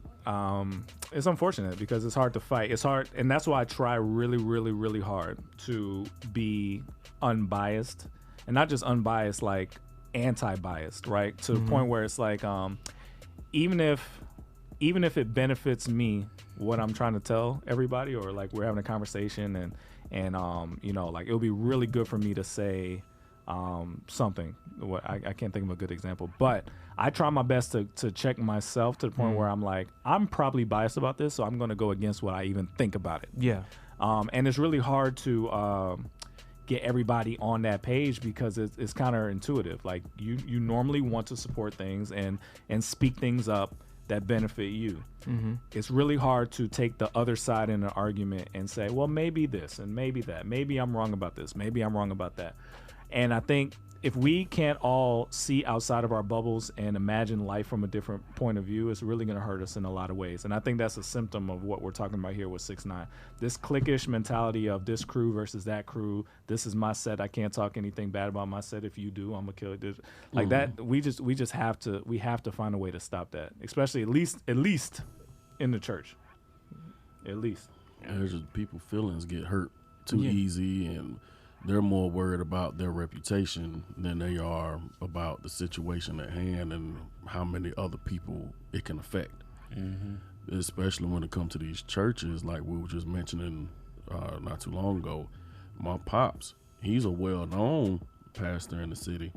it's unfortunate because it's hard to fight. It's hard, and that's why I try really, really, really hard to be unbiased, and not just unbiased, like anti-biased, right? To the point where it's like, even if it benefits me, what I'm trying to tell everybody, or like we're having a conversation and you know, like it'll be really good for me to say something. I can't think of a good example, but I try my best to check myself to the point where I'm like, I'm probably biased about this, so I'm going to go against what I even think about it. Yeah. And it's really hard to get everybody on that page because it's counterintuitive. Like you normally want to support things and speak things up that benefit you. It's really hard to take the other side in an argument and say, well, maybe this and maybe that. Maybe I'm wrong about this. Maybe I'm wrong about that. And I think if we can't all see outside of our bubbles and imagine life from a different point of view, it's really going to hurt us in a lot of ways. And I think that's a symptom of what we're talking about here with 6ix9ine. This cliquish mentality of this crew versus that crew. This is my set. I can't talk anything bad about my set. If you do, I'm gonna kill it. Like that. We just have to find a way to stop that. Especially at least in the church. At least. There's just people feelings get hurt too easy, and they're more worried about their reputation than they are about the situation at hand and how many other people it can affect. Especially when it comes to these churches, like we were just mentioning not too long ago. My pops, he's a well-known pastor in the city,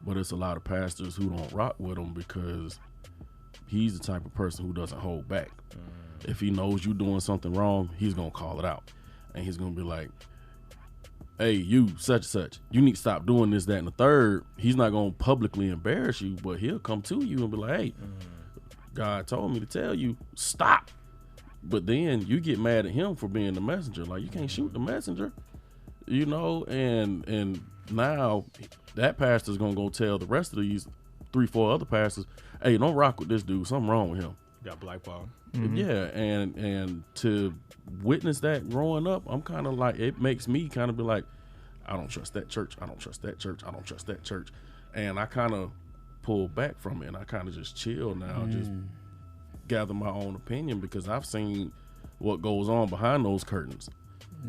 but it's a lot of pastors who don't rock with him because he's the type of person who doesn't hold back. If he knows you doing something wrong, he's gonna call it out, and he's gonna be like, hey, you such and such, you need to stop doing this, that, and the third. He's not gonna publicly embarrass you, but he'll come to you and be like, hey, God told me to tell you, stop. But then you get mad at him for being the messenger. Like, you can't shoot the messenger, you know? And now that pastor's gonna go tell the rest of these 3-4 other pastors, hey, don't rock with this dude, something wrong with him. Got blackballed. Yeah, and to witness that growing up, I'm kind of like, it makes me kind of be like, I don't trust that church, I don't trust that church, I don't trust that church. And I kind of pull back from it, and I kind of just chill now, just gather my own opinion, because I've seen what goes on behind those curtains.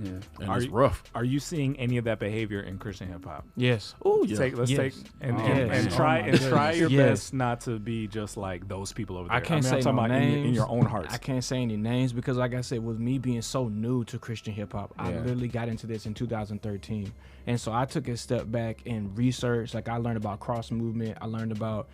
Yeah. And it's rough. Are you seeing any of that behavior in Christian hip hop? Yes. Oh yeah. Let's Yes. take and Yes. try Oh my and try goodness. your Yes. best not to be just like those people over there. I can't mean, say I'm talking no about names in your own hearts. I can't say any names because, like I said, with me being so new to Christian hip hop, I Yeah. literally got into this in 2013, and so I took a step back and researched. Like I learned about cross movement. I learned about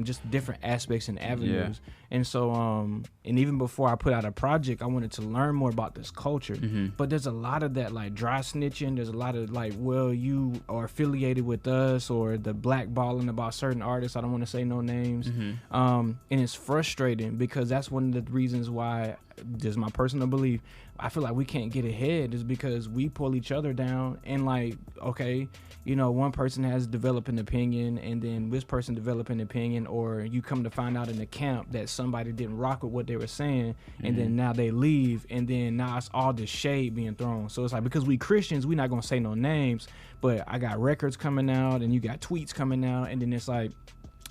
just different aspects and avenues. And so, and even before I put out a project, I wanted to learn more about this culture. But there's a lot of that, like dry snitching. There's a lot of like, well, you are affiliated with us, or the blackballing about certain artists. I don't want to say no names. And it's frustrating because that's one of the reasons why, this is my personal belief, I feel like we can't get ahead is because we pull each other down. And like, okay, you know, one person has developed an opinion, and then this person developed an opinion, or you come to find out in the camp that somebody didn't rock with what they were saying, and then now they leave, and then now it's all this shade being thrown. So it's like, because we Christians, we not gonna say no names, but I got records coming out, and you got tweets coming out, and then it's like,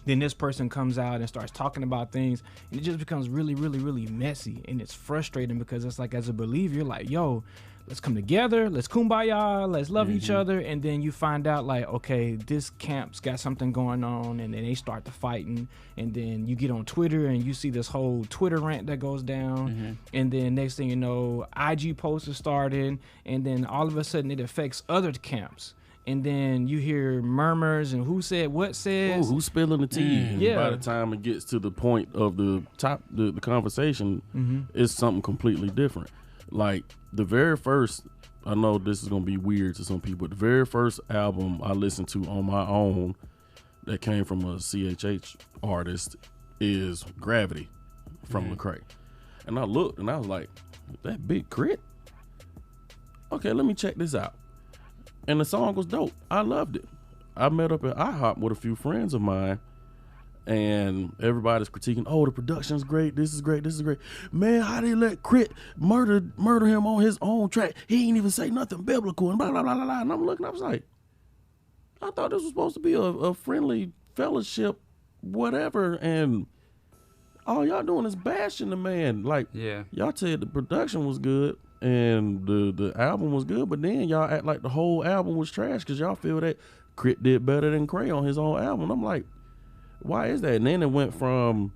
then this person comes out and starts talking about things, and it just becomes really, really, really messy, and it's frustrating because it's like, as a believer, you're like, yo, let's come together, let's kumbaya, let's love each other, and then you find out like, okay, this camp's got something going on, and then they start the fighting, and then you get on Twitter and you see this whole Twitter rant that goes down, and then next thing you know, IG posts are starting, and then all of a sudden it affects other camps. And then you hear murmurs and who said what says. Oh, who's spilling the tea? And Yeah. by the time it gets to the point of the conversation, it's something completely different. Like the very first, I know this is gonna be weird to some people, but the very first album I listened to on my own that came from a CHH artist is Gravity from Lecrae. And I looked and I was like, that Big Crit? Okay, let me check this out. And the song was dope. I loved it. I met up at IHOP with a few friends of mine, and everybody's critiquing, oh, the production's great, this is great, this is great. Man, how they let Crit murder him on his own track? He ain't even say nothing biblical, and blah, blah, blah, blah, blah. And I'm looking, I was like, I thought this was supposed to be a friendly fellowship, whatever, and all y'all doing is bashing the man. Like, y'all said the production was good, and the album was good, but then y'all act like the whole album was trash because y'all feel that Crit did better than Cray on his own album. I'm like, why is that? And then it went from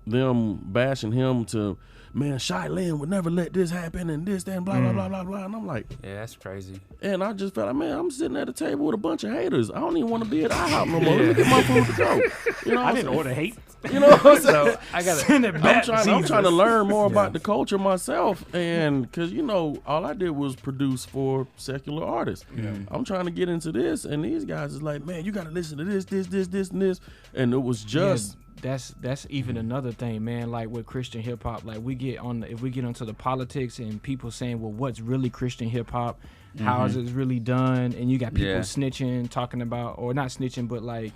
them bashing him to, man, Shy Lynn would never let this happen and this, that, and blah, blah, blah, blah, blah. And I'm like, Yeah, that's crazy. and I just felt like, man, I'm sitting at a table with a bunch of haters. I don't even want to be at IHOP no more. Let me get my food to go. You know, I didn't order hate. You know what I'm saying? So I gotta. Send it back. I'm trying to learn more about the culture myself, and because you know, all I did was produce for secular artists. I'm trying to get into this, and these guys is like, man, you got to listen to this, and this, and it was just. That's even another thing, man. Like with Christian hip hop, like if we get onto the politics and people saying, well, what's really Christian hip hop? How is it really done? And you got people snitching, talking about, or not snitching, but like,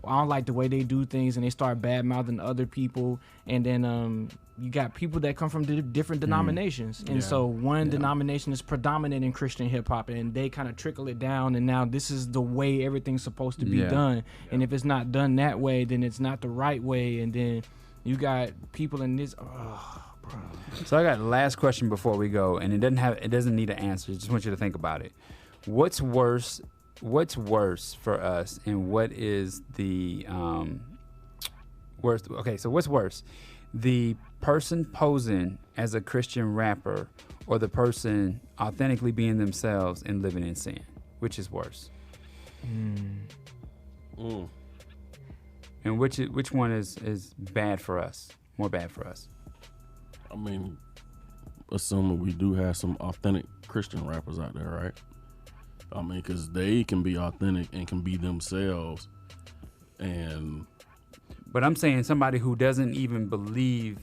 I don't like the way they do things, and they start bad mouthing other people. And then you got people that come from different denominations, and so one denomination is predominant in Christian hip hop, and they kind of trickle it down, and now this is the way everything's supposed to be done. And if it's not done that way, then it's not the right way. And then you got people in this. So I got the last question before we go, and it doesn't need an answer. I just want you to think about it. What's worse for us, and what is the worst? Okay, so what's worse, the person posing as a Christian rapper, or the person authentically being themselves and living in sin? Which is worse? And which one is bad for us? More bad for us? I mean, assuming we do have some authentic Christian rappers out there, right? I mean, because they can be authentic and can be themselves, But I'm saying somebody who doesn't even believe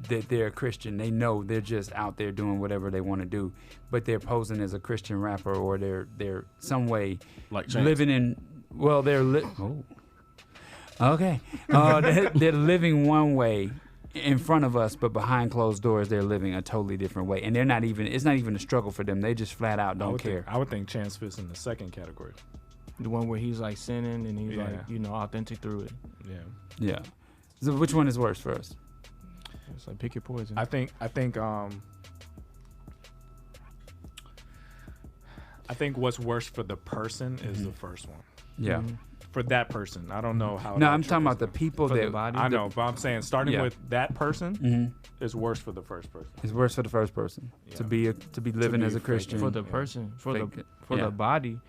that they're a Christian. They know they're just out there doing whatever they want to do, but they're posing as a Christian rapper, or they're some way like Chance. living in. Well, they're okay. They're living one way in front of us, but behind closed doors, they're living a totally different way, and they're not even. It's not even a struggle for them. They just flat out don't care. I would think Chance fits in the second category. The one where he's like sinning and he's like, authentic through it. Yeah. So which one is worse for us? It's like pick your poison. I think I think what's worse for the person is the first one. Yeah. For that person, I don't know how. No, that I'm talking about the trickles people For the that body. down. I know, but I'm saying starting with that person Mhm. is worse for the first person. It's worse for the first person to Yeah. be living be as a fake. Christian. For the person, for Fake it. the Yeah. body,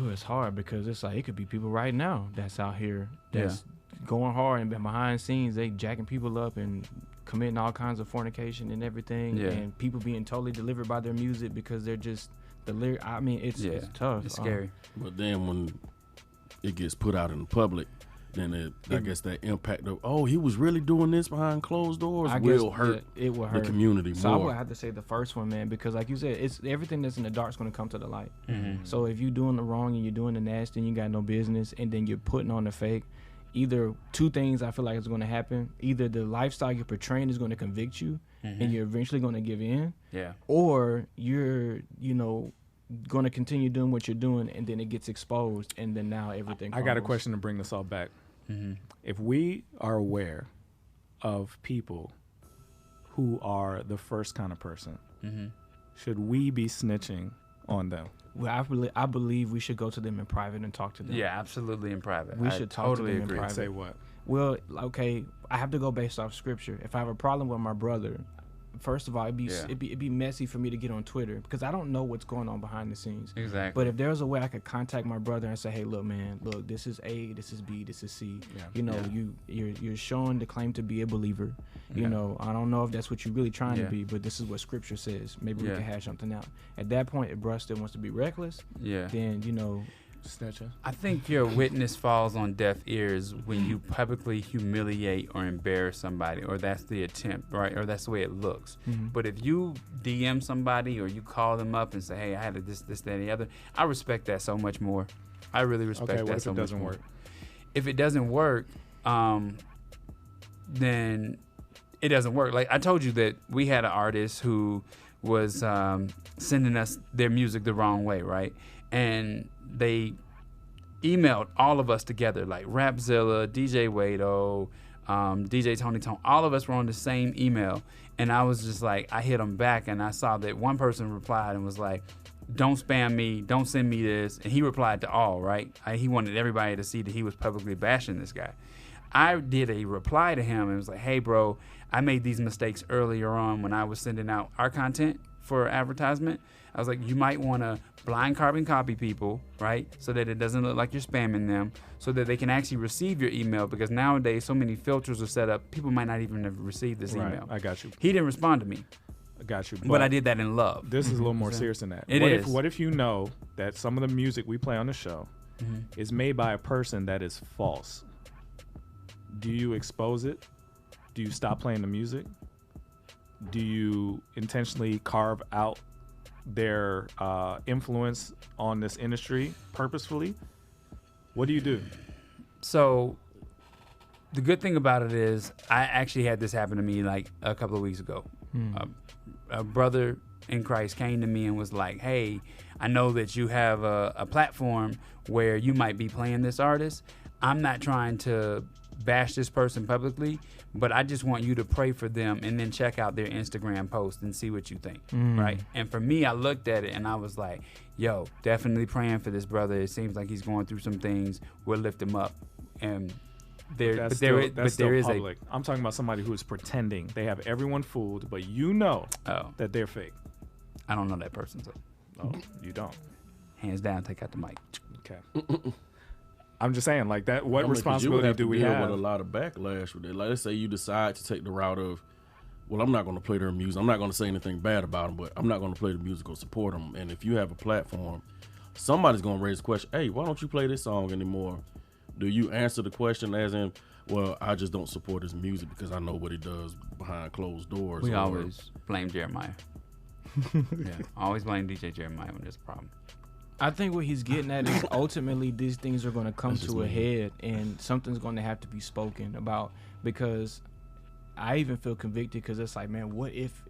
it's hard because it's like it could be people right now that's out here that's going hard and behind scenes they jacking people up and committing all kinds of fornication and everything, Yeah. and people being totally delivered by their music because they're just the lyric. I mean, it's tough. It's scary. But then when it gets put out in the public, then I guess that impact of, oh, he was really doing this behind closed doors I will guess hurt it will the hurt community So I more. would have to say the first one, man, because like you said, it's everything that's in the dark is going to come to the light. Mm-hmm. So if you're doing the wrong and you're doing the nasty and you got no business, and then you're putting on the fake, either two things I feel like is going to happen. Either the lifestyle you're portraying is going to convict you, and you're eventually going to give in, Yeah. or you're, going to continue doing what you're doing, and then it gets exposed, and then now everything. I got a crumbles. question to bring this all back. Mm-hmm. If we are aware of people who are the first kind of person, Mm-hmm. should we be snitching on them? Well, I believe we should go to them in private and talk to them. Yeah, absolutely in private. We I should talk totally to them in agree. private. Say what? Well, okay, I have to go based off scripture. If I have a problem with my brother, first of all, it'd be messy for me to get on Twitter because I don't know what's going on behind the scenes. Exactly. But if there's a way I could contact my brother and say, "Hey, look, man, look, this is A, this is B, this is C. You're showing the claim to be a believer. You know, I don't know if that's what you're really trying to be, but this is what Scripture says. Maybe we can hash something out." At that point, if bruh still wants to be reckless, then Snitching. I think your witness falls on deaf ears when you publicly humiliate or embarrass somebody, or that's the attempt, right? Or that's the way it looks. But if you DM somebody or you call them up and say, "Hey, I had this, that, and the other," I respect that so much more. I really respect Okay, that what if so it much doesn't more. work? If it doesn't work, then it doesn't work. Like I told you that we had an artist who was sending us their music the wrong way, right? And they emailed all of us together, like Rapzilla, DJ Wado, DJ Tony Tone. All of us were on the same email. And I was just like, I hit them back and I saw that one person replied and was like, "Don't spam me, don't send me this." And he replied to all, right? He wanted everybody to see that he was publicly bashing this guy. I did a reply to him and was like, "Hey, bro, I made these mistakes earlier on when I was sending out our content for advertisement. I was like, you might want to blind carbon copy people, right? So that it doesn't look like you're spamming them, so that they can actually receive your email, because nowadays so many filters are set up, people might not even have received this Right, email." I got you. He didn't respond to me, I got you. but I did that in love. This is a little more serious than that. It What is. What if you know that some of the music we play on the show is made by a person that is false? Do you expose it? Do you stop playing the music? Do you intentionally carve out their influence on this industry purposefully? What do you do? So the good thing about it is I actually had this happen to me like a couple of weeks ago. A brother in Christ came to me and was like, "Hey, I know that you have a platform where you might be playing this artist. I'm not trying to bash this person publicly, but I just want you to pray for them and then check out their Instagram post and see what you think." Right? And for me, I looked at it and I was like, "Yo, definitely praying for this brother. It seems like he's going through some things. We'll lift him up." And That's there still is public. I'm talking about somebody who is pretending. They have everyone fooled, but you know that they're fake. I don't know that person, so Oh, you don't. hands down, take out the mic. Okay. I'm just saying, like that. What I mean, 'cause responsibility you would have do to we deal have? with a lot of backlash with it. Like, let's say you decide to take the route of, well, I'm not going to play their music. I'm not going to say anything bad about them, but I'm not going to play the music or support them. And if you have a platform, somebody's going to raise the question, "Hey, why don't you play this song anymore?" Do you answer the question as in, "Well, I just don't support his music because I know what he does behind closed doors"? We or, always blame Jeremiah. Always blame DJ Jeremiah when there's a problem. I think what he's getting at is ultimately these things are going to come That's just to a me. head, and something's going to have to be spoken about, because I even feel convicted, because it's like, man, what if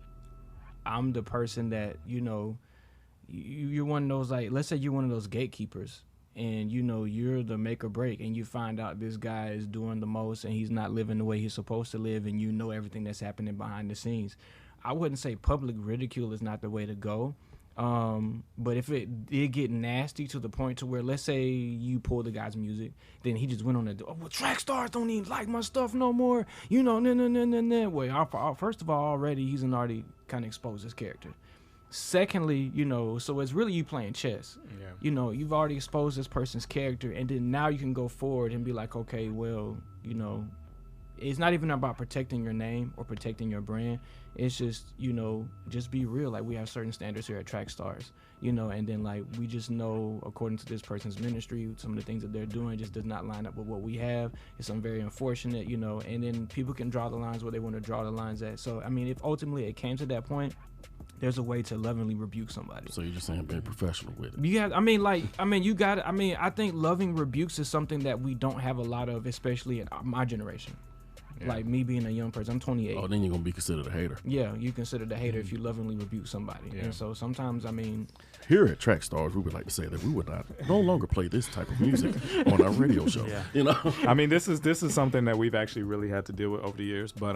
I'm the person that, you're one of those, like, let's say you're one of those gatekeepers, and you're the make or break, and you find out this guy is doing the most and he's not living the way he's supposed to live, and you know everything that's happening behind the scenes. I wouldn't say public ridicule is not the way to go, But if it did get nasty to the point to where, let's say you pull the guy's music, then he just went on and, oh, well, Trackstarz don't even like my stuff no more. You know, no. Well, first of all, already he's already kind of exposed his character. Secondly, you know, so it's really you playing chess. Yeah. You know, you've already exposed this person's character, and then now you can go forward and be like, okay, well, you know, it's not even about protecting your name or protecting your brand. It's just, you know, just be real. Like, we have certain standards here at Trackstarz, you know, and then, like, we just know, according to this person's ministry, some of the things that they're doing just does not line up with what we have. It's something very unfortunate, you know, and then people can draw the lines where they want to draw the lines at. So, I mean, if ultimately it came to that point, there's a way to lovingly rebuke somebody. So you're just saying be professional with it. You got, I think loving rebukes is something that we don't have a lot of, especially in my generation. Yeah. Like me being a young person, I'm 28. Oh, then you're gonna be considered a hater. Yeah, you consider the hater if you lovingly rebuke somebody. Yeah. And so sometimes, I mean, here at Trackstarz, we would like to say that we would no longer play this type of music on our radio show. Yeah. You know, I mean, this is something that we've actually really had to deal with over the years. But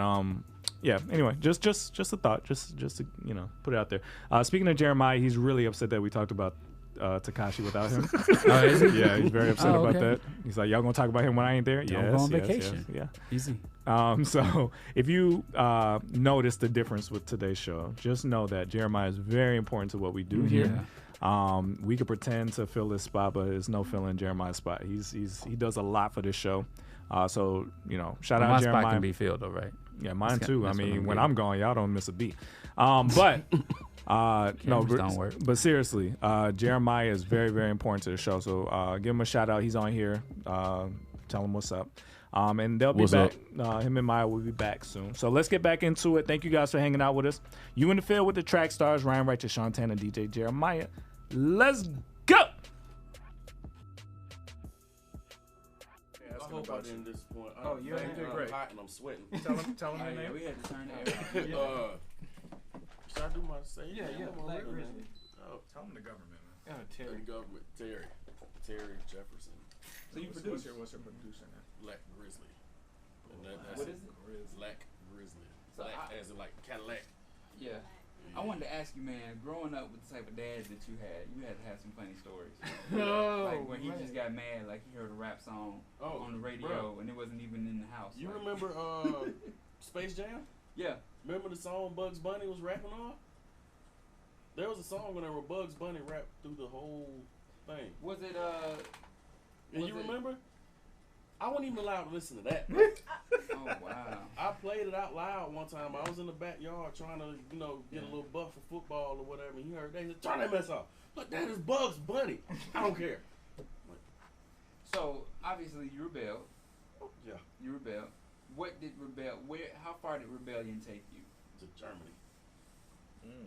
yeah. Anyway, just a thought, just to, you know, put it out there. Speaking of Jeremiah, he's really upset that we talked about Tekashi without him. Oh, is he? Yeah, he's very upset about that. He's like, y'all gonna talk about him when I ain't there? Don't go on vacation. Yeah, easy. So if you notice the difference with today's show, just know that Jeremiah is very important to what we do here. We could pretend to fill this spot, but there's no filling Jeremiah's spot. He does a lot for this show. So, you know, shout out Jeremiah. My spot can be filled, though, right? Yeah, mine too. I mean, when I'm gone, y'all don't miss a beat. But no, don't work. But seriously, Jeremiah is very, very important to the show. So give him a shout out. He's on here. Tell him what's up. And they'll be back. Him and Maya will be back soon. So let's get back into it. Thank you guys for hanging out with us. You in the field with the Trackstarz, Ryan Righteous, Sean Tan, and DJ Jeremiah. Let's go. About in this point. Oh, yeah, you did great. Hot and I'm sweating. Tell him your name. We had to turn it. Should I do my say? Yeah. Black Grizzly. Tell him the government, man. Terry. The government. Terry Jefferson. So you produce. What's your producer name? Black Grizzly. And that's what is it? Black Grizzly. So Black as in like Cadillac. Yeah. I wanted to ask you, man, growing up with the type of dad that you had to have some funny stories. Like when he just got mad, like he heard a rap song on the radio and it wasn't even in the house. You remember Space Jam? Yeah. Remember the song Bugs Bunny was rapping on? There was a song where Bugs Bunny rapped through the whole thing. Was it And you remember? I wasn't even allowed to listen to that. Oh, wow. I played it out loud one time. I was in the backyard trying to, you know, get a little buff for football or whatever. And he heard that. He said, turn that mess off. Look, that is Bugs Bunny. I don't care. So, obviously, you rebelled. Yeah. You rebelled. How far did rebellion take you? To Germany.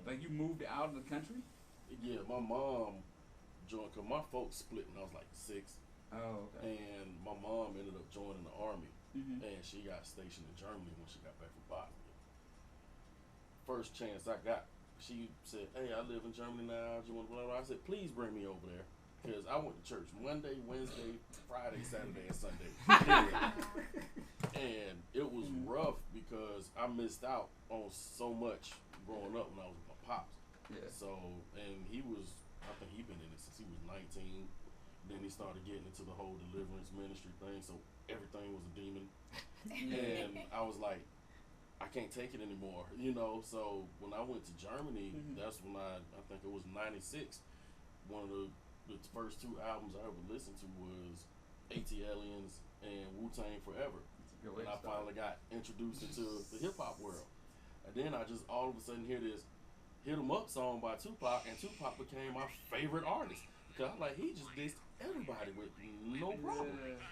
Like, you moved out of the country? Yeah, my mom joined, because my folks split when I was like 6. Oh, okay. And my mom ended up joining the army, and she got stationed in Germany when she got back from Bosnia. First chance I got, she said, "Hey, I live in Germany now. Do you want blah blah?" I said, "Please bring me over there," because I went to church Monday, Wednesday, Friday, Saturday, and Sunday, and it was rough because I missed out on so much growing up when I was with my pops. Yeah. So, and he was, I think he'd been in it since he was 19. Then he started getting into the whole deliverance ministry thing, so everything was a demon. And I was like, I can't take it anymore, you know. So when I went to Germany, that's when I think it was 96. One of the first 2 albums I ever listened to was AT-Aliens and Wu-Tang Forever. And I finally got introduced into the hip-hop world. And then I just all of a sudden hear this Hit 'Em Up song by Tupac, and Tupac became my favorite artist. Because I'm like, he just dissed everybody with no problem.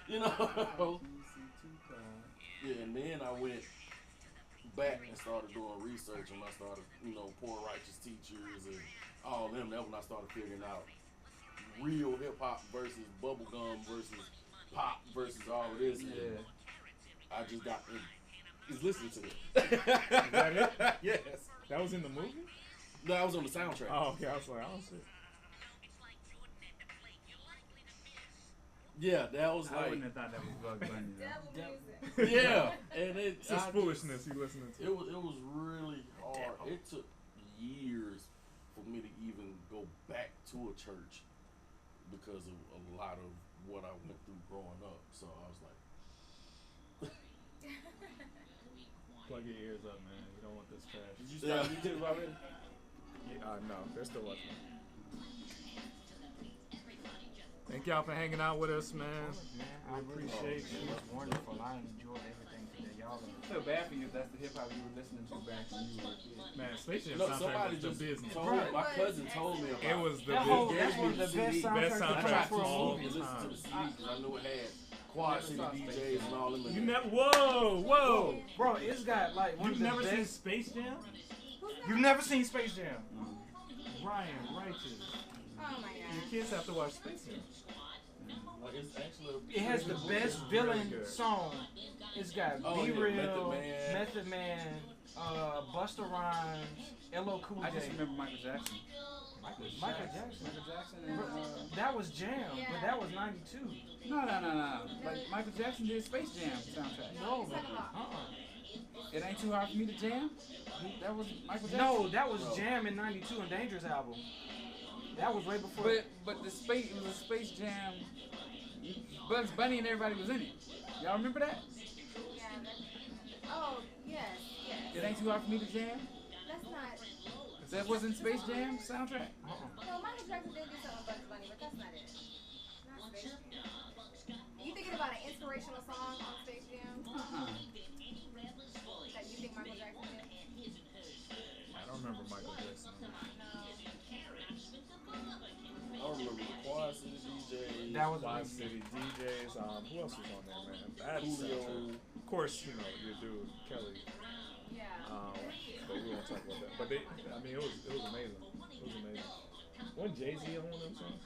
You know? Yeah, and then I went back and started doing research, and I started, you know, Poor Righteous Teachers and all them. That's when I started figuring out real hip-hop versus bubblegum versus pop versus all of this. And I just got is listening to this. Is that it? Yes. That was in the movie? No, I was on the soundtrack. Oh, okay. I was like, I don't see. Yeah, that was I like. wouldn't have thought that was Bugs Bunny. Yeah, and it's just foolishness you listening to. It was really hard. It took years for me to even go back to a church because of a lot of what I went through growing up. So I was like, Plug your ears up, man. You don't want this trash. Did you start YouTube already? Yeah, no, they're still watching. Thank y'all for hanging out with us, man. I appreciate you. It was wonderful. I enjoyed everything today. Y'all I feel bad for you if that's the hip hop you were listening to back when you were a kid. Man, Space Jam no, soundtrack somebody was the just business. told me, my cousin told me about It was the That whole, business. that's one of the best Best soundtracks for a all movie. listen to the CD because I knew it had Quad City DJs and all them. You never, whoa. Bro, it's got like one You've of the never best. seen Space Jam? You've never seen Space Jam? Ryan, righteous. Oh my Your god. kids have to watch Space Jam. Like, it's actually It has the best villain song. It's got Be yeah, Real, Method Man. Busta Rhymes, LL Cool J. I just remember Michael Jackson. Michael Jackson. Michael Jackson and That was Jam, but that was 92. no. Like Michael Jackson did Space Jam soundtrack. No, It ain't too hard for me to jam. That was Michael Jackson. no, that was Jam in 92 and Dangerous album. That was way before. But the space, it was a Space Jam. Bugs Bunny and everybody was in it. Y'all remember that? Yeah. Oh yes. It ain't too hard for me to jam. That's not. That wasn't Space Jam soundtrack. No, Michael Jackson did do something with Bugs Bunny, but that's not it. Not Space Jam. You thinking about an inspirational song on Space Jam that you think Michael Jackson did? I don't remember Michael Jackson. I remember the Quad City DJs. That was Quad City DJs. Who else was on there, man? That's of course, you know, your dude Kelly. Yeah. But we won't talk about that. But it was amazing. It was amazing. Wasn't Jay-Z on one of them songs?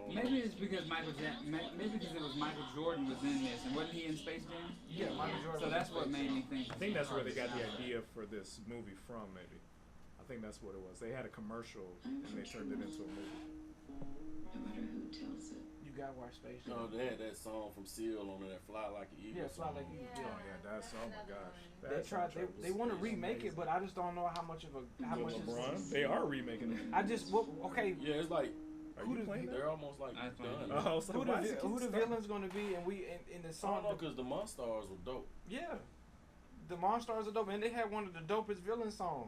Maybe it's because maybe because it was Michael Jordan was in this, and wasn't he in Space Jam? Yeah, Michael Jordan. So that's what made me think. I think that's where they got the idea for this movie from, maybe. I think that's what it was. They had a commercial and they turned it into a movie. No matter who tells it. You gotta watch Space Jam. No, they had that song from Seal on there, that Fly Like an Eagle. Yeah, Fly Like an song. Eagle. Oh yeah, that's oh my gosh. They That tried. soundtrack was They want to remake amazing. it, but I just don't know how much of a With LeBron, they are remaking it. I just okay. Yeah, it's like Are Who you the- playing that? they're almost like That's done. fine. Oh, so Who why is it the keep villain's gonna be? And we in the I song. don't know, because the Monstars were dope. Yeah, the Monstars are dope, and they had one of the dopest villain songs.